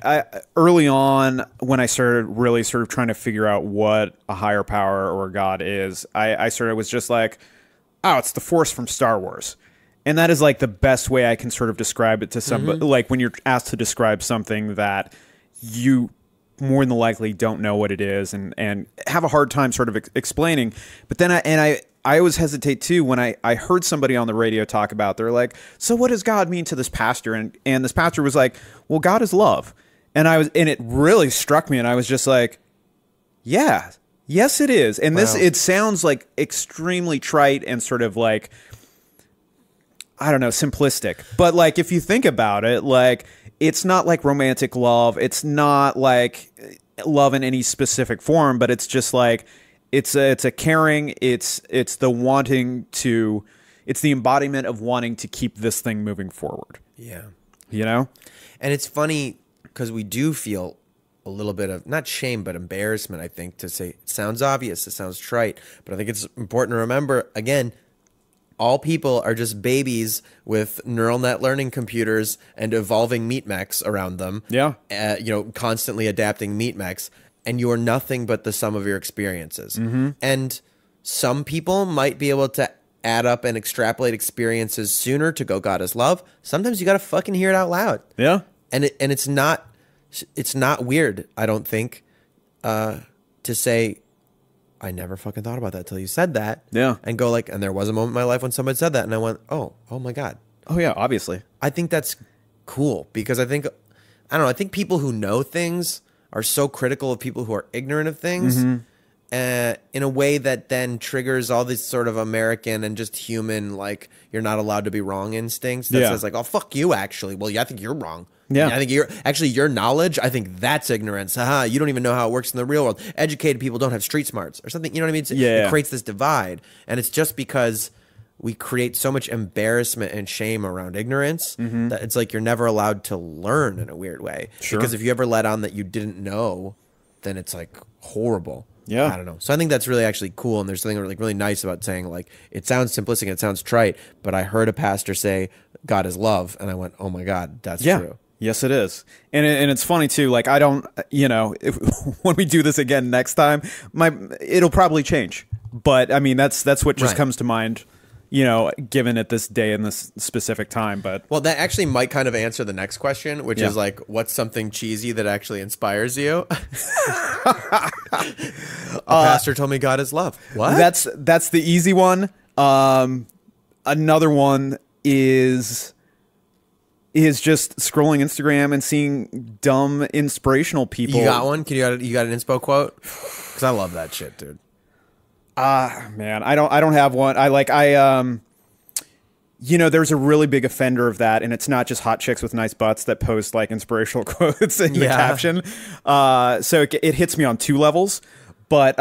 C: early on when I started really sort of trying to figure out what a higher power or God is, I sort of was just like, oh, it's the Force from Star Wars. And that is like the best way I can sort of describe it to somebody. Like when you're asked to describe something that you more than likely don't know what it is and have a hard time sort of explaining. But then I always hesitate too when I heard somebody on the radio talk about, they're like, so what does God mean to this pastor? And this pastor was like, well, God is love. And it really struck me. And I was just like, yeah, yes, it is. And it sounds like extremely trite and sort of like, I don't know, simplistic. But like, if you think about it, like, it's not like romantic love. It's not like love in any specific form, but it's just like, it's a caring, it's the embodiment of wanting to keep this thing moving forward.
B: Yeah.
C: You know?
B: And it's funny because we do feel a little bit of, not shame, but embarrassment, I think, to say, it sounds obvious, it sounds trite, but I think it's important to remember, again, all people are just babies with neural net learning computers and evolving meat mechs around them.
C: Yeah.
B: You know, constantly adapting meat mechs. And you are nothing but the sum of your experiences. And some people might be able to add up and extrapolate experiences sooner to go, God is love. Sometimes you got to fucking hear it out loud.
C: Yeah.
B: And it's not weird, I don't think, to say, I never fucking thought about that till you said that.
C: Yeah.
B: And go like, and there was a moment in my life when somebody said that and I went, oh my God.
C: Oh yeah, obviously.
B: I think that's cool because I think people who know things are so critical of people who are ignorant of things in a way that then triggers all these sort of American and just human, like, you're not allowed to be wrong instincts that says like, oh, fuck you, actually. Well, yeah, I think you're wrong.
C: Yeah.
B: I think your knowledge, I think that's ignorance. Haha, you don't even know how it works in the real world. Educated people don't have street smarts or something. You know what I mean? It creates this divide. And it's just because we create so much embarrassment and shame around ignorance that it's like you're never allowed to learn in a weird way.
C: Sure.
B: Because if you ever let on that you didn't know, then it's like horrible.
C: Yeah.
B: I don't know. So I think that's really actually cool, and there's something really nice about saying, like, it sounds simplistic and it sounds trite, but I heard a pastor say God is love, and I went, oh my God, that's true.
C: Yes, it is. And it's funny too. Like, I don't, when we do this again next time, it'll probably change. But I mean, that's what just comes to mind, given at this day and this specific time. But
B: well, that actually might kind of answer the next question, which is like, what's something cheesy that actually inspires you? A pastor told me God is love. What?
C: That's the easy one. Another one is just scrolling Instagram and seeing dumb inspirational people.
B: You got one? You got an inspo quote? Because I love that shit, dude.
C: Man, I don't have one. There's a really big offender of that, and it's not just hot chicks with nice butts that post like inspirational quotes in the caption. So it hits me on two levels, but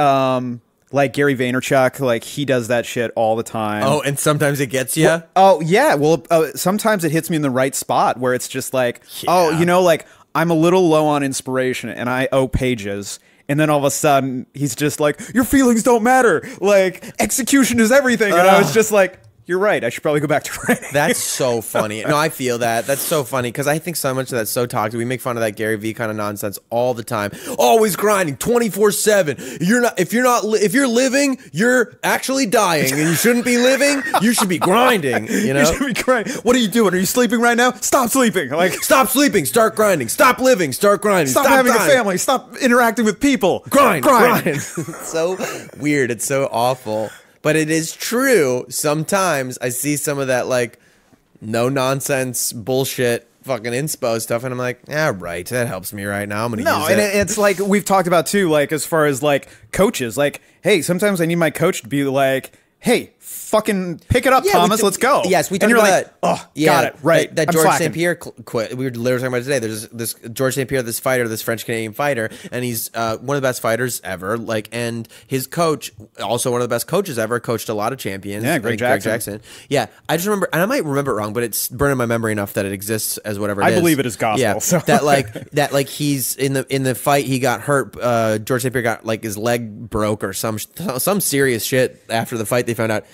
C: like Gary Vaynerchuk, like he does that shit all the time.
B: Oh, and sometimes it gets you?
C: Well, yeah. Well, sometimes it hits me in the right spot where it's just like, like I'm a little low on inspiration and I owe pages. And then all of a sudden he's just like, your feelings don't matter. Like execution is everything. And I was just like, you're right. I should probably go back to writing.
B: That's so funny. No, I feel that. That's so funny because I think so much of that's so toxic. We make fun of that Gary V kind of nonsense all the time. Always grinding 24/7. If you're living, you're actually dying, and you shouldn't be living. You should be grinding. You
C: should be grinding. What are you doing? Are you sleeping right now? Stop sleeping. Like
B: stop sleeping. Start grinding. Stop living. Start grinding.
C: Stop having dying. A family. Stop interacting with people.
B: Grind. It's so weird. It's so awful. But it is true. Sometimes I see some of that like no nonsense bullshit fucking inspo stuff, and I'm like, right, that helps me right now. I'm gonna use it.
C: And it's like we've talked about too, like as far as like coaches, like, hey, sometimes I need my coach to be like, hey, fucking pick it up, Thomas. Let's go.
B: Yes, we talked about that. Oh, yeah, got it. Right. That George St. Pierre quit. We were literally talking about it today. There's this George St. Pierre, this French Canadian fighter, and he's one of the best fighters ever. Like, and his coach, also one of the best coaches ever, coached a lot of champions.
C: Yeah, Greg
B: Jackson. Yeah, I just remember, and I might remember it wrong, but it's burned in my memory enough that it exists as whatever it is.
C: I believe it is gospel.
B: Yeah,
C: so.
B: that he's in the fight he got hurt. George St. Pierre got like his leg broke or some serious shit after the fight. They found out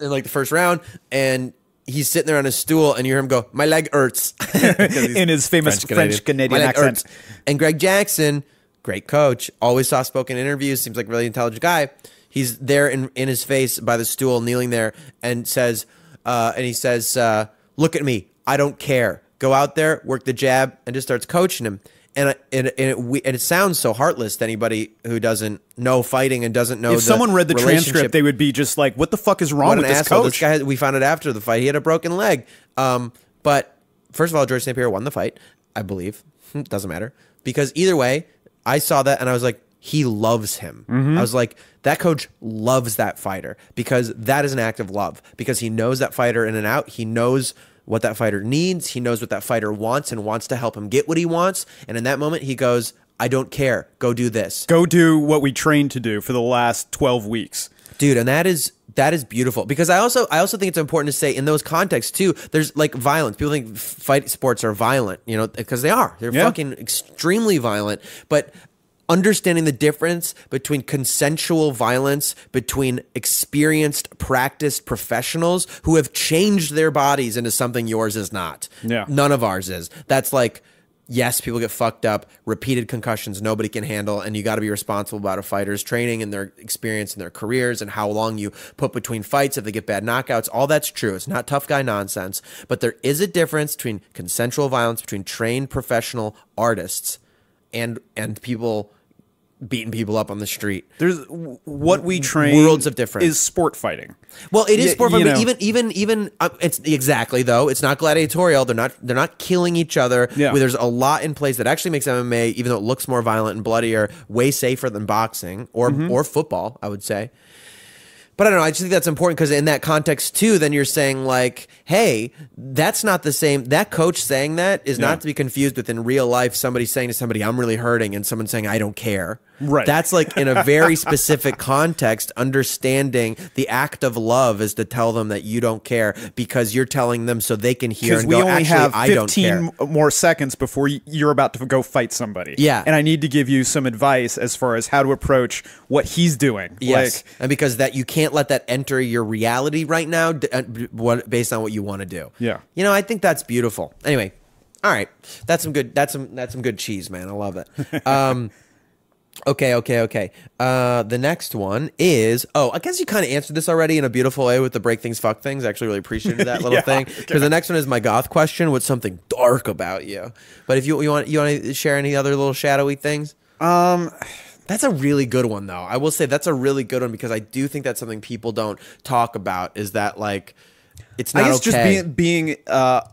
B: in like the first round, and he's sitting there on his stool, and you hear him go, "My leg hurts,"
C: in his famous French Canadian accent.
B: And Greg Jackson, great coach, always soft spoken interviews, seems like a really intelligent guy. He's there in his face by the stool, kneeling there, and says, "Look at me, I don't care. Go out there, work the jab," and just starts coaching him. And it sounds so heartless to anybody who doesn't know fighting and doesn't know.
C: If someone read the transcript, they would be just like, "What the fuck is wrong with this coach?"
B: This guy, we found it after the fight. He had a broken leg. But first of all, George St. Pierre won the fight, I believe. Doesn't matter, because either way, I saw that and I was like, he loves him.
C: Mm-hmm.
B: I was like, that coach loves that fighter because that is an act of love. Because he knows that fighter in and out. He knows what that fighter needs. He knows what that fighter wants and wants to help him get what he wants. And in that moment, he goes, I don't care. Go do this.
C: Go do what we trained to do for the last 12 weeks.
B: Dude, and that is beautiful, because I also think it's important to say in those contexts too, there's like violence. People think fight sports are violent, because they are. They're fucking extremely violent. But understanding the difference between consensual violence, between experienced, practiced professionals who have changed their bodies into something yours is not.
C: Yeah.
B: None of ours is. That's like, yes, people get fucked up, repeated concussions nobody can handle, and you got to be responsible about a fighter's training and their experience and their careers and how long you put between fights if they get bad knockouts. All that's true. It's not tough guy nonsense. But there is a difference between consensual violence, between trained professional artists and people beating people up on the street.
C: There's what we train.
B: Worlds of difference
C: is sport fighting.
B: Well, it is sport fighting. But even it's exactly though. It's not gladiatorial. They're not killing each other.
C: Yeah.
B: There's a lot in place that actually makes MMA, even though it looks more violent and bloodier, way safer than boxing or football, I would say. But I don't know. I just think that's important because in that context too, then you're saying like, hey, that's not the same. That coach saying that is not to be confused with in real life somebody saying to somebody, I'm really hurting, and someone saying, I don't care.
C: Right.
B: That's like in a very specific context, understanding the act of love is to tell them that you don't care because you're telling them so they can hear and
C: we
B: go,
C: only
B: actually,
C: have
B: I don't care.
C: 15 more seconds before you're about to go fight somebody.
B: Yeah.
C: And I need to give you some advice as far as how to approach what he's doing.
B: Yes.
C: Like,
B: and because that you can't let that enter your reality right now based on what you want to do.
C: Yeah.
B: You know, I think that's beautiful. Anyway, all right. That's some good cheese, man. I love it. Okay. The next one is, I guess you kind of answered this already in a beautiful way with the break things, fuck things. I actually really appreciated that little thing. Because the next one is my goth question. What's something dark about you? But if you want to share any other little shadowy things? That's a really good one, though. I will say that's a really good one because I do think that's something people don't talk about is that, like, it's not
C: I guess
B: okay.
C: just being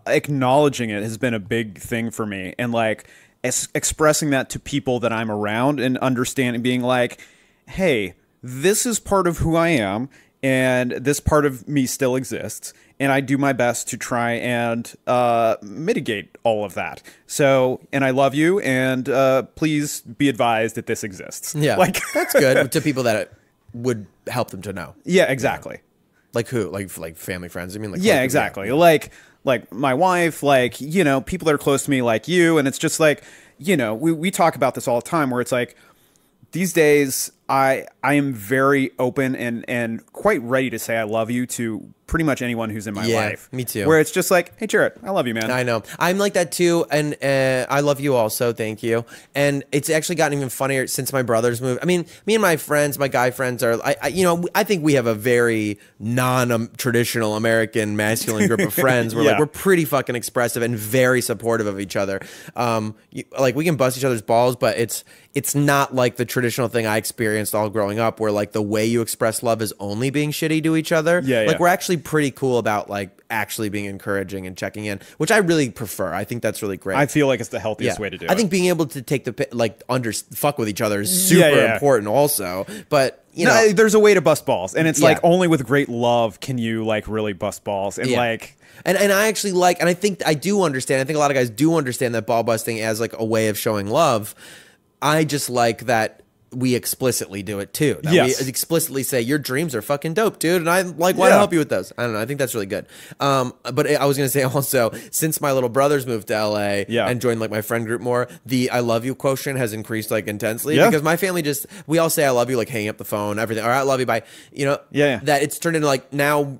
C: acknowledging it has been a big thing for me. And, like, expressing that to people that I'm around and understanding, being like, hey, this is part of who I am and this part of me still exists. And I do my best to try and mitigate all of that. So, and I love you, and please be advised that this exists.
B: Yeah,
C: like
B: that's good to people that it would help them to know.
C: Yeah, exactly.
B: Yeah. Like who? Like family, friends? I mean, like
C: yeah, exactly. Like my wife, like, you know, people that are close to me, like you, and it's just like, you know, we talk about this all the time, where it's like these days I am very open and quite ready to say I love you to pretty much anyone who's in my life.
B: Me too.
C: Where it's just like, hey, Jarrett, I love you, man.
B: I know. I'm like that too, and I love you also. Thank you. And it's actually gotten even funnier since my brothers moved. I mean, me and my friends, my guy friends are, I think we have a very non-traditional American masculine group of friends. Where like we're pretty fucking expressive and very supportive of each other. Like we can bust each other's balls, but it's not like the traditional thing I experienced all growing up, where like the way you express love is only being shitty to each other. Like we're actually pretty cool about like actually being encouraging and checking in, which I really prefer. I think that's really great.
C: I feel like it's the healthiest way to do it.
B: I think being able to take fuck with each other is super important also. But you know,
C: there's a way to bust balls, and it's like only with great love can you like really bust balls, and like.
B: And I actually like, and I think I do understand. I think a lot of guys do understand that ball busting as like a way of showing love. I just like that we explicitly do it too. That we explicitly say your dreams are fucking dope, dude, and I like want to help you with those. I don't know. I think that's really good. But I was gonna say also, since my little brothers moved to LA and joined like my friend group more, the I love you quotient has increased like intensely because my family we all say I love you, like hanging up the phone, everything. All right, I love you, bye. You know, that it's turned into like now.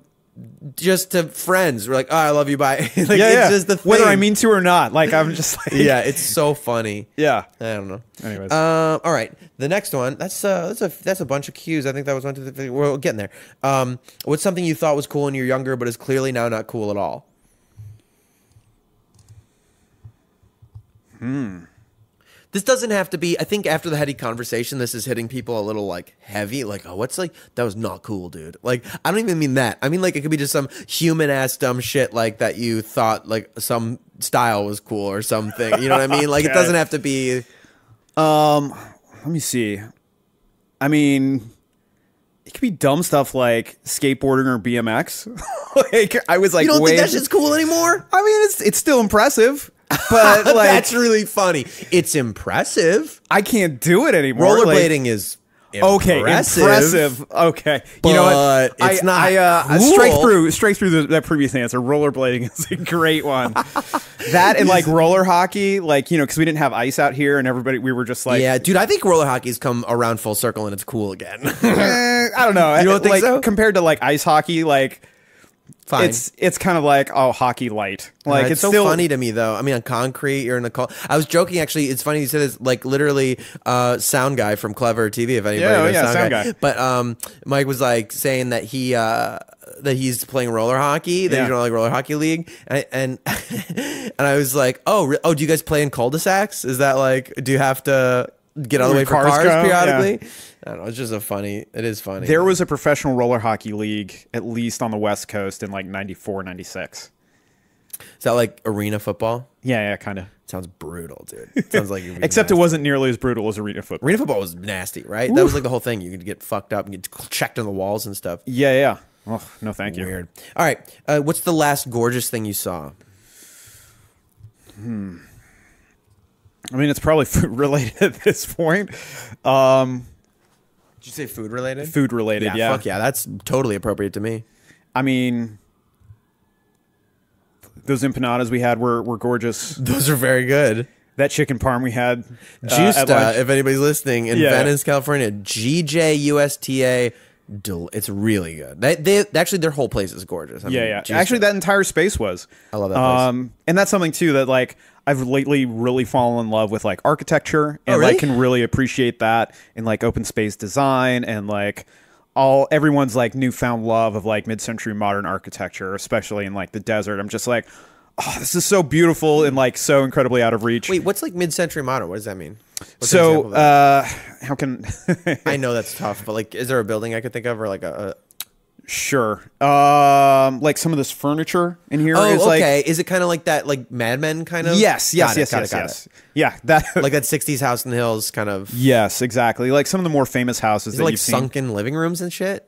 B: Just to friends, we're like, oh, I love you, bye. Like, it's just the thing.
C: Whether I mean to or not. Like, I'm just like,
B: it's so funny.
C: Yeah,
B: I don't know.
C: Anyways,
B: all right, the next one. That's a bunch of cues. I think that was one, 2, 3, 4. We're getting there. What's something you thought was cool when you were younger, but is clearly now not cool at all? This doesn't have to be. I think after the heady conversation, this is hitting people a little like heavy. Like, oh, what's like that was not cool, dude. Like, I don't even mean that. I mean like it could be just some human ass dumb shit like that you thought like some style was cool or something. You know what I mean? Like it doesn't have to be.
C: Let me see. I mean, it could be dumb stuff like skateboarding or BMX. Like I was like,
B: you don't think that shit's cool anymore?
C: I mean, it's still impressive. But like,
B: that's really funny. It's impressive.
C: I can't do it anymore.
B: Rollerblading is impressive.
C: Okay,
B: but
C: you know what?
B: It's not
C: straight
B: cool.
C: through that previous answer. Rollerblading is a great one. That and like roller hockey, like, you know, because we didn't have ice out here, and we were just like,
B: yeah, dude. I think roller hockey's come around full circle, and it's cool again.
C: I don't know.
B: You don't think
C: like,
B: so?
C: Compared to like ice hockey, like.
B: Fine.
C: It's kind of like hockey light. Like
B: it's so
C: still
B: funny to me though. I mean, on concrete, you're in a call. I was joking actually. It's funny you said this. Like literally, sound guy from Clever TV. If anybody knows sound guy. But Mike was like saying that he's playing roller hockey. That he's on like roller hockey league, and I was like, do you guys play in cul-de-sacs? Is that like, do you have to get out of the way for cars periodically? Yeah. I don't know. It's just it is funny.
C: There was a professional roller hockey league, at least on the West Coast, in like 94, 96.
B: Is that like arena football?
C: Yeah, kind of.
B: Sounds brutal, dude. It sounds like
C: Except it wasn't nearly as brutal as arena football.
B: Arena football was nasty, right? That was like the whole thing. You could get fucked up and get checked on the walls and stuff.
C: Yeah. Oh, no, thank you.
B: Weird. All right. What's the last gorgeous thing you saw?
C: I mean, it's probably food related at this point.
B: Did you say food related?
C: Food related, yeah.
B: Fuck yeah. That's totally appropriate to me.
C: I mean, those empanadas we had were gorgeous.
B: Those are very good.
C: That chicken parm we had.
B: Justa, if anybody's listening, in Venice, California, GJUSTA. It's really good. Actually, their whole place is gorgeous. I mean,
C: Actually, that entire space was.
B: I love that place.
C: And that's something too that like I've lately really fallen in love with like architecture, and
B: really?
C: like can really appreciate that in like open space design and like everyone's like newfound love of like mid-century modern architecture, especially in like the desert. I'm just like, oh, this is so beautiful and like so incredibly out of reach.
B: Wait, what's like mid-century modern? What does that mean? What's
C: so how can
B: I know that's tough, but like, is there a building I could think of, or like a
C: Sure. Like some of this furniture in here is like,
B: okay. Is it kind of like that, like Mad Men kind of?
C: Yes.
B: Got it.
C: Yeah, that
B: like that 60s house in the hills kind of.
C: Yes, exactly. Like some of the more famous houses
B: Is
C: that
B: it like
C: you've
B: sunken living rooms and shit?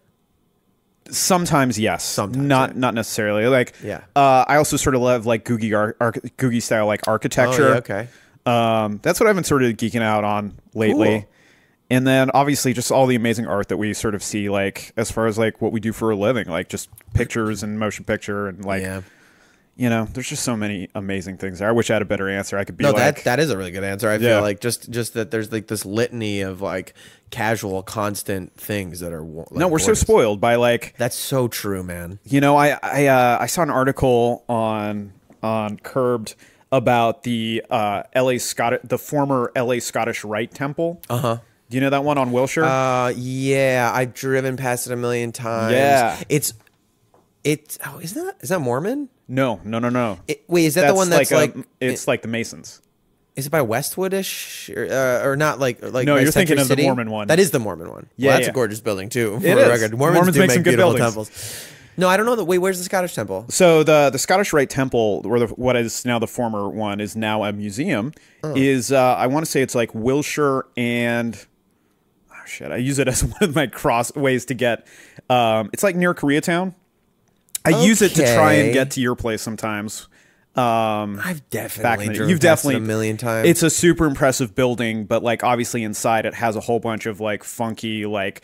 C: Sometimes, yes.
B: Sometimes,
C: not necessarily. Like,
B: yeah.
C: I also sort of love like Googie style like architecture.
B: Oh, yeah, okay.
C: That's what I've been sort of geeking out on lately. Cool. And then obviously just all the amazing art that we sort of see, like as far as like what we do for a living, like just pictures and motion picture and like, you know, there's just so many amazing things there. I wish I had a better answer. I could be like,
B: that is a really good answer. I feel like just that there's like this litany of like casual, constant things that are. Like,
C: no, we're so spoiled by like.
B: That's so true, man.
C: You know, I saw an article on Curbed about the the former LA Scottish Rite Temple. Do you know that one on Wilshire?
B: Yeah, I've driven past it a million times.
C: Yeah,
B: it's is that Mormon?
C: No.
B: Wait, is that the one that's like
C: it's like the Masons?
B: Is it by Westwoodish or not? Like
C: no, you're thinking of the Mormon one.
B: That is the Mormon one.
C: Yeah,
B: well, that's a gorgeous building too. For
C: it
B: the
C: is.
B: Record. Mormons do
C: make
B: make
C: some good
B: beautiful
C: buildings.
B: temples. No, I don't know. Wait, where's the Scottish temple?
C: So the Scottish Rite Temple, or what is now the former one, is now a museum. Is I want to say it's like Wilshire and. Shit, I use it as one of my cross ways to get. It's like near Koreatown. I use it to try and get to your place sometimes.
B: I've definitely
C: you've definitely
B: a million times.
C: It's a super impressive building, but like obviously inside it has a whole bunch of like funky like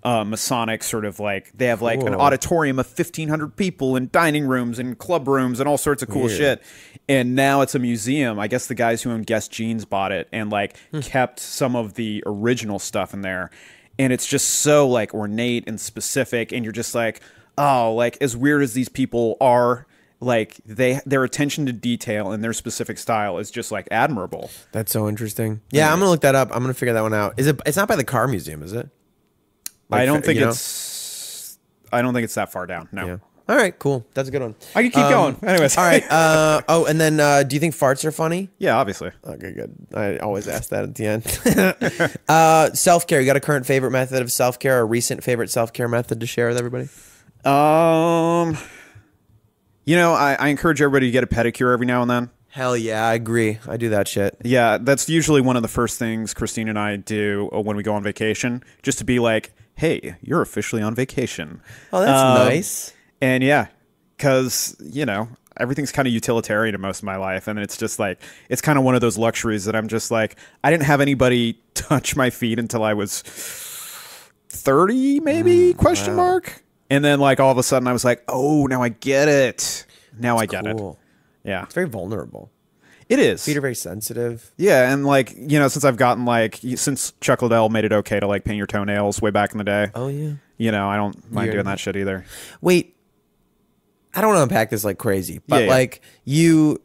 C: Masonic sort of like they have like an auditorium of 1,500 people and dining rooms and club rooms and all sorts of cool shit. And now it's a museum. I guess the guys who own Guess Jeans bought it and like kept some of the original stuff in there. And it's just so like ornate and specific. And you're just like, oh, like as weird as these people are, like their attention to detail and their specific style is just like admirable.
B: That's so interesting. Yeah, I'm gonna look that up. I'm gonna figure that one out. Is it? It's not by the car museum, is it? Like,
C: I don't think it's that far down. No.
B: Yeah. All right, cool. That's a good one.
C: I can keep going. Anyways.
B: All right. And then do you think farts are funny?
C: Yeah, obviously.
B: Okay, good. I always ask that at the end. Self-care. You got a current favorite method of self-care, or a recent favorite self-care method to share with everybody?
C: You know, I encourage everybody to get a pedicure every now and then.
B: Hell yeah, I agree. I do that shit.
C: Yeah, that's usually one of the first things Christine and I do when we go on vacation, just to be like, hey, you're officially on vacation.
B: Oh, that's nice.
C: And yeah, because, you know, everything's kind of utilitarian in most of my life. And it's just like, it's kind of one of those luxuries that I'm just like, I didn't have anybody touch my feet until I was 30, maybe, question mark. And then like all of a sudden I was like, oh, now I get it. Now I get it. Yeah.
B: It's very vulnerable.
C: It is.
B: Feet are very sensitive.
C: Yeah, and like, you know, since I've gotten like, since Chuck Liddell made it okay to like paint your toenails way back in the day.
B: Oh, yeah.
C: You know, I don't mind doing that shit either.
B: Wait, I don't want to unpack this like crazy, but like you,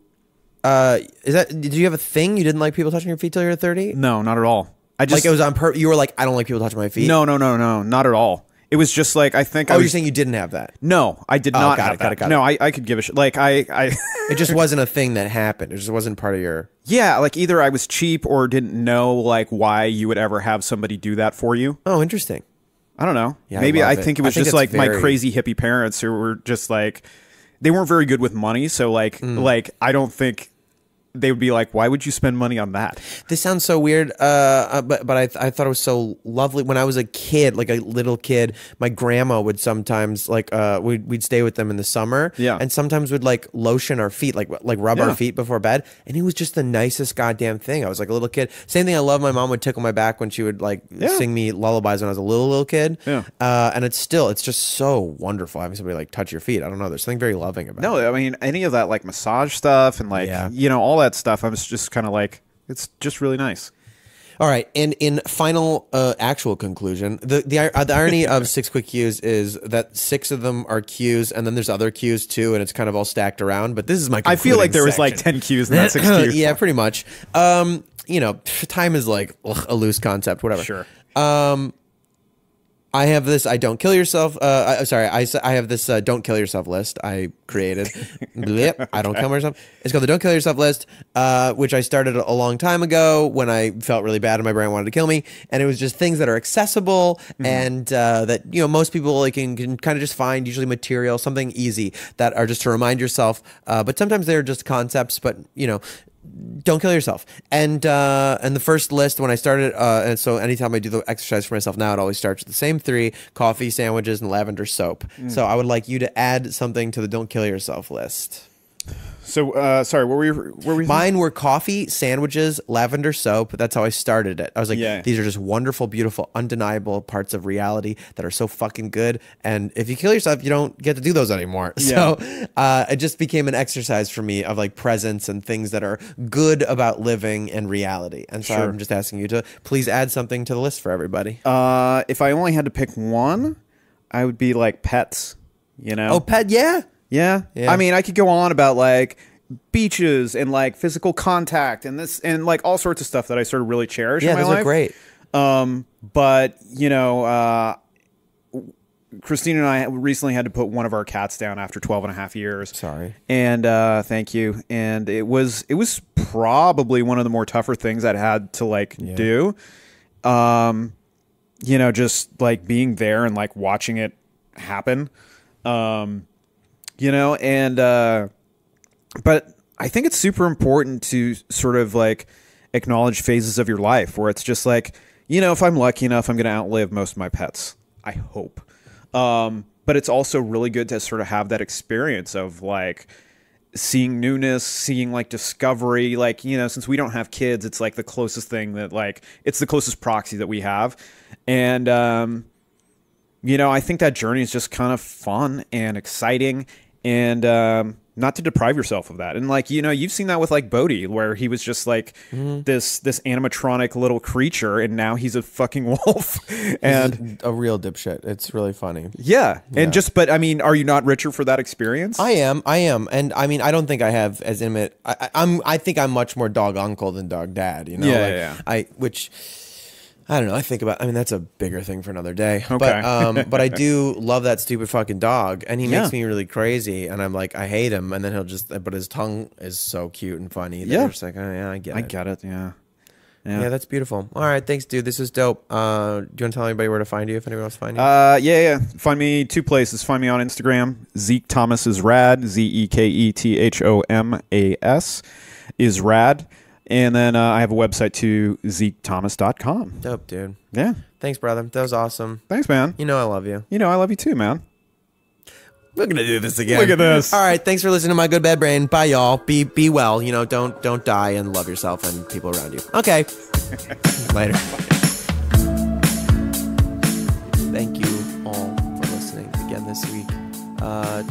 B: did you have a thing? You didn't like people touching your feet till you were 30?
C: No, not at all. I just.
B: Like it was on purpose. You were like, I don't like people touching my feet?
C: No, not at all. It was just like, I think
B: you're saying you didn't have that?
C: No, I did not have that. No, I could give a shit. Like, I
B: It just wasn't a thing that happened. It just wasn't part of your...
C: Yeah, like either I was cheap or didn't know like why you would ever have somebody do that for you.
B: Oh, interesting.
C: I don't know.
B: Yeah,
C: Maybe I think it was just like my
B: very...
C: crazy hippie parents who were just like, they weren't very good with money. So like I don't think they would be like, why would you spend money on that?
B: This sounds so weird, but I thought it was so lovely. When I was a kid, like a little kid, my grandma would sometimes like we'd stay with them in the summer, and sometimes would like lotion our feet, like rub our feet before bed, and it was just the nicest goddamn thing. I was like a little kid. Same thing. I love my mom would tickle my back when she would like sing me lullabies when I was a little kid. And it's just so wonderful having somebody like touch your feet. I don't know. There's something very loving about it.
C: No, I mean any of that like massage stuff and like all that stuff. I was just kind of like, it's just really nice.
B: All right, and in final actual conclusion, the irony of 6 quick cues is that 6 of them are cues, and then there's other cues too, and it's kind of all stacked around. But this is my concluding
C: I feel like there was like
B: section.
C: 10 cues in that 6 cues.
B: Yeah, pretty much. Time is like a loose concept, whatever.
C: Sure.
B: I have this I don't kill yourself. I have this don't kill yourself list I created. I don't kill myself. It's called the don't kill yourself list, which I started a long time ago when I felt really bad and my brain wanted to kill me. And it was just things that are accessible and that most people like can kind of just find, usually material, something easy that are just to remind yourself. But sometimes they're just concepts. But don't kill yourself. And the first list when I started, and so anytime I do the exercise for myself now, it always starts with the same 3: coffee, sandwiches, and lavender soap. So I would like you to add something to the don't kill yourself list.
C: So, sorry, what were we?
B: Mine were coffee, sandwiches, lavender soap. That's how I started it. I was like, these are just wonderful, beautiful, undeniable parts of reality that are so fucking good. And if you kill yourself, you don't get to do those anymore. So it just became an exercise for me of like presence and things that are good about living and reality. And so I'm just asking you to please add something to the list for everybody.
C: If I only had to pick one, I would be like pets,
B: Oh, pet, yeah.
C: Yeah. I mean, I could go on about like beaches and like physical contact and this and like all sorts of stuff that I sort of really cherish in my life.
B: Yeah, those are great.
C: But Christine and I recently had to put one of our cats down after 12 and a half years.
B: Sorry.
C: And thank you. And it was probably one of the more tougher things I'd had to like do. Just like being there and like watching it happen. But I think it's super important to sort of like acknowledge phases of your life where it's just like, if I'm lucky enough, I'm going to outlive most of my pets. I hope. But it's also really good to sort of have that experience of like seeing newness, seeing like discovery, like, since we don't have kids, it's like the closest thing that like, it's the closest proxy that we have. And, I think that journey is just kind of fun and exciting and, not to deprive yourself of that. And like, you've seen that with like Bodhi, where he was just like this animatronic little creature and now he's a fucking wolf and
B: he's a real dipshit. It's really funny.
C: Yeah. And but I mean, are you not richer for that experience?
B: I am. And I mean, I don't think I have as intimate, I think I'm much more dog uncle than dog dad, which I don't know. I mean, that's a bigger thing for another day. Okay. But I do love that stupid fucking dog, and he makes me really crazy. And I'm like, I hate him, and then but his tongue is so cute and funny. You're just like, oh, yeah, I get it.
C: Yeah.
B: Yeah, that's beautiful. All right, thanks, dude. This is dope. Do you want to tell anybody where to find you if anyone wants to find you?
C: Yeah. Find me 2 places. Find me on Instagram. Zeke Thomas is rad. ZekeThomas is rad. And then I have a website too, ZekeThomas.com.
B: Dope, dude.
C: Yeah.
B: Thanks, brother. That was awesome.
C: Thanks, man.
B: I love you.
C: I love you too, man.
B: We're gonna do this again.
C: Look at this.
B: All right. Thanks for listening to My Good Bad Brain. Bye, y'all. Be well. Don't die, and love yourself and people around you. Okay. Later. Thank you all for listening again this week.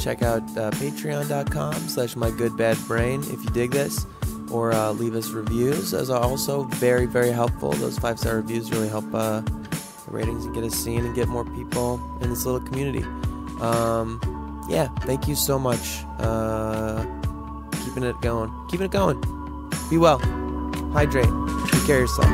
B: Check out patreon.com/mygoodbadbrain if you dig this. Or leave us reviews. Those are also very, very helpful. Those 5-star reviews really help the ratings and get us seen and get more people in this little community. Thank you so much. Keeping it going. Be well. Hydrate. Take care of yourself.